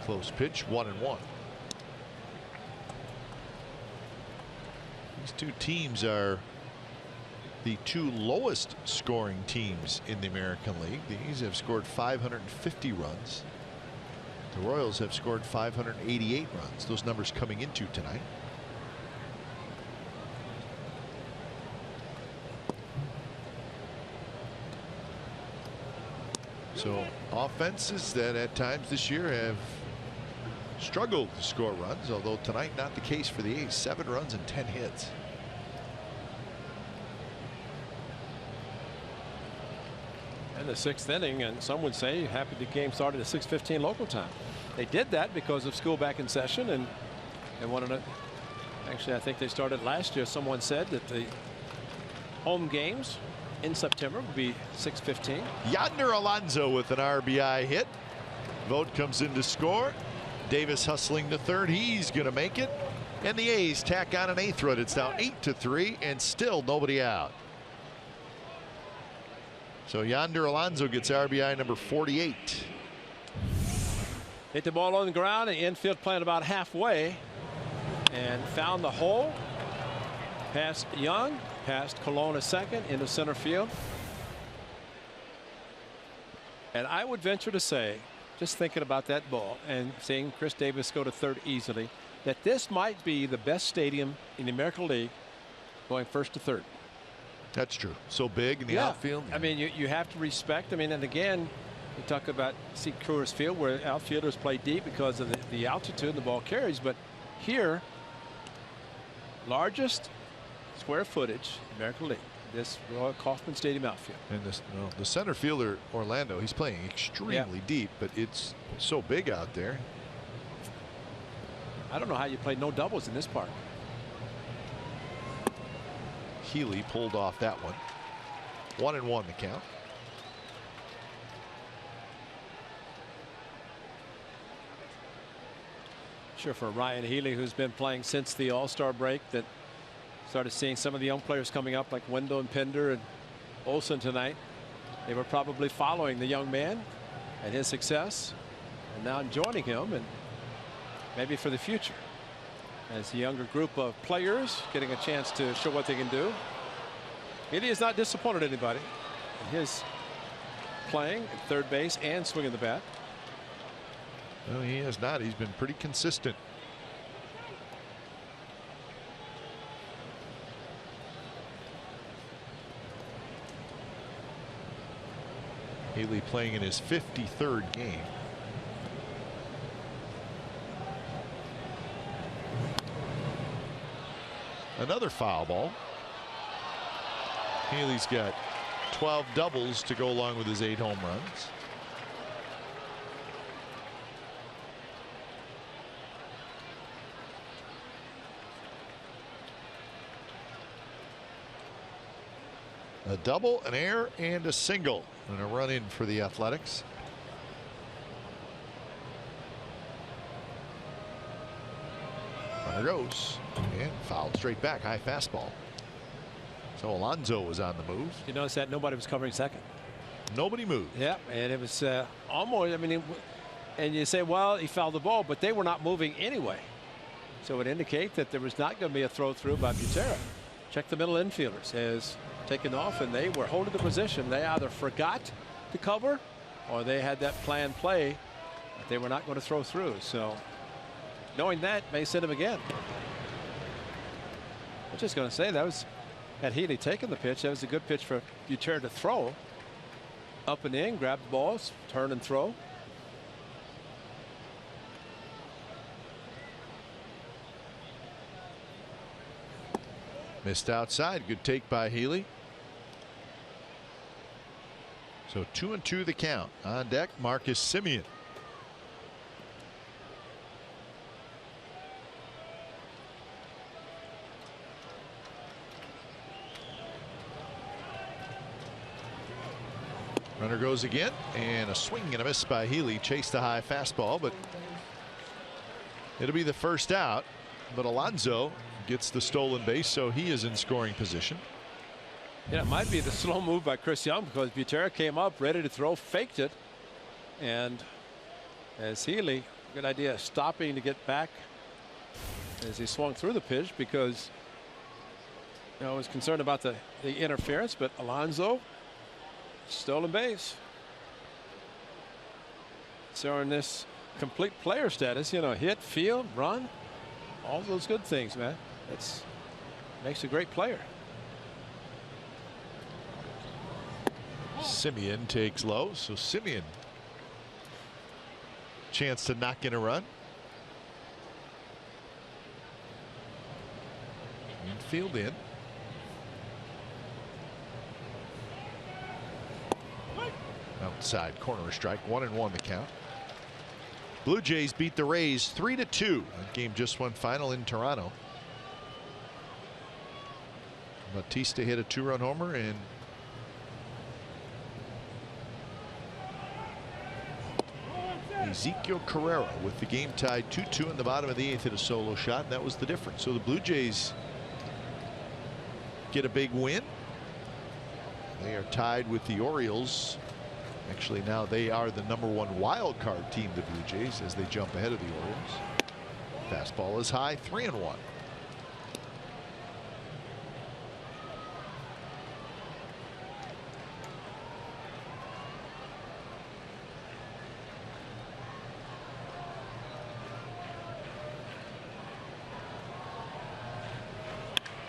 Close pitch, 1-1. These 2 teams are the 2 lowest scoring teams in the American League. The A's have scored 550 runs. The Royals have scored 588 runs. Those numbers coming into tonight. So offenses that at times this year have struggled to score runs, although tonight not the case for the A's. 7 runs and 10 hits. And the 6th inning, and some would say happy the game started at 6:15 local time. They did that because of school back in session, and they wanted to. Actually, I think they started last year. Someone said that the home games in September will be 6:15. Yonder Alonso with an RBI hit. Vogt comes in to score. Davis hustling to third. He's going to make it. And the A's tack on an 8th run. It's now 8-3 and still nobody out. So Yonder Alonso gets RBI number 48. Hit the ball on the ground, and infield playing about halfway, and found the hole. Past Young, past Colon a second into center field. And I would venture to say, just thinking about that ball and seeing Chris Davis go to third easily, that this might be the best stadium in the American League going first to third. That's true. So big in the outfield. I mean, you have to respect. I mean, and again, we talk about Coors Field where outfielders play deep because of the altitude the ball carries. But here, largest square footage American League. This Royal Kauffman Stadium outfield. And this, the center fielder Orlando, he's playing extremely deep, but it's so big out there. I don't know how you play no doubles in this park. Healy pulled off that one. 1-1 the count. Sure, for Ryan Healy, who's been playing since the All-Star break, that started seeing some of the young players coming up like Wendell and Pender and Olsen tonight. They were probably following the young man and his success, and now joining him, and maybe for the future as a younger group of players getting a chance to show what they can do. Healy has not disappointed anybody in his playing at third base and swinging the bat. No, he has not. He's been pretty consistent. Healy playing in his 53rd game. Another foul ball. Healy's got 12 doubles to go along with his 8 home runs. A double, an error, and a single, and a run in for the Athletics. Runner goes and fouled straight back. High fastball. So Alonso was on the move. You notice that nobody was covering second. Nobody moved. Yeah, and it was almost, I mean, and you say, well, he fouled the ball, but they were not moving anyway. So it would indicate that there was not going to be a throw through by Butera. Check the middle infielders as taken off, and they were holding the position. They either forgot to cover or they had that planned play that they were not going to throw through. So knowing that may send him again. I'm just going to say that was, had Healy taken the pitch, that was a good pitch for Butera to throw. Up and in, grab the balls, turn and throw. Missed outside. Good take by Healy. So 2-2 the count. On deck, Marcus Semien. Runner goes again, and a swing and a miss by Healy. Chased the high fastball, but it'll be the first out. But Alonso gets the stolen base, so he is in scoring position. Yeah, it might be the slow move by Chris Young because Butera came up ready to throw, faked it, and as Healy, good idea, stopping to get back as he swung through the pitch because I was concerned about the interference, but Alonso, stolen base. So in this complete player status, you know, hit, field, run, all those good things, man. That's makes a great player. Semien takes low, so Semien chance to knock in a run. Infield in. Outside corner strike. 1-1 the count. Blue Jays beat the Rays 3-2. That game just went final in Toronto. Bautista hit a 2-run homer, and Ezekiel Carrera with the game tied 2-2 in the bottom of the 8th hit a solo shot, and that was the difference. So the Blue Jays get a big win. They are tied with the Orioles. Actually, now they are the #1 wild card team, the Blue Jays, as they jump ahead of the Orioles. Fastball is high, 3-1.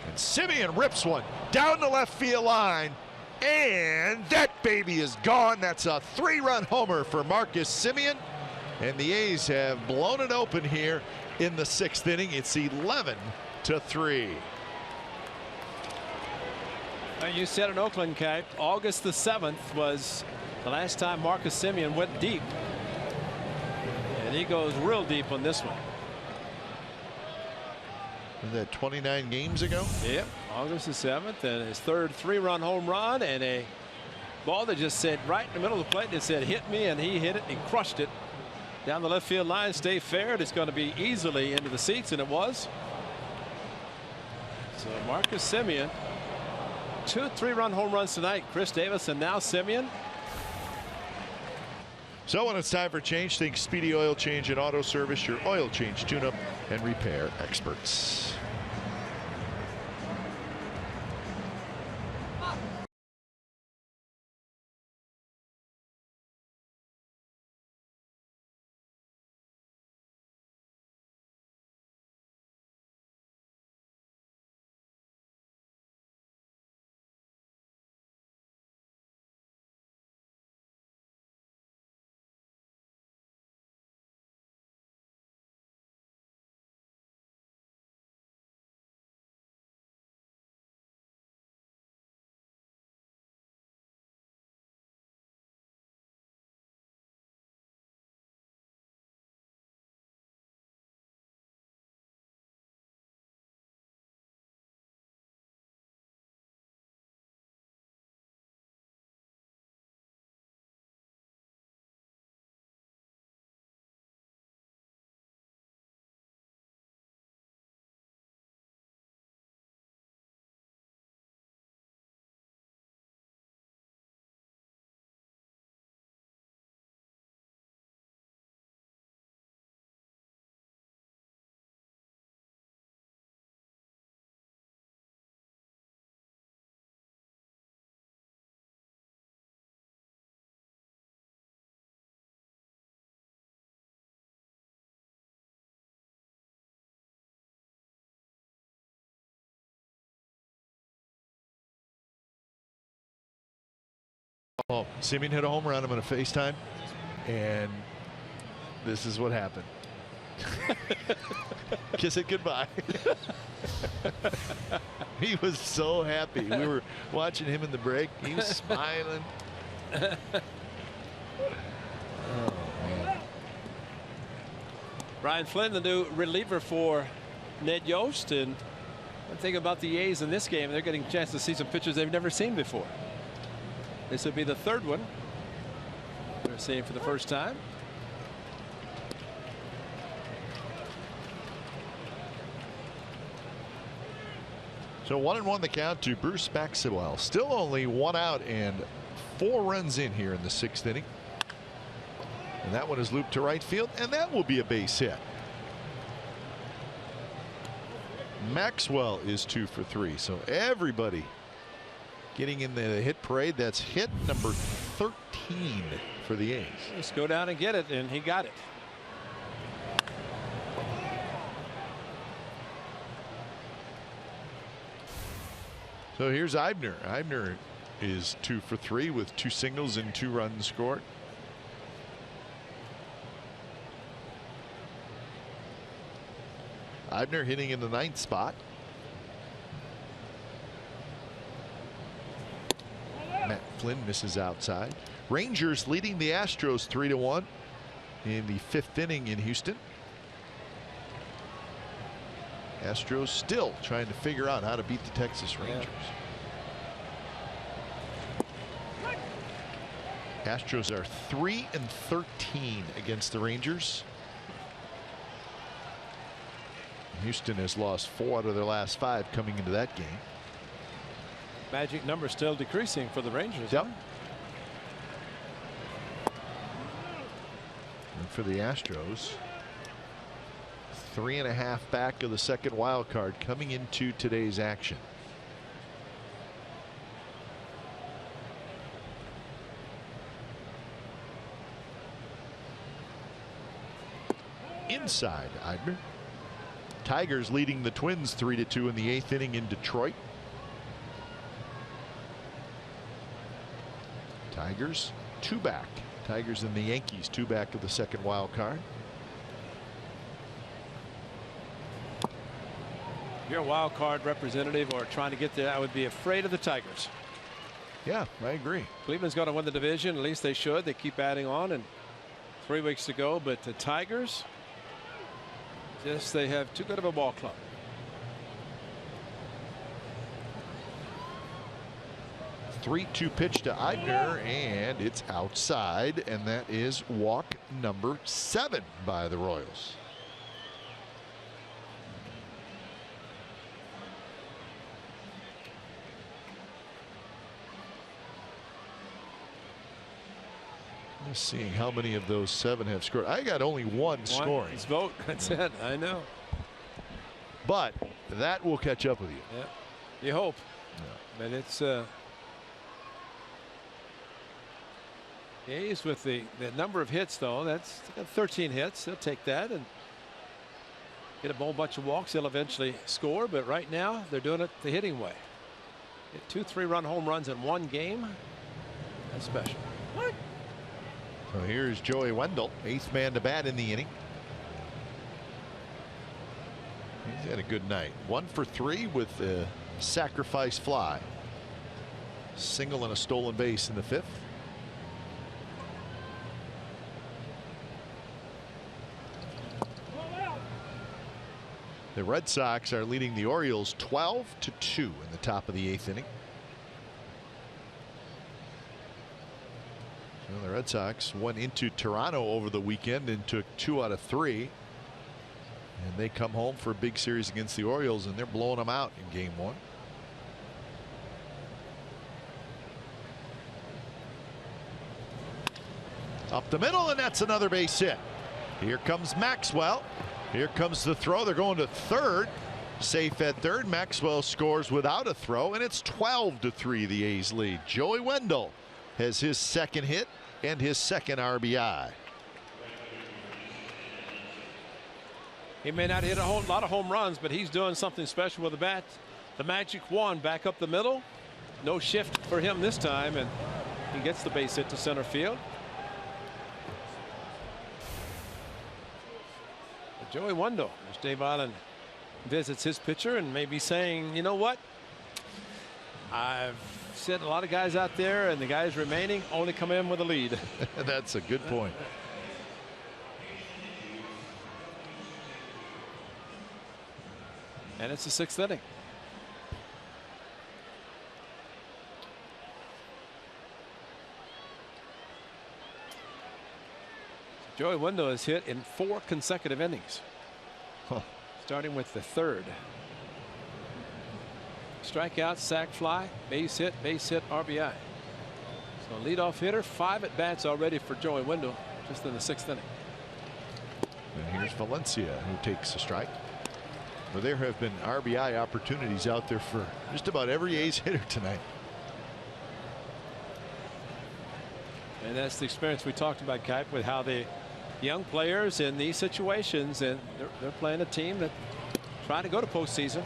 And Semien rips one down the left field line. And that baby is gone. That's a 3-run homer for Marcus Semien. And the A's have blown it open here in the 6th inning. It's 11-3. You said in Oakland, Kite, August the 7th was the last time Marcus Semien went deep. And he goes real deep on this one. Was that 29 games ago? Yep, August the 7th, and his third 3-run home run, and a ball that just said right in the middle of the plate, and it said hit me, and he hit it, he crushed it down the left field line. Stay fair. It's going to be easily into the seats, and it was. So Marcus Semien, 2 3-run home runs tonight. Chris Davis and now Semien. So when it's time for change, think Speedy Oil Change and Auto Service, your oil change, tune-up, and repair experts. Oh, Semien hit a home run. I'm going to FaceTime, and this is what happened. Kiss it goodbye. He was so happy. We were watching him in the break. He was smiling. Oh, man. Brian Flynn, the new reliever for Ned Yost. And one thing about the A's in this game, they're getting a chance to see some pitchers they've never seen before. This would be the 3rd one they're seeing for the first time. So 1-1 the count to Bruce Maxwell. Still only 1 out and 4 runs in here in the 6th inning. And that one is looped to right field, and that will be a base hit. Maxwell is 2 for 3. So everybody getting in the hit parade. That's hit number 13 for the A's. Let's go down and get it, and he got it. So here's Eibner. Eibner is 2 for 3 with 2 singles and 2 runs scored. Eibner hitting in the 9th spot. Matt Flynn misses outside. Rangers leading the Astros 3-1 in the 5th inning in Houston. Astros still trying to figure out how to beat the Texas Rangers. Astros are 3-13 against the Rangers. Houston has lost 4 out of their last 5 coming into that game. Magic number still decreasing for the Rangers. Yep. Huh? And for the Astros, 3.5 back of the second wild card coming into today's action. Inside Eibner. Tigers leading the Twins 3-2 in the 8th inning in Detroit. Tigers 2 back. Tigers and the Yankees 2 back of the second wild card. If you're a wild card representative or trying to get there, I would be afraid of the Tigers. Yeah, I agree. Cleveland's going to win the division. At least they should. They keep adding on, and 3 weeks to go. But the Tigers, just they have too good of a ball club. Three-two pitch to Eibner, and it's outside, and that is walk number 7 by the Royals. Just seeing how many of those 7 have scored. I got only one scoring. His vote. That's it. I know. But that will catch up with you. Yeah. You hope. Yeah. But it's A's with the number of hits, though. That's 13 hits. They'll take that and get a whole bunch of walks. They'll eventually score. But right now, they're doing it the hitting way. Get 2 3-run home runs in one game. That's special. What? So here's Joey Wendell, 8th man to bat in the inning. He's had a good night. 1 for 3 with a sacrifice fly. Single and a stolen base in the 5th. The Red Sox are leading the Orioles 12-2 in the top of the 8th inning. Well, the Red Sox went into Toronto over the weekend and took 2 out of 3. And they come home for a big series against the Orioles, and they're blowing them out in game 1. Up the middle, and that's another base hit. Here comes Maxwell. Here comes the throw. They're going to third. Safe at third. Maxwell scores without a throw, and it's 12-3 the A's lead. Joey Wendell has his 2nd hit and his 2nd RBI. He may not hit a whole lot of home runs, but he's doing something special with the bat. The magic wand back up the middle. No shift for him this time, and he gets the base hit to center field. But Joey Wendell, as Dave Island visits his pitcher and maybe saying, you know what? I've sent a lot of guys out there, and the guys remaining only come in with a lead. That's a good point. And it's the 6th inning. Joey Wendell has hit in 4 consecutive innings. Huh. Starting with the 3rd. Strikeout, sac fly, base hit, RBI. So leadoff hitter, 5 at bats already for Joey Wendell just in the 6th inning. And here's Valencia, who takes a strike. Well, there have been RBI opportunities out there for just about every A's hitter tonight. And that's the experience we talked about, Kite, with how the young players in these situations, and they're playing a team that trying to go to postseason.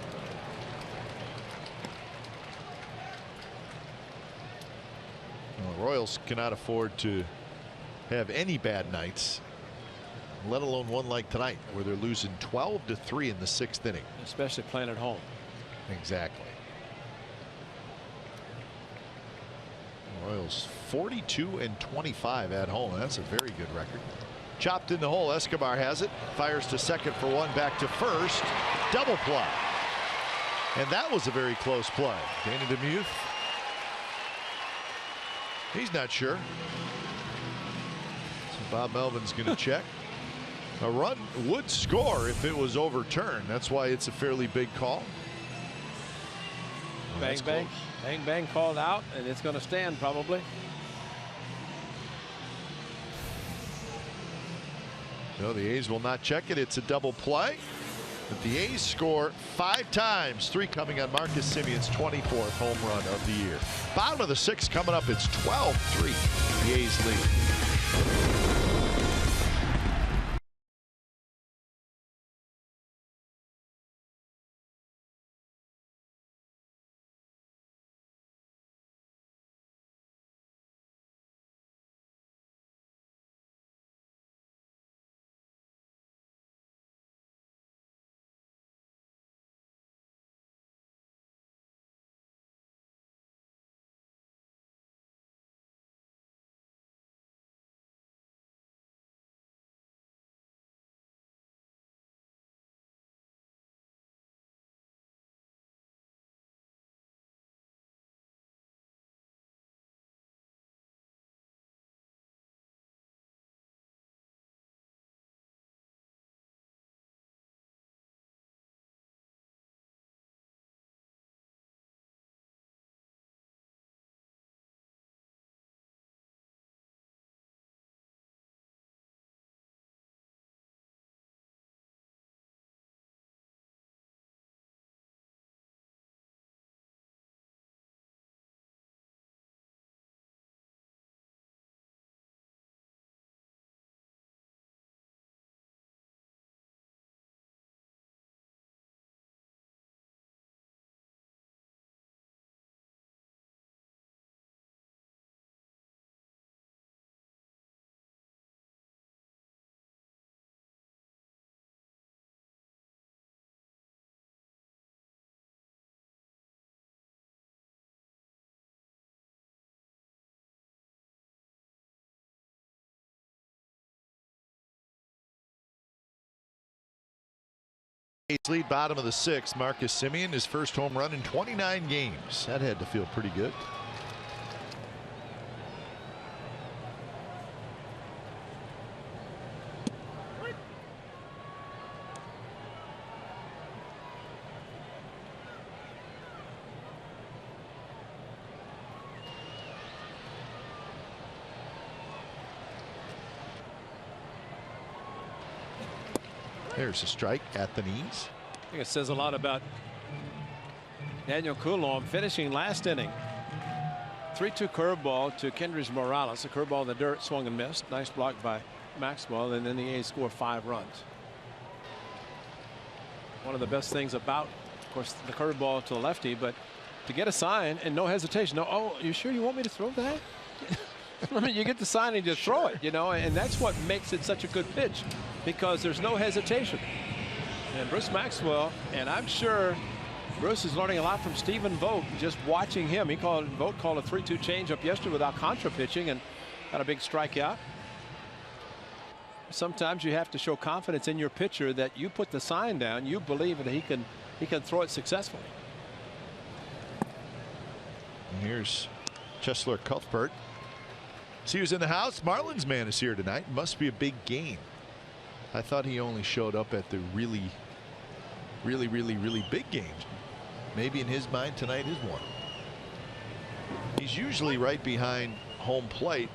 Well, the Royals cannot afford to have any bad nights, let alone one like tonight where they're losing 12-3 in the 6th inning. Especially playing at home. Exactly. Royals 42-25 at home. That's a very good record. Chopped in the hole. Escobar has it. Fires to second for 1. Back to first. Double play. And that was a very close play. Dana DeMuth He's not sure. So Bob Melvin's going to check. A run would score if it was overturned. That's why it's a fairly big call. Bang, bang. Bang, bang called out, and it's going to stand probably. So the A's will not check it. It's a double play. But the A's score 5 times, 3 coming on Marcus Semion's 24th home run of the year. Bottom of the 6th coming up. It's 12-3. The A's lead. A's lead, bottom of the 6th. Marcus Semien, his first home run in 29 games. That had to feel pretty good. There's a strike at the knees. I think it says a lot about Daniel Coulomb finishing last inning. 3-2 curveball to Kendrys Morales. A curveball in the dirt, swung and missed. Nice block by Maxwell, and then the A's score 5 runs. One of the best things about, of course, the curveball to the lefty, but to get a sign and no hesitation. No, oh, you sure you want me to throw that? I mean, you get the sign and just throw it, you know, and that's what makes it such a good pitch, because there's no hesitation. And Bruce Maxwell, and I'm sure Bruce is learning a lot from Stephen Vogt, just watching him. Vogt called a 3-2 changeup yesterday with Alcantara pitching and got a big strikeout. Sometimes you have to show confidence in your pitcher that you put the sign down, you believe that he can throw it successfully. And here's Chesler Cuthbert. See who's in the house. Marlins man is here tonight. Must be a big game. I thought he only showed up at the really big games. Maybe in his mind tonight is one. He's usually right behind home plate.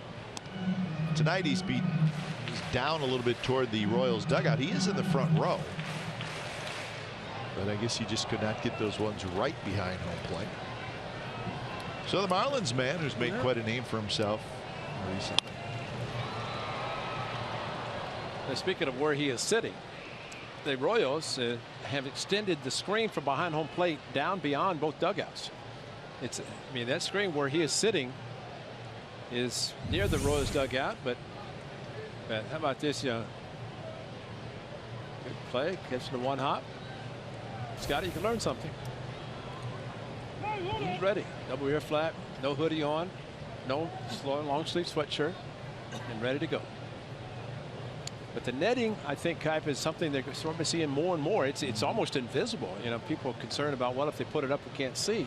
Tonight he's down a little bit toward the Royals dugout. He is in the front row, but I guess he just could not get those ones right behind home plate. So the Marlins man, who's made quite a name for himself recently. Now, speaking of where he is sitting, the Royals have extended the screen from behind home plate down beyond both dugouts. I mean, that screen where he is sitting is near the Royals dugout, but how about this? Good play, catching the one hop. Scotty, you can learn something. He's ready. Double ear flap, no hoodie on, no long sleeve sweatshirt, and ready to go. But the netting, I think, Kipe, is something they're sort of seeing more and more. It's almost invisible. You know, people are concerned about, well, if they put it up, we can't see.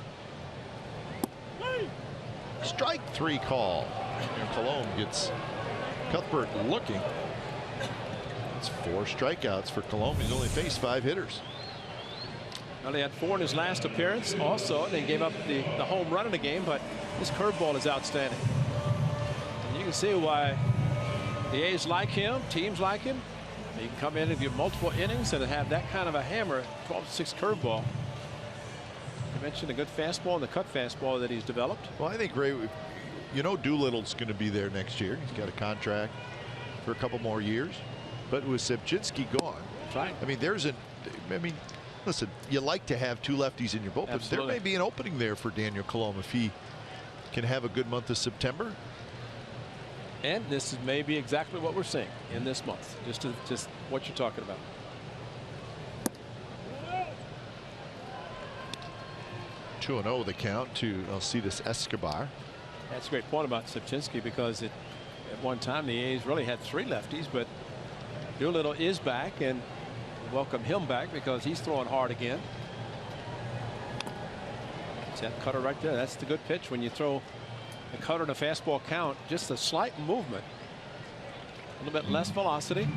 Strike 3 call. Colomb gets Cuthbert looking. It's 4 strikeouts for Colomb. He's only faced 5 hitters. Well, he had 4 in his last appearance also, and they gave up the home run in the game, but his curveball is outstanding. And you can see why the A's like him, teams like him. He can come in and give multiple innings and have that kind of a hammer, 12-6 curveball. You mentioned a good fastball and the cut fastball that he's developed. Well, I think Ray, you know, Doolittle's going to be there next year. He's got a contract for a couple more years. But with Sepchinski gone, that's right. I mean, listen, you like to have 2 lefties in your bullpen. Absolutely. There may be an opening there for Daniel Colomb if he can have a good month of September. And this is maybe exactly what we're seeing in this month. Just what you're talking about. Two 2-0 the count to Alcides Escobar. That's a great point about Sepchinski, because at one time the A's really had 3 lefties, but Doolittle is back, and welcome him back because he's throwing hard again. See that cutter right there? That's the good pitch when you throw a cutter and a fastball count. Just a slight movement, a little bit less velocity,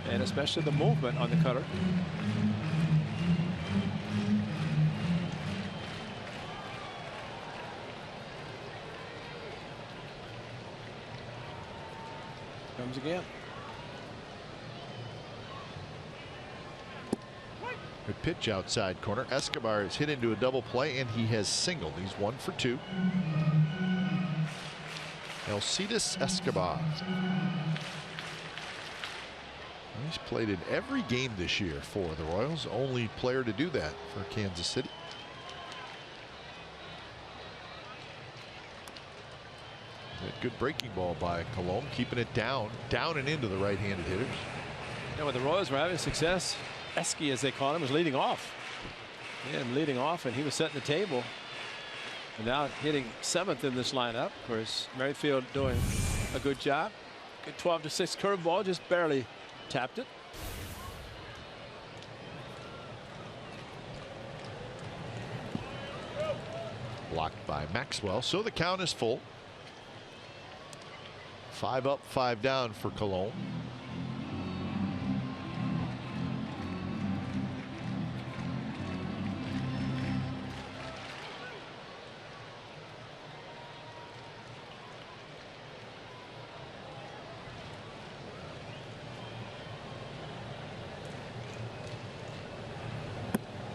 and especially the movement on the cutter. Comes again. Good pitch outside corner. Escobar is hit into a double play, and he has singled. He's 1 for 2. Alcides Escobar. He's played in every game this year for the Royals. Only player to do that for Kansas City. Good breaking ball by Colomb, keeping it down and into the right-handed hitters. Yeah, when the Royals were having success, Esky, as they call him, was leading off. And leading off, and he was setting the table. And now hitting 7th in this lineup. Of course, Merrifield doing a good job. Good 12-6 curveball, just barely tapped it. Blocked by Maxwell, so the count is full. 5 up, 5 down for Colomb.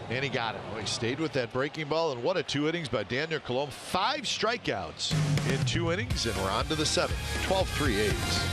And he got it. Well, he stayed with that breaking ball, and what a 2 innings by Daniel Colomb. 5 strikeouts in 2 innings, and we're on to the 7th. 12-3 A's.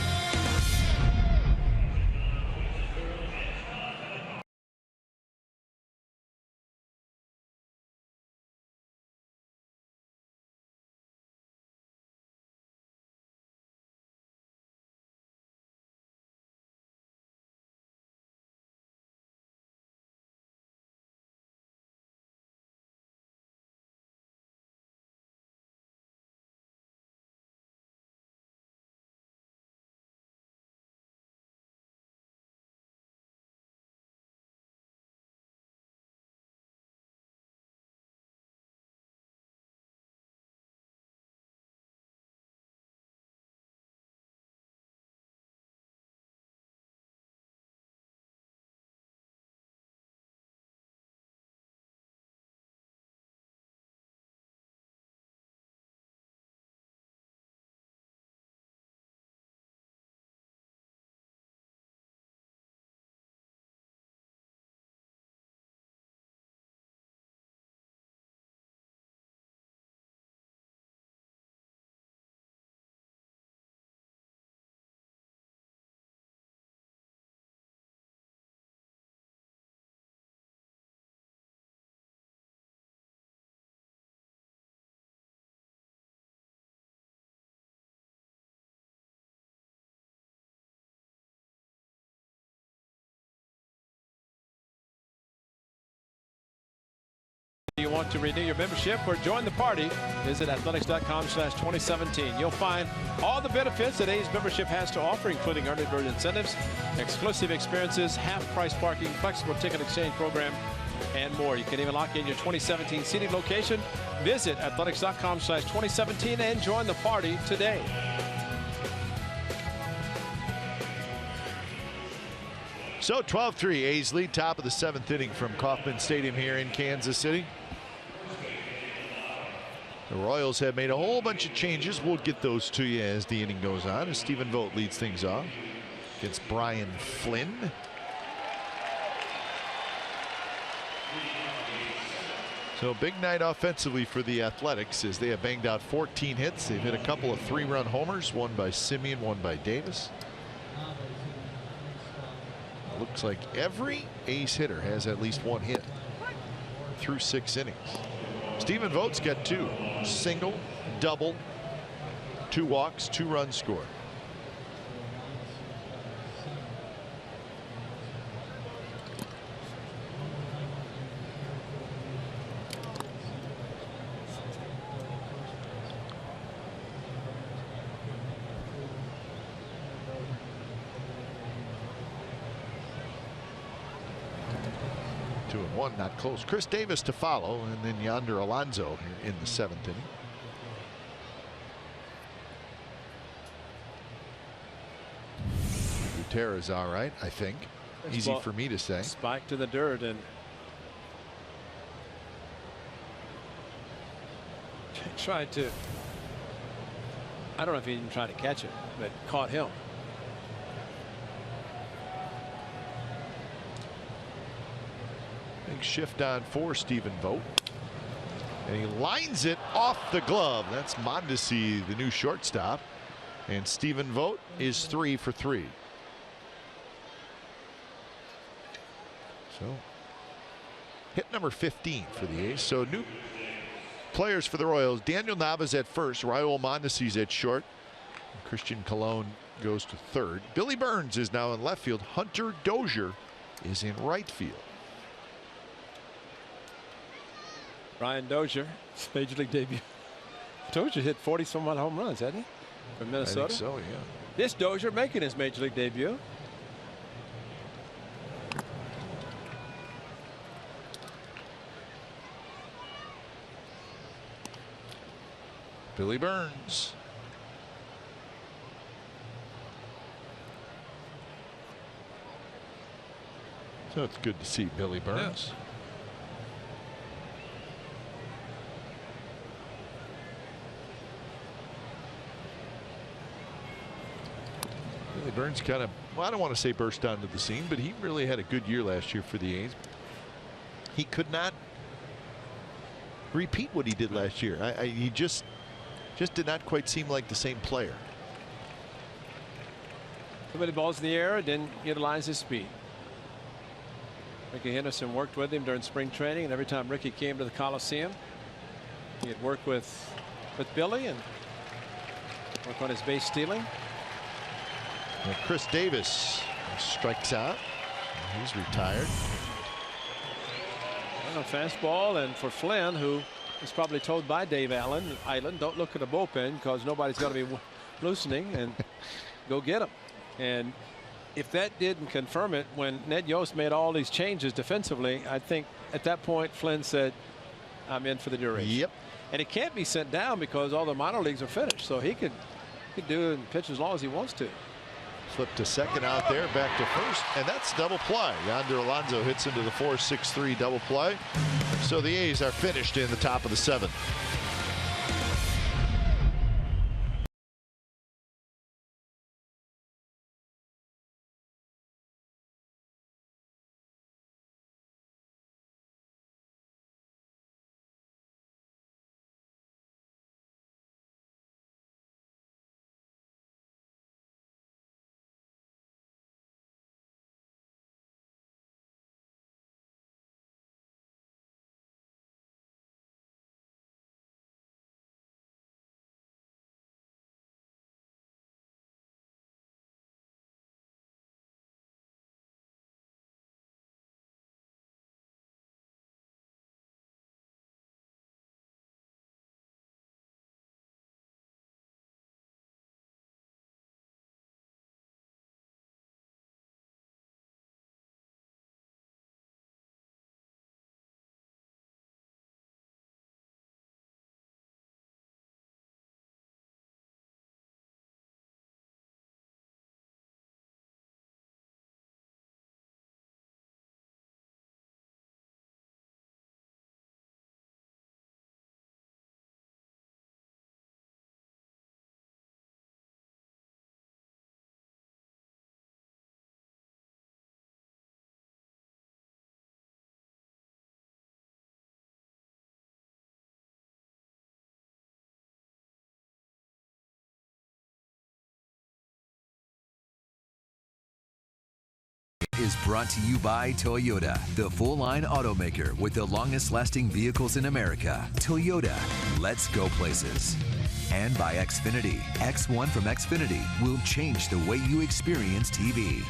You want to renew your membership or join the party? Visit athletics.com/2017. You'll find all the benefits that A's membership has to offer, including early bird incentives, exclusive experiences, half-price parking, flexible ticket exchange program, and more. You can even lock in your 2017 seating location. Visit athletics.com/2017 and join the party today. So 12-3, A's lead, top of the 7th inning from Kauffman Stadium here in Kansas City. The Royals have made a whole bunch of changes. We'll get those to you as the inning goes on, as Stephen Vogt leads things off against Brian Flynn. So big night offensively for the Athletics as they have banged out 14 hits. They've hit a couple of 3-run homers, one by Simeon, one by Davis. Looks like every A's hitter has at least one hit through 6 innings. Stephen Vogt's got 2. Single, double, 2 walks, 2 runs scored. Not close. Chris Davis to follow, and then Yonder Alonso here in the 7th inning. Gutierrez all right, I think. Easy for me to say. Spike to the dirt and tried to. I don't know if he even tried to catch it, but caught him. Big shift on for Stephen Vogt. And he lines it off the glove. That's Mondesi, the new shortstop. And Stephen Vogt is 3 for 3. So hit number 15 for the A's. So new players for the Royals. Daniel Navas at first. Raul Mondesi's at short. Christian Colon goes to third. Billy Burns is now in left field. Hunter Dozier is in right field. Brian Dozier, major league debut. Dozier hit 40-some-odd home runs, hasn't he? From Minnesota. I think so, yeah. This Dozier making his major league debut. Billy Burns. So it's good to see Billy Burns. Yeah. Billy Burns kind of, well, I don't want to say burst onto the scene, but he really had a good year last year for the A's. He could not repeat what he did last year. He just did not quite seem like the same player. Too many balls in the air, didn't utilize his speed. Ricky Henderson worked with him during spring training, and every time Ricky came to the Coliseum, he had worked with Billy and work on his base stealing. Well, Chris Davis strikes out. He's retired. A fastball, and for Flynn, who was probably told by Dave Allen, don't look at the bullpen because nobody's going to be loosening, and go get him. And if that didn't confirm it, when Ned Yost made all these changes defensively, I think at that point Flynn said, I'm in for the duration. Yep. And he can't be sent down because all the minor leagues are finished, so he could do and pitch as long as he wants to. Flip to second out there, back to first, and that's double play. Yonder Alonso hits into the 4-6-3 double play. So the A's are finished in the top of the 7th. is brought to you by Toyota, the full-line automaker with the longest-lasting vehicles in America. Toyota, let's go places. And by Xfinity. X1 from Xfinity will change the way you experience TV.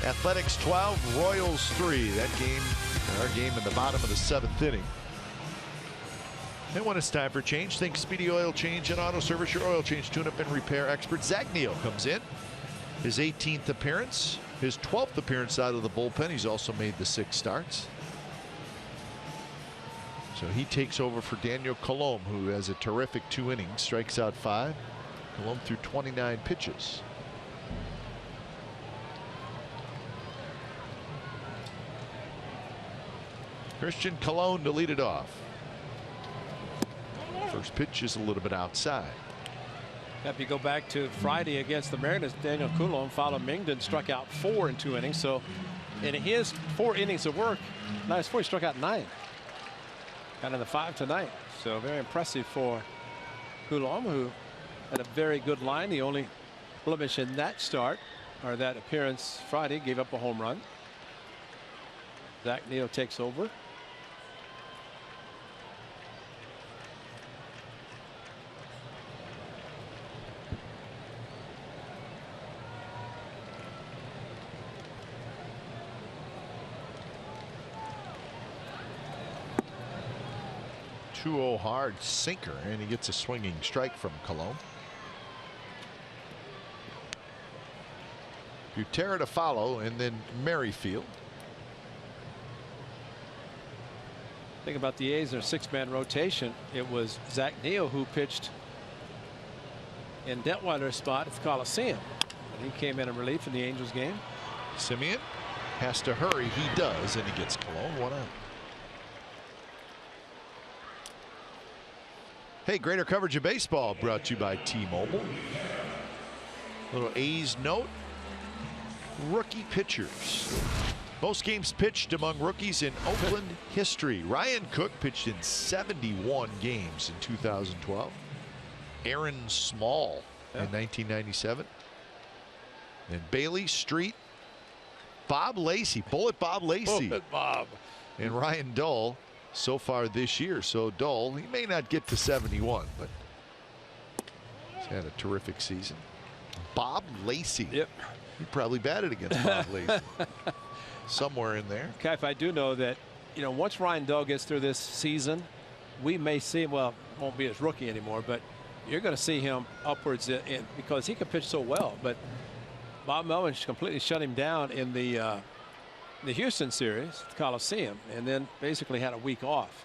Athletics 12, Royals 3. That game, our game in the bottom of the 7th inning. And when it's time for change, think Speedy Oil Change and Auto Service, your oil change, tune-up, and repair expert. Zach Neal comes in. His 18th appearance, his 12th appearance out of the bullpen. He's also made the 6 starts. So he takes over for Daniel Colomé, who has a terrific 2 innings, strikes out 5. Colomé threw 29 pitches. Christian Colomé to lead it off. First pitch is a little bit outside. If you go back to Friday against the Mariners, Daniel Colomé followed Mingden, struck out 4 in 2 innings. So in his 4 innings of work, last 4 he struck out 9. Kind of the 5 tonight. So very impressive for Colomé, who had a very good line. The only blemish in that start, or that appearance Friday, gave up a home run. Zach Neal takes over. Hard sinker, and he gets a swinging strike from Colomé. Butera to follow, and then Merrifield. Think about the A's, their 6-man rotation. It was Zach Neal who pitched in Detweiler's spot at the Coliseum. And he came in relief in the Angels game. Simeon has to hurry. He does, and he gets Colomé 1 out. Hey, greater coverage of baseball brought to you by T-Mobile. Little A's note. Rookie pitchers. Most games pitched among rookies in Oakland history. Ryan Cook pitched in 71 games in 2012. Aaron Small in 1997. And Bailey Street. Bob Lacey. Bullet Bob Lacey. Bullet Bob. And Ryan Dull so far this year. So Dull, he may not get to 71, but he's had a terrific season. Bob Lacey. Yep. He probably batted against Bob Lacey. Somewhere in there. Okay, if I do know that, you know, once Ryan Dull gets through this season, we may see him, well, won't be his rookie anymore, but you're going to see him upwards because he can pitch so well. But Bob Melvin completely shut him down in the Houston series, the Coliseum, and then basically had a week off.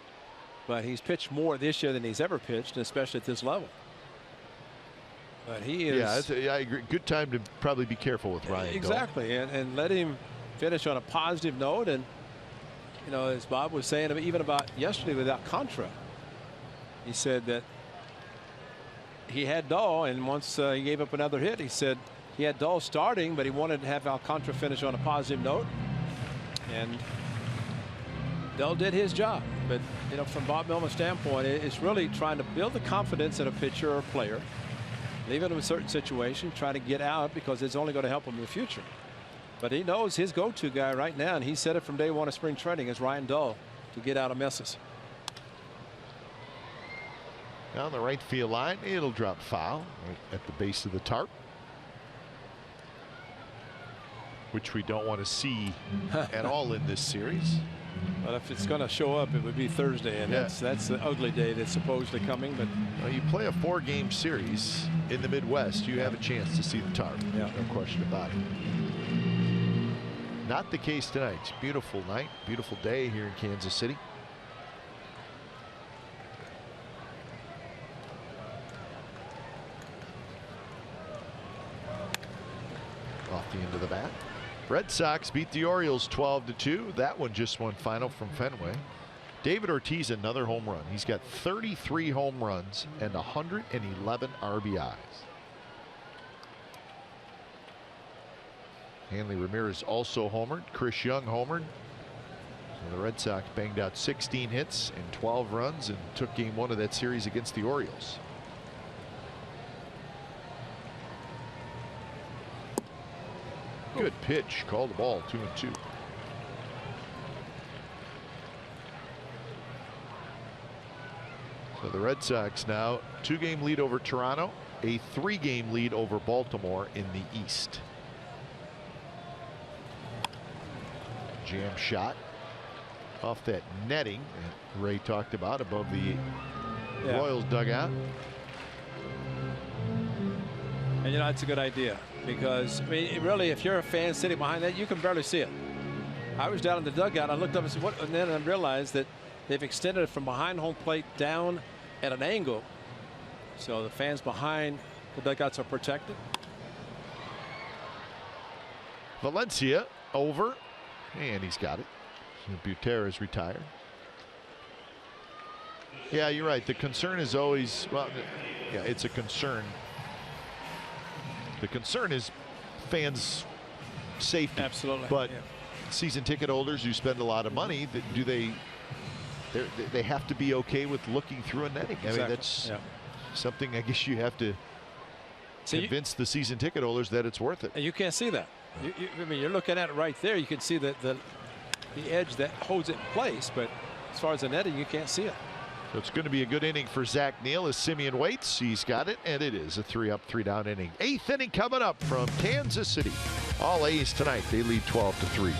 But he's pitched more this year than he's ever pitched, and especially at this level. But he is. Yeah, I agree. Good time to probably be careful with Ryan. Exactly, and let him finish on a positive note. And you know, as Bob was saying, even about yesterday with Alcantara, he said that he had Dull, and once he gave up another hit, he said he had Dull starting, but he wanted to have Alcantara finish on a positive note. And Dull did his job. But you know, from Bob Melvin's standpoint, it's really trying to build the confidence in a pitcher or a player, leave it in a certain situation, try to get out, because it's only going to help him in the future. But he knows his go-to guy right now, and he said it from day one of spring training, is Ryan Dull, to get out of messes. Down the right field line, it'll drop foul right at the base of the tarp, which we don't want to see at all in this series. But if it's going to show up, it would be Thursday, and that's the ugly day that's supposedly coming. But well, you play a 4-game series in the Midwest, you have a chance to see the tarp. There's no question about it. Not the case tonight. It's a beautiful night, beautiful day here in Kansas City. Off the end of the bat. Red Sox beat the Orioles 12-2. That one just won final from Fenway. David Ortiz, another home run. He's got 33 home runs and 111 RBIs. Hanley Ramirez also homered. Chris Young homered. So the Red Sox banged out 16 hits and 12 runs and took game 1 of that series against the Orioles. Good pitch. Called the ball. 2-2. So the Red Sox now 2-game lead over Toronto, a 3-game lead over Baltimore in the East. Jam shot off that netting that Ray talked about above the Royals dugout. And you know, it's a good idea because, I mean, really, if you're a fan sitting behind that, you can barely see it. I was down in the dugout. I looked up and said, what? And then I realized that they've extended it from behind home plate down at an angle. So the fans behind the dugouts are protected. Valencia over, and he's got it. Butera is retired. Yeah, you're right. The concern is always, well, yeah, it's a concern. The concern is fans' safety. Absolutely. But season ticket holders who spend a lot of money, do they have to be okay with looking through a netting? I mean, that's something I guess you have to convince the season ticket holders that it's worth it. And you can't see that. I mean, you're looking at it right there. You can see the edge that holds it in place, but as far as the netting, you can't see it. So it's going to be a good inning for Zach Neal as Simeon waits. He's got it, and it is a 3-up, 3-down inning. 8th inning coming up from Kansas City. All A's tonight. They lead 12-3.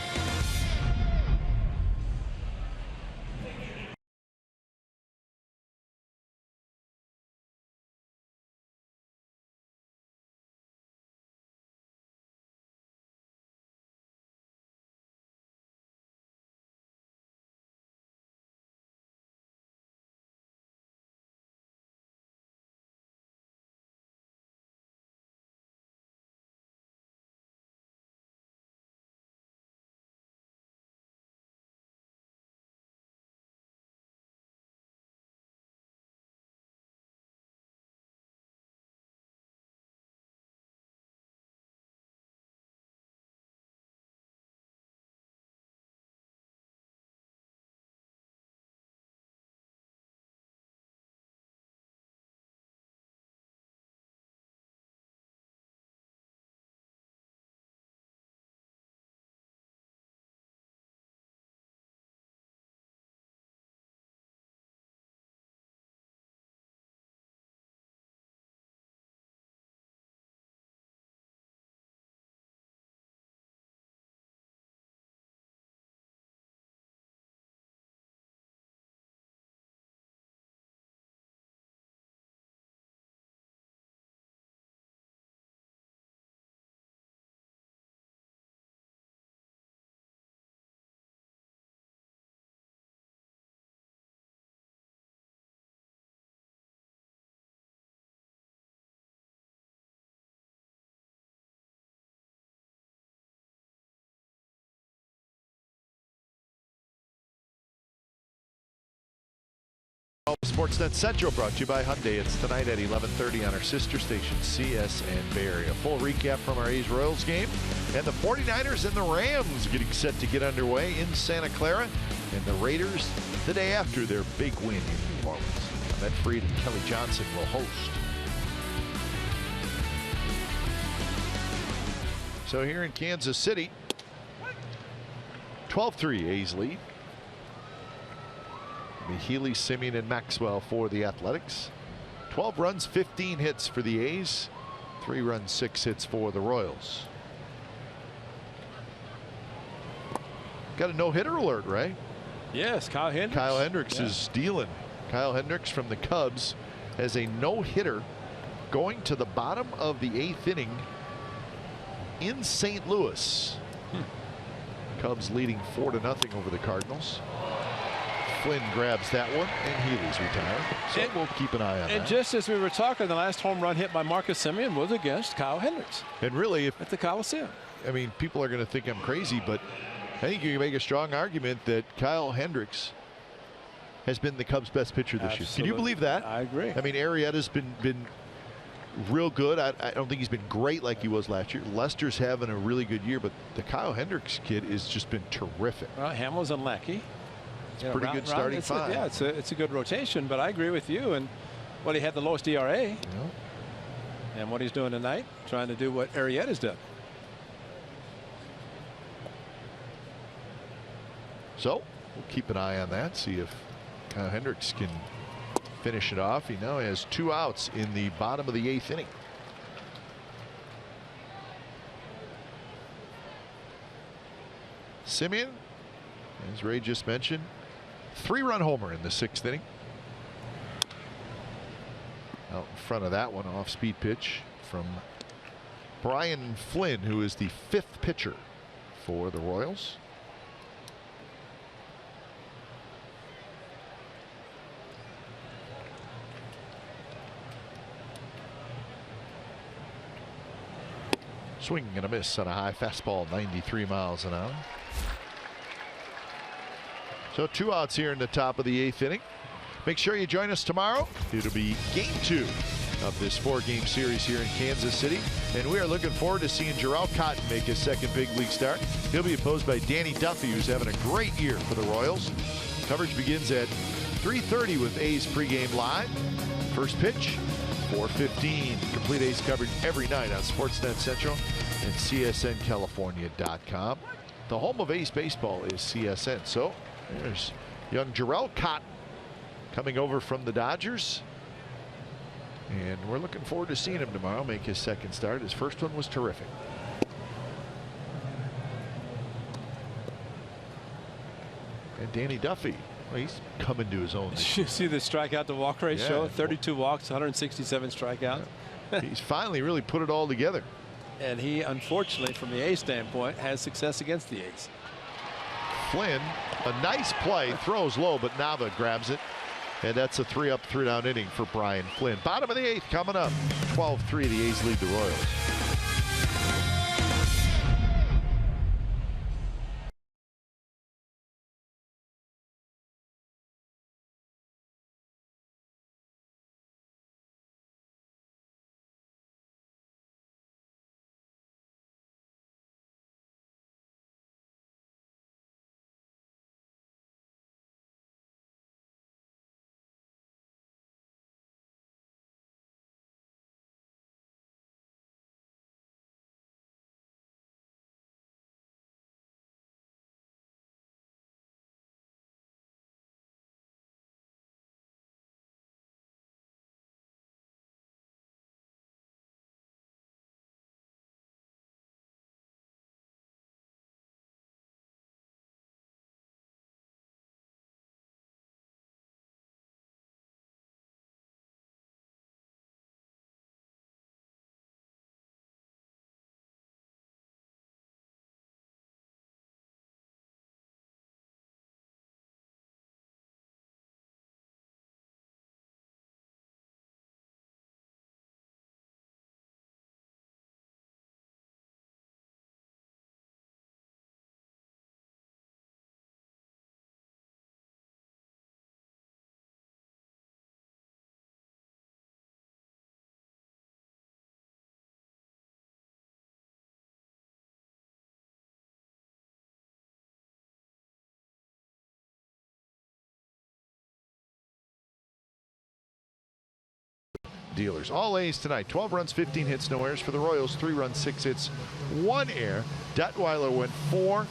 Sportsnet Central brought to you by Hyundai. It's tonight at 11:30 on our sister station CSN Bay Area. Full recap from our A's Royals game and the 49ers and the Rams getting set to get underway in Santa Clara, and the Raiders the day after their big win in New Orleans. Matt Freed and Kelly Johnson will host. So here in Kansas City, 12-3 A's lead. Healy, Simeon, and Maxwell for the Athletics. 12 runs, 15 hits for the A's. 3 runs, 6 hits for the Royals. Got a no-hitter alert, Ray. Yes, Kyle Hendricks. Kyle Hendricks is dealing. Kyle Hendricks from the Cubs has a no-hitter going to the bottom of the 8th inning in St. Louis. Cubs leading 4-0 over the Cardinals. Flynn grabs that one, and Healy's retired. So we'll keep an eye on that. And just as we were talking, the last home run hit by Marcus Semien was against Kyle Hendricks. And really, at the Coliseum. I mean, people are going to think I'm crazy, but I think you can make a strong argument that Kyle Hendricks has been the Cubs' best pitcher this year. Can you believe that? I agree. I mean, Arrieta's been real good. I don't think he's been great like he was last year. Lester's having a really good year, but the Kyle Hendricks kid has just been terrific. Well, Hamels and Lackey. It's pretty good starting five. Yeah, it's a good rotation, but I agree with you. And well, he had the lowest ERA. And what he's doing tonight, trying to do what Arrieta's done. So we'll keep an eye on that, see if Kyle Hendricks can finish it off. He now has 2 outs in the bottom of the 8th inning. Simeon, as Ray just mentioned, 3-run homer in the 6th inning. Out in front of that one, off-speed pitch from Brian Flynn, who is the 5th pitcher for the Royals. Swing and a miss on a high fastball, 93 miles an hour. So 2 outs here in the top of the 8th inning. Make sure you join us tomorrow. It'll be game 2 of this 4-game series here in Kansas City. And we are looking forward to seeing Jarrell Cotton make his 2nd big league start. He'll be opposed by Danny Duffy, who's having a great year for the Royals. Coverage begins at 3:30 with A's pregame live. First pitch, 4:15. Complete A's coverage every night on Sportsnet Central and CSNCalifornia.com. The home of A's baseball is CSN. So there's young Jarrell Cotton coming over from the Dodgers. And we're looking forward to seeing him tomorrow make his 2nd start. His first one was terrific. And Danny Duffy, well, he's coming to his own. Did you see the strikeout to walk ratio? 32 walks, 167 strikeouts. Yeah. He's finally really put it all together. And he, unfortunately, from the A's standpoint, has success against the A's. Flynn, a nice play, throws low, but Nava grabs it. And that's a 3-up, 3-down inning for Brian Flynn. Bottom of the 8th coming up. 12-3, the A's lead the Royals. Dealers. All A's tonight. 12 runs, 15 hits, no errors for the Royals. 3 runs, 6 hits, 1 error. Detweiler went 4,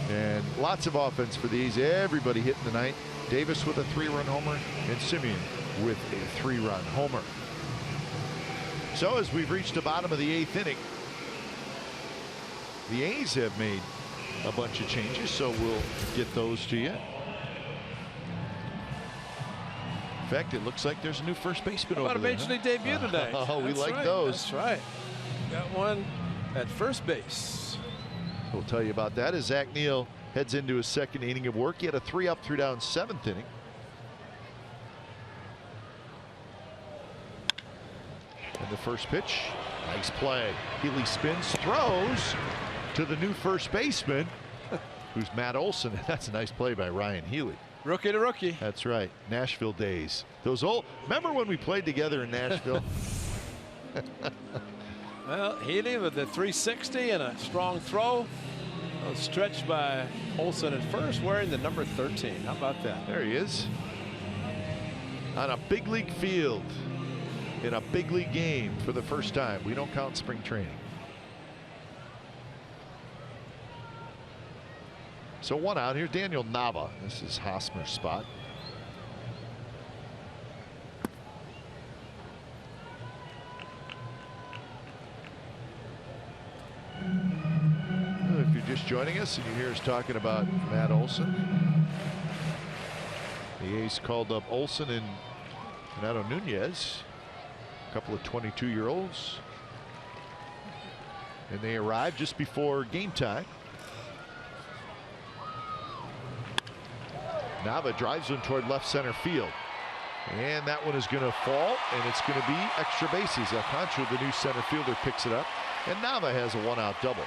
and lots of offense for the A's. Everybody hitting tonight. Davis with a 3-run homer, and Simeon with a 3-run homer. So as we've reached the bottom of the 8th inning, the A's have made a bunch of changes, so we'll get those to you. In fact, it looks like there's a new first baseman over there. Major League debut today. Oh, we like right. those. That's right. Got one at first base. We'll tell you about that as Zach Neal heads into his 2nd inning of work. He had a 3-up, 3-down 7th inning. And the first pitch, nice play. Healy spins, throws to the new first baseman, who's Matt Olson. That's a nice play by Ryan Healy. Rookie to rookie. That's right. Nashville days. Those old. Remember when we played together in Nashville? Well, Healy with the 360 and a strong throw. Stretched by Olson at first, wearing the number 13. How about that? There he is. On a big league field in a big league game for the first time. We don't count spring training. So 1 out. Here's Daniel Nava. This is Hosmer's spot. If you're just joining us and you hear us talking about Matt Olson, the A's called up Olson and Renato Nunez, a couple of 22-year-olds, and they arrived just before game time. Nava drives one toward left center field, and that one is going to fall, and it's going to be extra bases. Alcantara, the new center fielder, picks it up, and Nava has a 1-out double.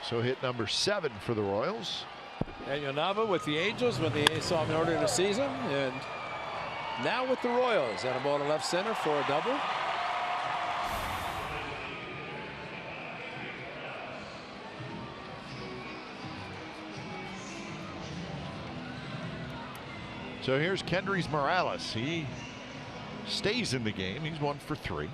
So hit number 7 for the Royals. Daniel Nava with the Angels when the A's saw him earlier in the season, and now with the Royals. And a ball to left center for a double. So here's Kendrys Morales. He stays in the game. He's 1 for 3.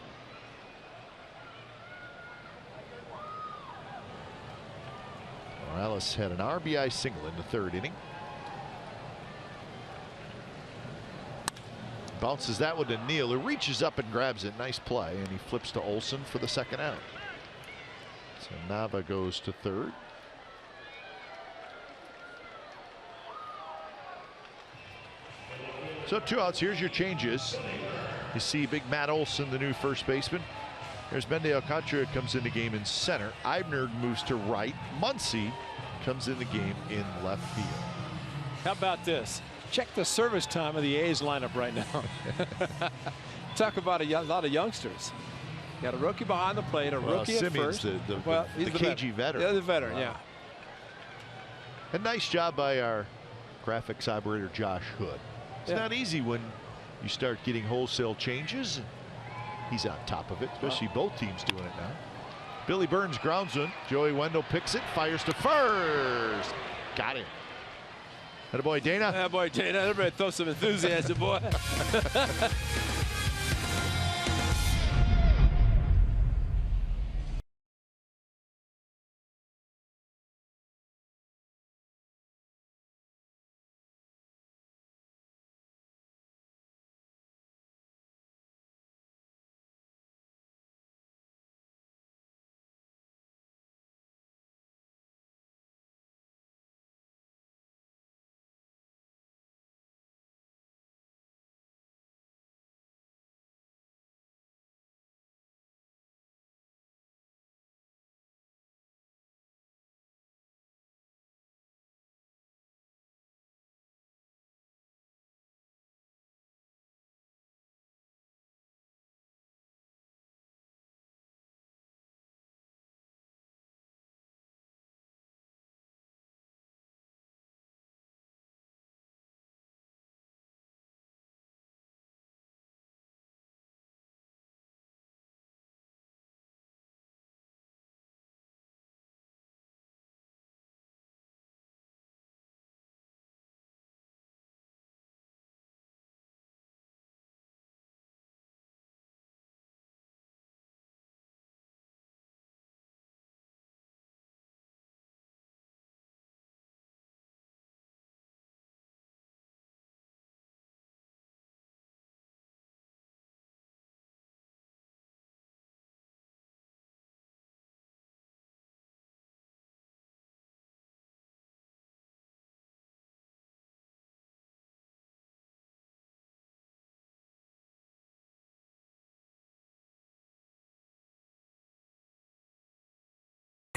Morales had an RBI single in the 3rd inning. Bounces that one to Neal, who reaches up and grabs it. Nice play, and he flips to Olson for the 2nd out. So Nava goes to 3rd. So 2 outs. Here's your changes. You see big Matt Olson, the new first baseman. There's Bendy Alcantara comes in the game in center. Eibner moves to right. Muncy comes in the game in left field. How about this? Check the service time of the A's lineup right now. Talk about a lot of youngsters. Got a rookie behind the plate, a rookie at first. The cagey veteran. Yeah, the veteran, wow. Yeah. A nice job by our graphics operator, Josh Hood. It's not easy when you start getting wholesale changes. He's on top of it, especially both teams doing it now. Billy Burns grounds one. Joey Wendell picks it, fires to first. Got it. Attaboy Dana. Attaboy Dana. Everybody throw some enthusiasm, boy.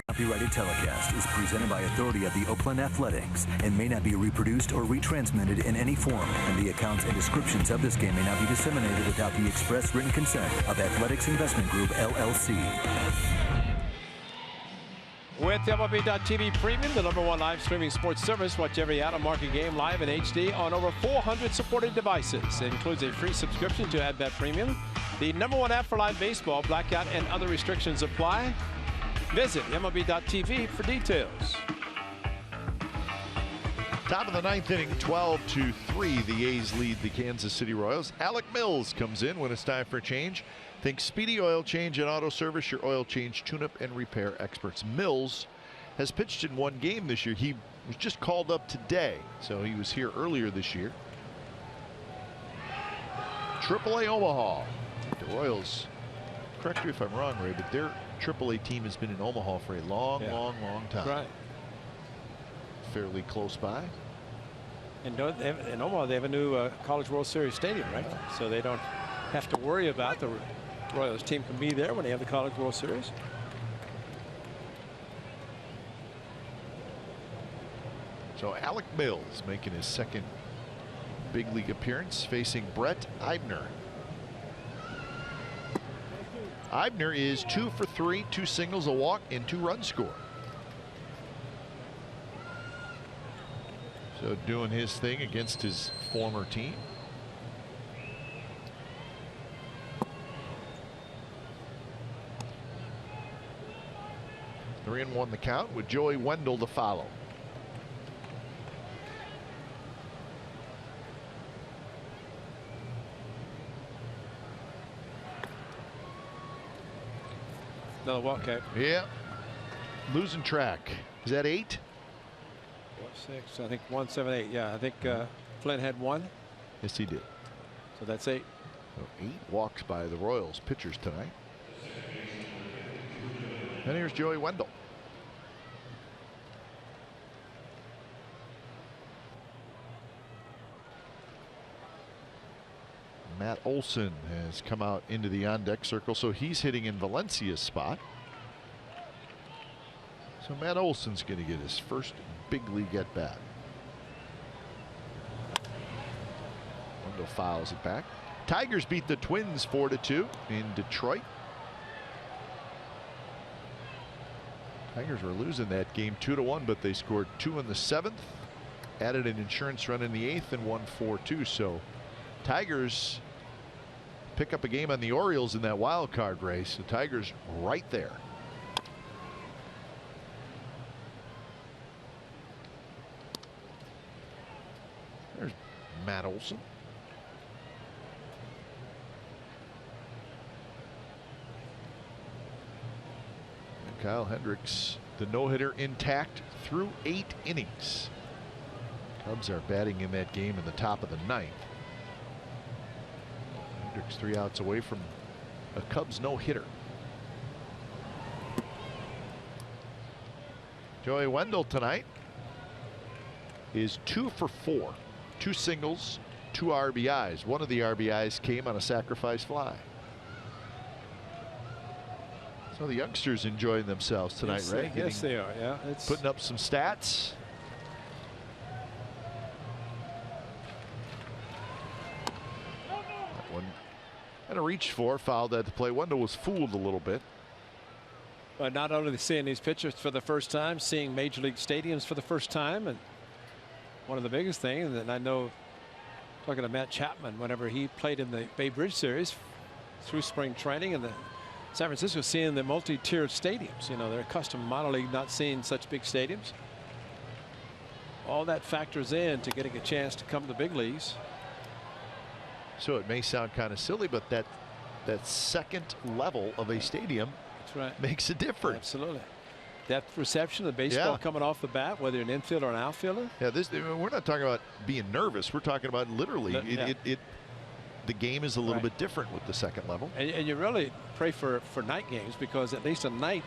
Copyrighted telecast is presented by authority of the Oakland Athletics and may not be reproduced or retransmitted in any form, and the accounts and descriptions of this game may not be disseminated without the express written consent of Athletics Investment Group, LLC. With MLB.TV Premium, the #1 live streaming sports service, watch every out-of-market game live in HD on over 400 supported devices. It includes a free subscription to AdBet Premium, the #1 app for live baseball. Blackout and other restrictions apply. Visit MLB.TV for details. Top of the ninth inning, 12-3. The A's lead the Kansas City Royals. Alec Mills comes in when it's time for a change. Think Speedy Oil Change and Auto Service, your oil change, tune-up, and repair experts. Mills has pitched in one game this year. He was just called up today, so he was here earlier this year. AAA Omaha. The Royals, correct me if I'm wrong, Ray, but their AAA team has been in Omaha for a long time. Right. Fairly close by. And in Omaha, they have a new College World Series stadium, right? So they don't have to worry about the Royals team can be there when they have the College World Series. So Alec Mills making his second big league appearance, facing Brett Eibner. Eibner is 2 for 3, 2 singles, a walk, and 2 runs scored. So doing his thing against his former team. Three and 1 the count with Joey Wendell to follow. Another walk, okay. Yeah. Losing track. Is that 8? 6, I think 1, 7, 8. Yeah, I think Flynn had 1. Yes, he did. So that's 8. So 8 walks by the Royals pitchers tonight. And here's Joey Wendell. Matt Olson has come out into the on-deck circle, so he's hitting in Valencia's spot. So Matt Olson's going to get his first big league at bat. Wendell fouls it back. Tigers beat the Twins 4-2 in Detroit. Tigers were losing that game 2-1, but they scored 2 in the 7th, added an insurance run in the 8th, and won 4-2. So Tigers pick up a game on the Orioles in that wild card race. The Tigers right there. There's Matt Olson. And Kyle Hendricks, the no-hitter, intact through 8 innings. Cubs are batting in that game in the top of the 9th. Hendricks 3 outs away from a Cubs no-hitter. Joey Wendell tonight is 2 for 4. 2 singles, 2 RBIs. One of the RBIs came on a sacrifice fly. So the youngsters enjoying themselves tonight, yes, right? Yes, they are. Yeah, it's putting up some stats. That one and a reach for, fouled at the play. Wendell was fooled a little bit. But not only seeing these pitchers for the first time, seeing major league stadiums for the first time, and one of the biggest things, and I know, talking to Matt Chapman, whenever he played in the Bay Bridge series through spring training, and the San Francisco seeing the multi-tiered stadiums. You know, they're accustomed minor league not seeing such big stadiums. All that factors in to getting a chance to come to the big leagues. So it may sound kind of silly, but that second level of a stadium, that's right, makes a difference. Absolutely. Depth reception, the baseball coming off the bat, whether you're an infielder or an outfielder. Yeah, we're not talking about being nervous. We're talking about literally the game is a little bit different with the second level. And you really pray for night games, because at least at night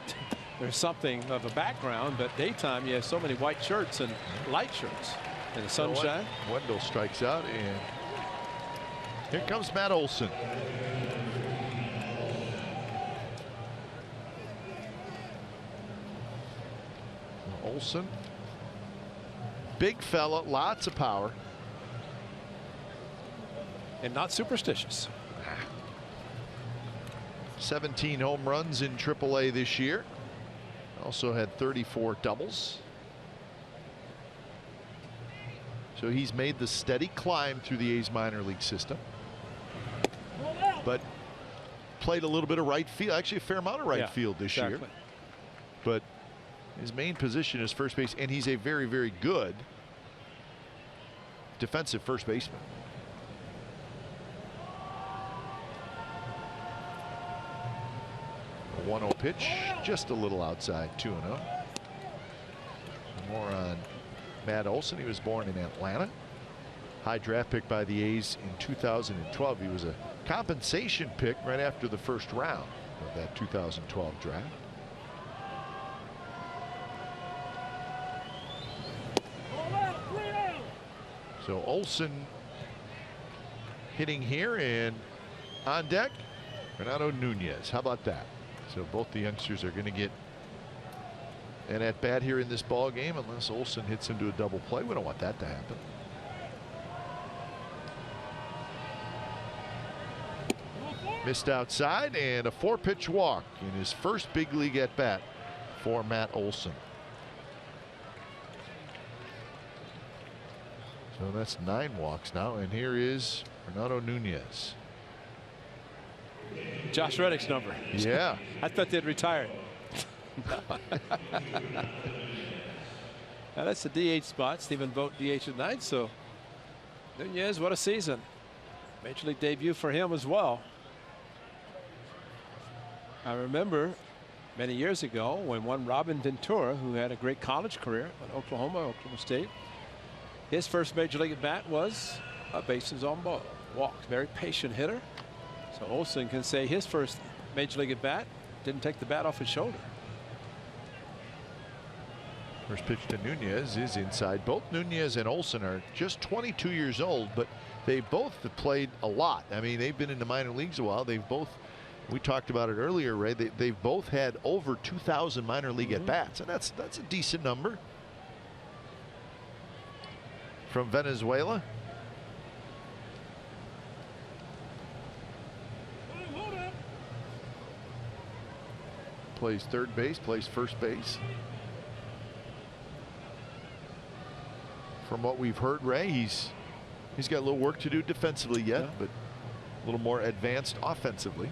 there's something of a background, but daytime you have so many white shirts and light shirts and the sunshine. Wendell strikes out, and here comes Matt Olson. Olson, big fella, lots of power. And not superstitious. 17 home runs in AAA this year. Also had 34 doubles. So he's made the steady climb through the A's minor league system. But played a little bit of right field, actually a fair amount of right field this year. But his main position is first base, and he's a very, very good defensive first baseman. 1-0 pitch, just a little outside, 2-0. More on Matt Olson. He was born in Atlanta. High draft pick by the A's in 2012. He was a compensation pick right after the first round of that 2012 draft. So Olson hitting here, and on deck, Renato Nunez. How about that? So both the youngsters are going to get an at bat here in this ball game, unless Olson hits into a double play. We don't want that to happen. Missed outside, and a 4-pitch walk in his first big league at bat for Matt Olson. So that's 9 walks now, and here is Renato Nunez. Josh Reddick's number. Yeah. I thought they'd retire. Now that's the DH spot. Stephen Vogt DH at night. So Nunez, what a season. Major league debut for him as well. I remember many years ago when one Robin Ventura, who had a great college career at Oklahoma State, his first major league at bat was a bases on ball walk. Very patient hitter. So Olson can say his first major league at bat didn't take the bat off his shoulder. First pitch to Nunez is inside. Both Nunez and Olson are just 22 years old, but they both have played a lot. I mean, they've been in the minor leagues a while. They've both, we talked about it earlier, Ray, they've both had over 2,000 minor league at bats, and that's a decent number. From Venezuela. Plays third base, plays first base. From what we've heard, Ray, he's got a little work to do defensively yet, but a little more advanced offensively.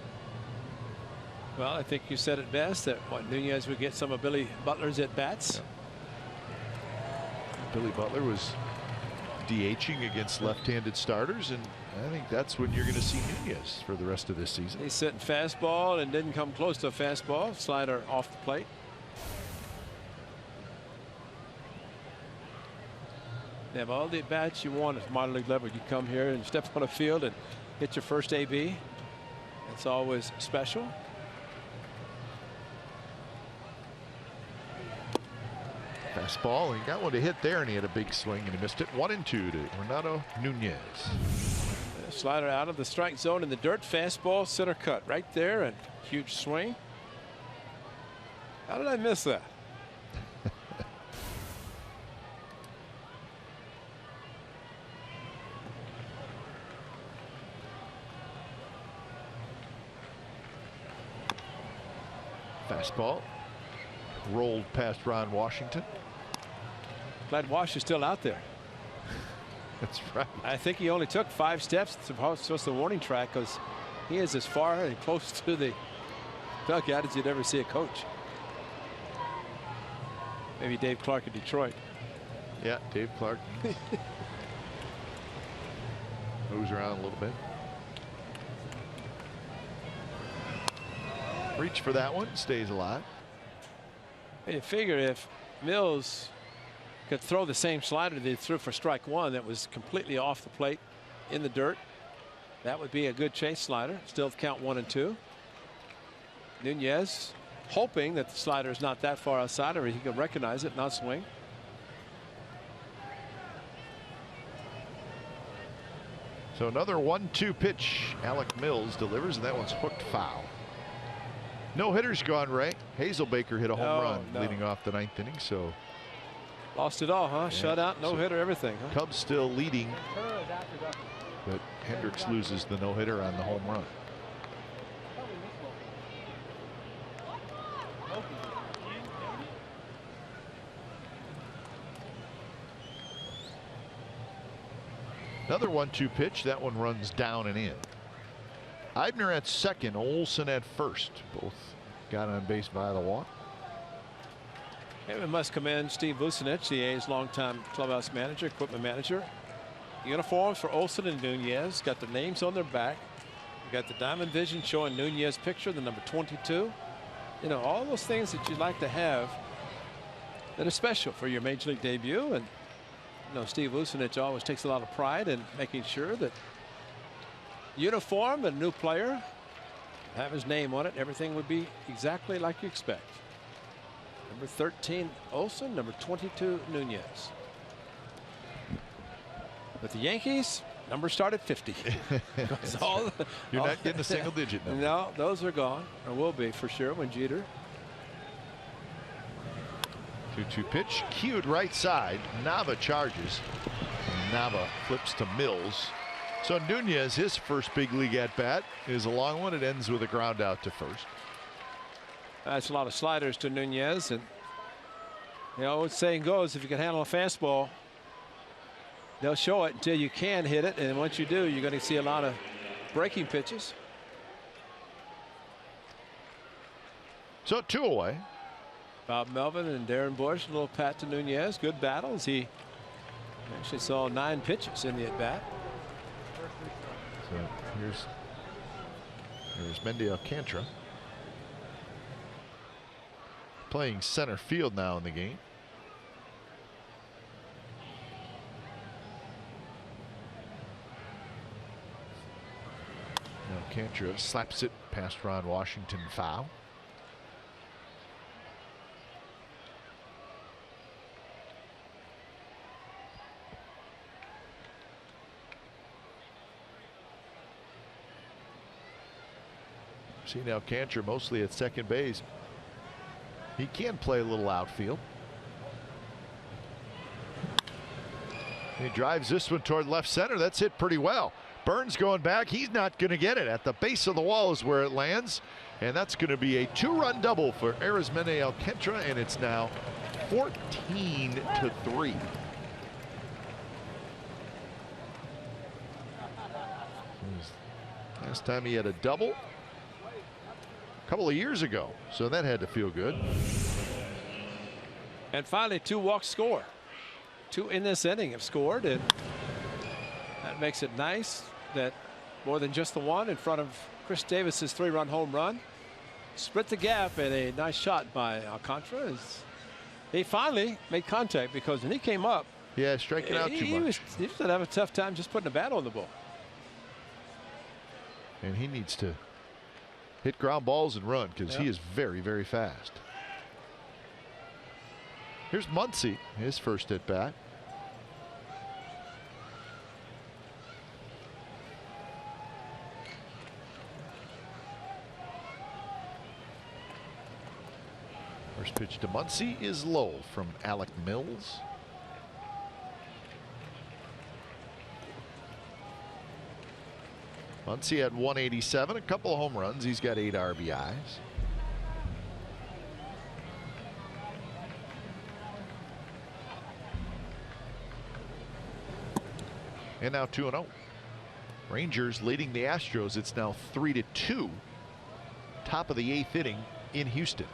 Well, I think you said it best that Nunez would get some of Billy Butler's at bats. Yeah. Billy Butler was DHing against left-handed starters, and I think that's when you're going to see Nunez for the rest of this season. He's sitting fastball and didn't come close to a fastball. Slider off the plate. You have all the at-bats you want at minor league level. You come here and step on a field and hit your first AB. It's always special. Fastball, he got one to hit there, and he had a big swing, and he missed it. 1-2 to Renato Nunez. Slider out of the strike zone in the dirt. Fastball, center cut right there, and huge swing. How did I miss that? Fastball rolled past Ron Washington. Glad Wash is still out there. That's right. I think he only took 5 steps to the warning track, because he is as far and close to the dugout as you'd ever see a coach. Maybe Dave Clark in Detroit. Yeah, Dave Clark moves around a little bit. Reach for that one, stays alive. You figure if Mills could throw the same slider that he threw for strike one that was completely off the plate in the dirt, that would be a good chase slider. Still count 1-2. Nunez hoping that the slider is not that far outside, or he can recognize it, not swing. So another 1-2 pitch. Alec Mills delivers, and that one's hooked foul. No hitters gone, Ray. Hazelbaker hit a home run leading off the 9th inning, so lost it all, huh? Yeah. Shutout, no hitter, everything. Huh? Cubs still leading, but Hendricks loses the no hitter on the home run. Another 1-2 pitch. That one runs down and in. Eibner at second, Olson at first. Both got on base via the walk. And we must commend Steve Vucinich, the A's longtime clubhouse manager, equipment manager. uniforms for Olsen and Nunez. Got the names on their back. You got the Diamond Vision showing Nunez picture, the number 22. You know, all those things that you'd like to have that are special for your major league debut. And you know, Steve Vucinich always takes a lot of pride in making sure that uniform and new player have his name on it. Everything would be exactly like you expect. Number 13 Olsen, number 22 Nunez. With the Yankees, numbers start at 50. You're not getting a single digit number. No, those are gone, or will be for sure when Jeter. 2-2 pitch, cued right side. Nava charges. And Nava flips to Mills. So Nunez, his first big league at bat, is a long one. It ends with a ground out to first. That's a lot of sliders to Nunez, and you know, what saying goes, if you can handle a fastball, they'll show it until you can hit it, and once you do, you're going to see a lot of breaking pitches. So 2 away. Bob Melvin and Darren Bush, a little pat to Nunez. Good battles. He actually saw 9 pitches in the at bat. So here's Mendy Alcantara playing center field now in the game. Alcantara slaps it past Ron Washington, foul. Seen Alcantara mostly at second base. He can play a little outfield. He drives this one toward left center. That's hit pretty well. Burns going back. He's not going to get it. At the base of the wall is where it lands. And that's going to be a 2-run double for Arizmendi Alcantara. And it's now 14-3. Last time he had a double a couple of years ago, so that had to feel good. And finally, 2 walks score. 2 in this inning have scored, and that makes it nice that more than just the one in front of Chris Davis's 3-run home run. Split the gap, and a nice shot by Alcantara. He finally made contact, because when he came up, yeah, striking out too much. He was going to have a tough time just putting a bat on the ball. And he needs to hit ground balls and run, because he is very, very fast. Here's Muncy, his first at bat. First pitch to Muncy is low from Alec Mills. Muncy at 187, a couple of home runs. He's got 8 RBIs. And now 2-0. Rangers leading the Astros. It's now 3-2. Top of the 8th inning in Houston.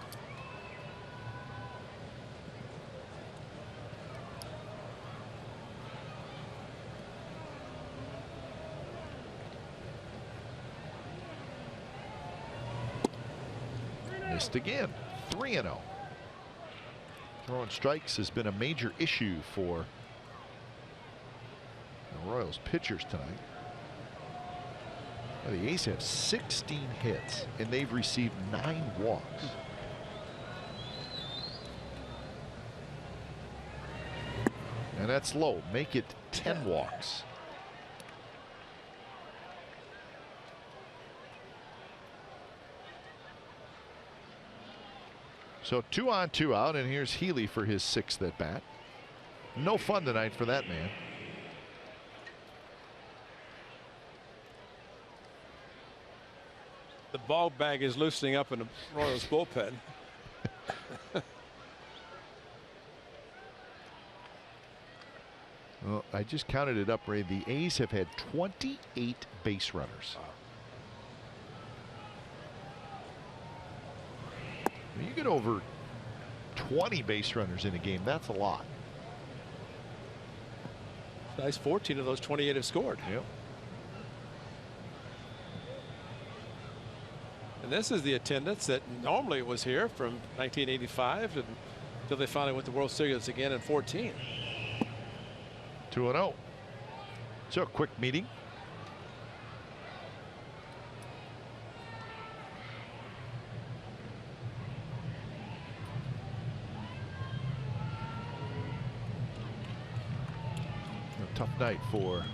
Missed again. 3-0. Throwing strikes has been a major issue for the Royals pitchers tonight. Well, the A's have 16 hits, and they've received 9 walks. And that's low. Make it 10 walks. So 2 on, 2 out, and here's Healy for his 6th at bat. No fun tonight for that man. The ball bag is loosening up in the Royals bullpen. Well, I just counted it up, Ray. The A's have had 28 base runners. You get over 20 base runners in a game, that's a lot. Nice, 14 of those 28 have scored. Yep. And this is the attendance that normally was here from 1985 until they finally went to World Series again in 14. 2-0. So a quick meeting. A tough night for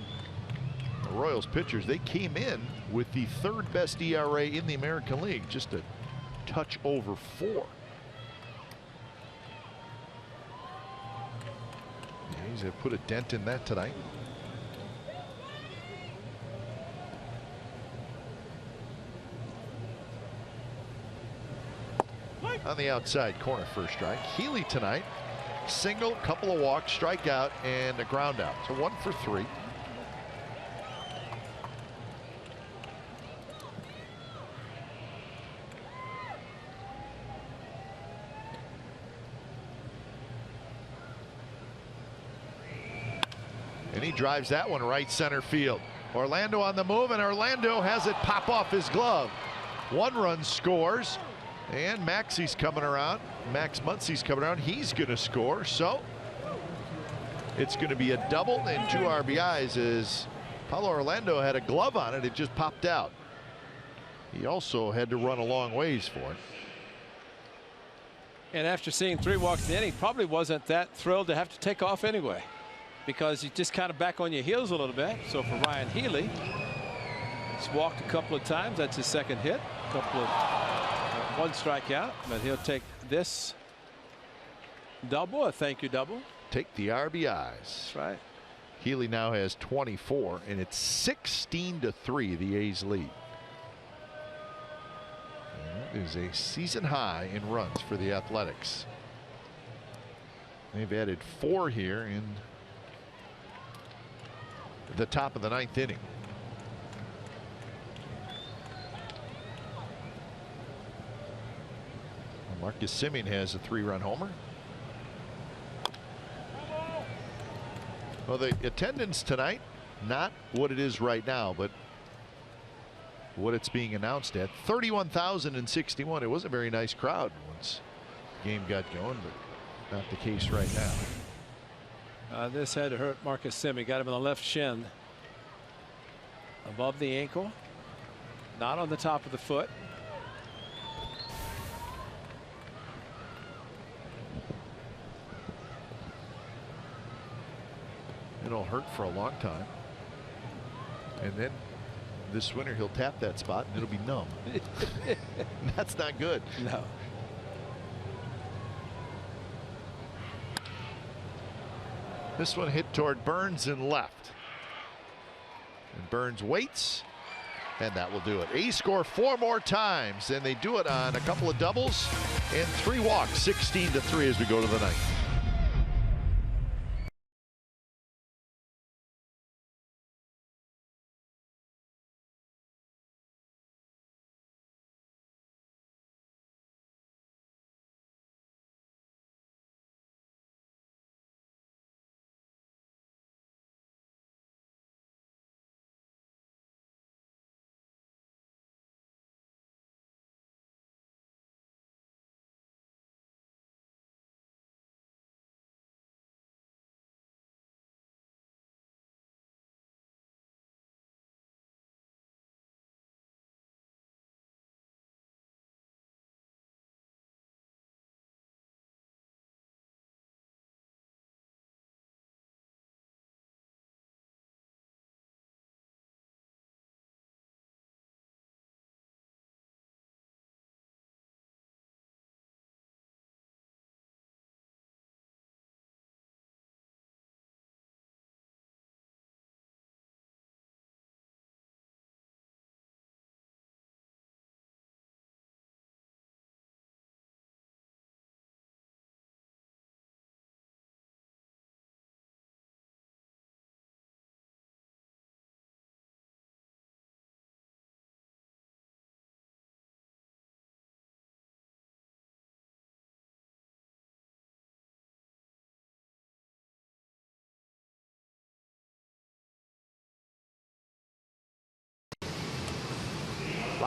the Royals pitchers. They came in with the third best ERA in the American League, just a touch over 4. The A's have put a dent in that tonight. On the outside corner, first strike. Healy tonight, single, couple of walks, strikeout, and a ground out. So 1 for 3. And he drives that one right center field. Orlando on the move, and Orlando has it pop off his glove. 1 run scores, and Maxey's coming around. Max Muncy's coming around. He's going to score. So it's going to be a double and 2 RBIs as Paulo Orlando had a glove on it. It just popped out. He also had to run a long ways for it. And after seeing 3 walks in the inning, probably wasn't that thrilled to have to take off anyway, because you just kind of back on your heels a little bit. So for Ryan Healy, he's walked a couple of times. That's his second hit. Couple of 1 strikeout, but he'll take this double, a thank you double. Take the RBIs. That's right. Healy now has 24, and it's 16-3, the A's lead. That is a season high in runs for the Athletics. They've added 4 here in the top of the 9th inning. Marcus Semien has a 3-run homer. Well, the attendance tonight, not what it is right now, but what it's being announced at. 31,061. It was a very nice crowd once the game got going, but not the case right now. This had to hurt Marcus Semien. Got him in the left shin, above the ankle, not on the top of the foot. It'll hurt for a long time, and then this winter he'll tap that spot and it'll be numb. That's not good. No. This one hit toward Burns and left, and Burns waits, and that will do it. A's score 4 more times, and they do it on a couple of doubles and 3 walks. 16-3 as we go to the 9th.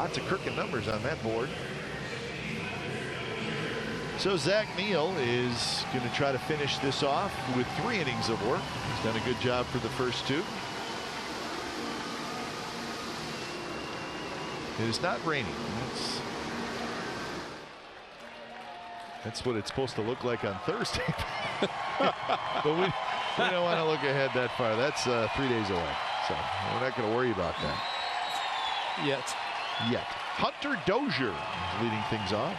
Lots of crooked numbers on that board. So Zach Neal is going to try to finish this off with 3 innings of work. He's done a good job for the first 2. It is not raining. That's what it's supposed to look like on Thursday. But we don't want to look ahead that far. That's 3 days away. So we're not going to worry about that. Yet. Hunter Dozier is leading things off.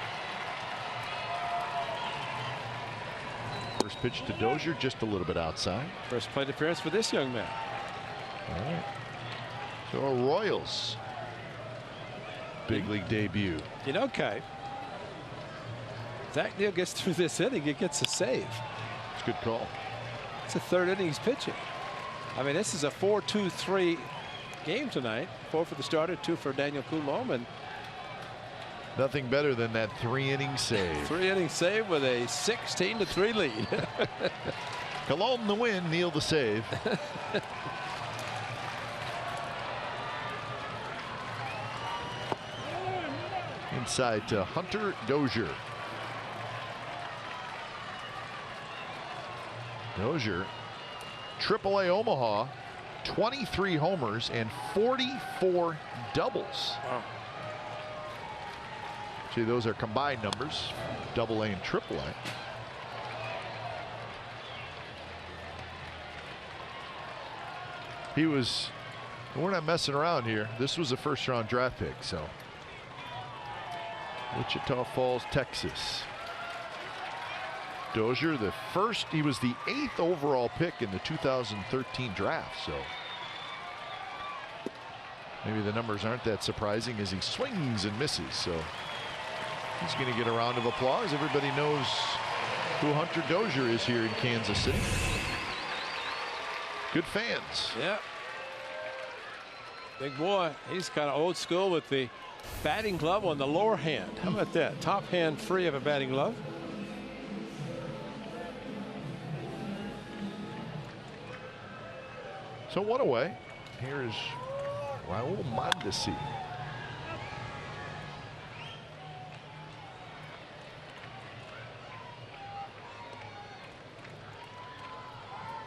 First pitch to Dozier, just a little bit outside. First plate appearance for this young man. All right. So Royals big league debut. You know, Kai, Zach Neal gets through this inning, he gets a save. It's a good call. It's the 3rd inning he's pitching. I mean, this is a 4-2-3 game tonight. 4 for the starter, 2 for Daniel Coulombe, and nothing better than that 3-inning save. 3-inning save with a 16-3 lead. Coulombe the win, Neal the save. Inside to Hunter Dozier. Dozier, AAA Omaha, 23 homers and 44 doubles. Wow. See, those are combined numbers, AA and AAA. We're not messing around here. This was a first-round draft pick, so. Wichita Falls, Texas. Dozier, he was the 8th overall pick in the 2013 draft, so maybe the numbers aren't that surprising as he swings and misses. So he's going to get a round of applause. Everybody knows who Hunter Dozier is here in Kansas City. Good fans. Yeah. Big boy. He's kind of old school with the batting glove on the lower hand. How about that? Top hand free of a batting glove. So one away. Here is Raul Mondesi.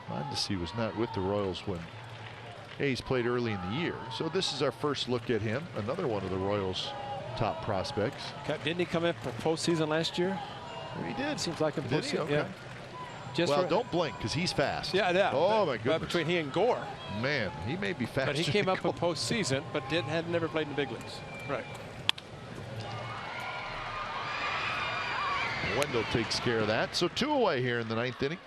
Mondesi was not with the Royals when A's played early in the year. So this is our first look at him. Another one of the Royals' top prospects. Didn't he come in for postseason last year? He did. Seems like a postseason. Okay. Yeah. Well, don't blink because he's fast. Yeah. Oh my goodness. Between he and Gore. Man, he may be fast. But he came up in postseason, but had never played in the big leagues. Right. Wendell takes care of that. So 2 away here in the 9th inning.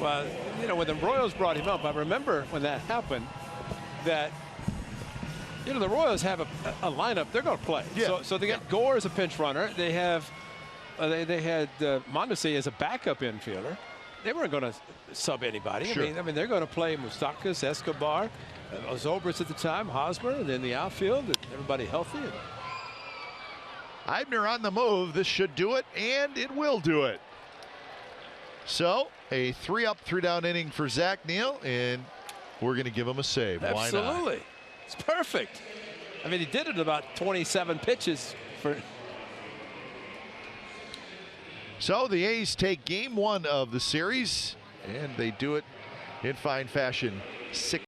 Well, you know, when the Royals brought him up, I remember when that happened that, you know, the Royals have a lineup they're going to play. Yeah. So they got Gore as a pinch runner. They have they had Mondesi as a backup infielder. They weren't going to sub anybody. Sure. I mean, they're going to play Moustakas, Escobar, Zobrist at the time, Hosmer, and then the outfield, and everybody healthy. Eibner on the move. This should do it, and it will do it. So a 3-up, 3-down inning for Zach Neal, and we're going to give him a save. Absolutely. Why not? It's perfect. I mean, he did it about 27 pitches for. So the A's take game 1 of the series, and they do it in fine fashion. 6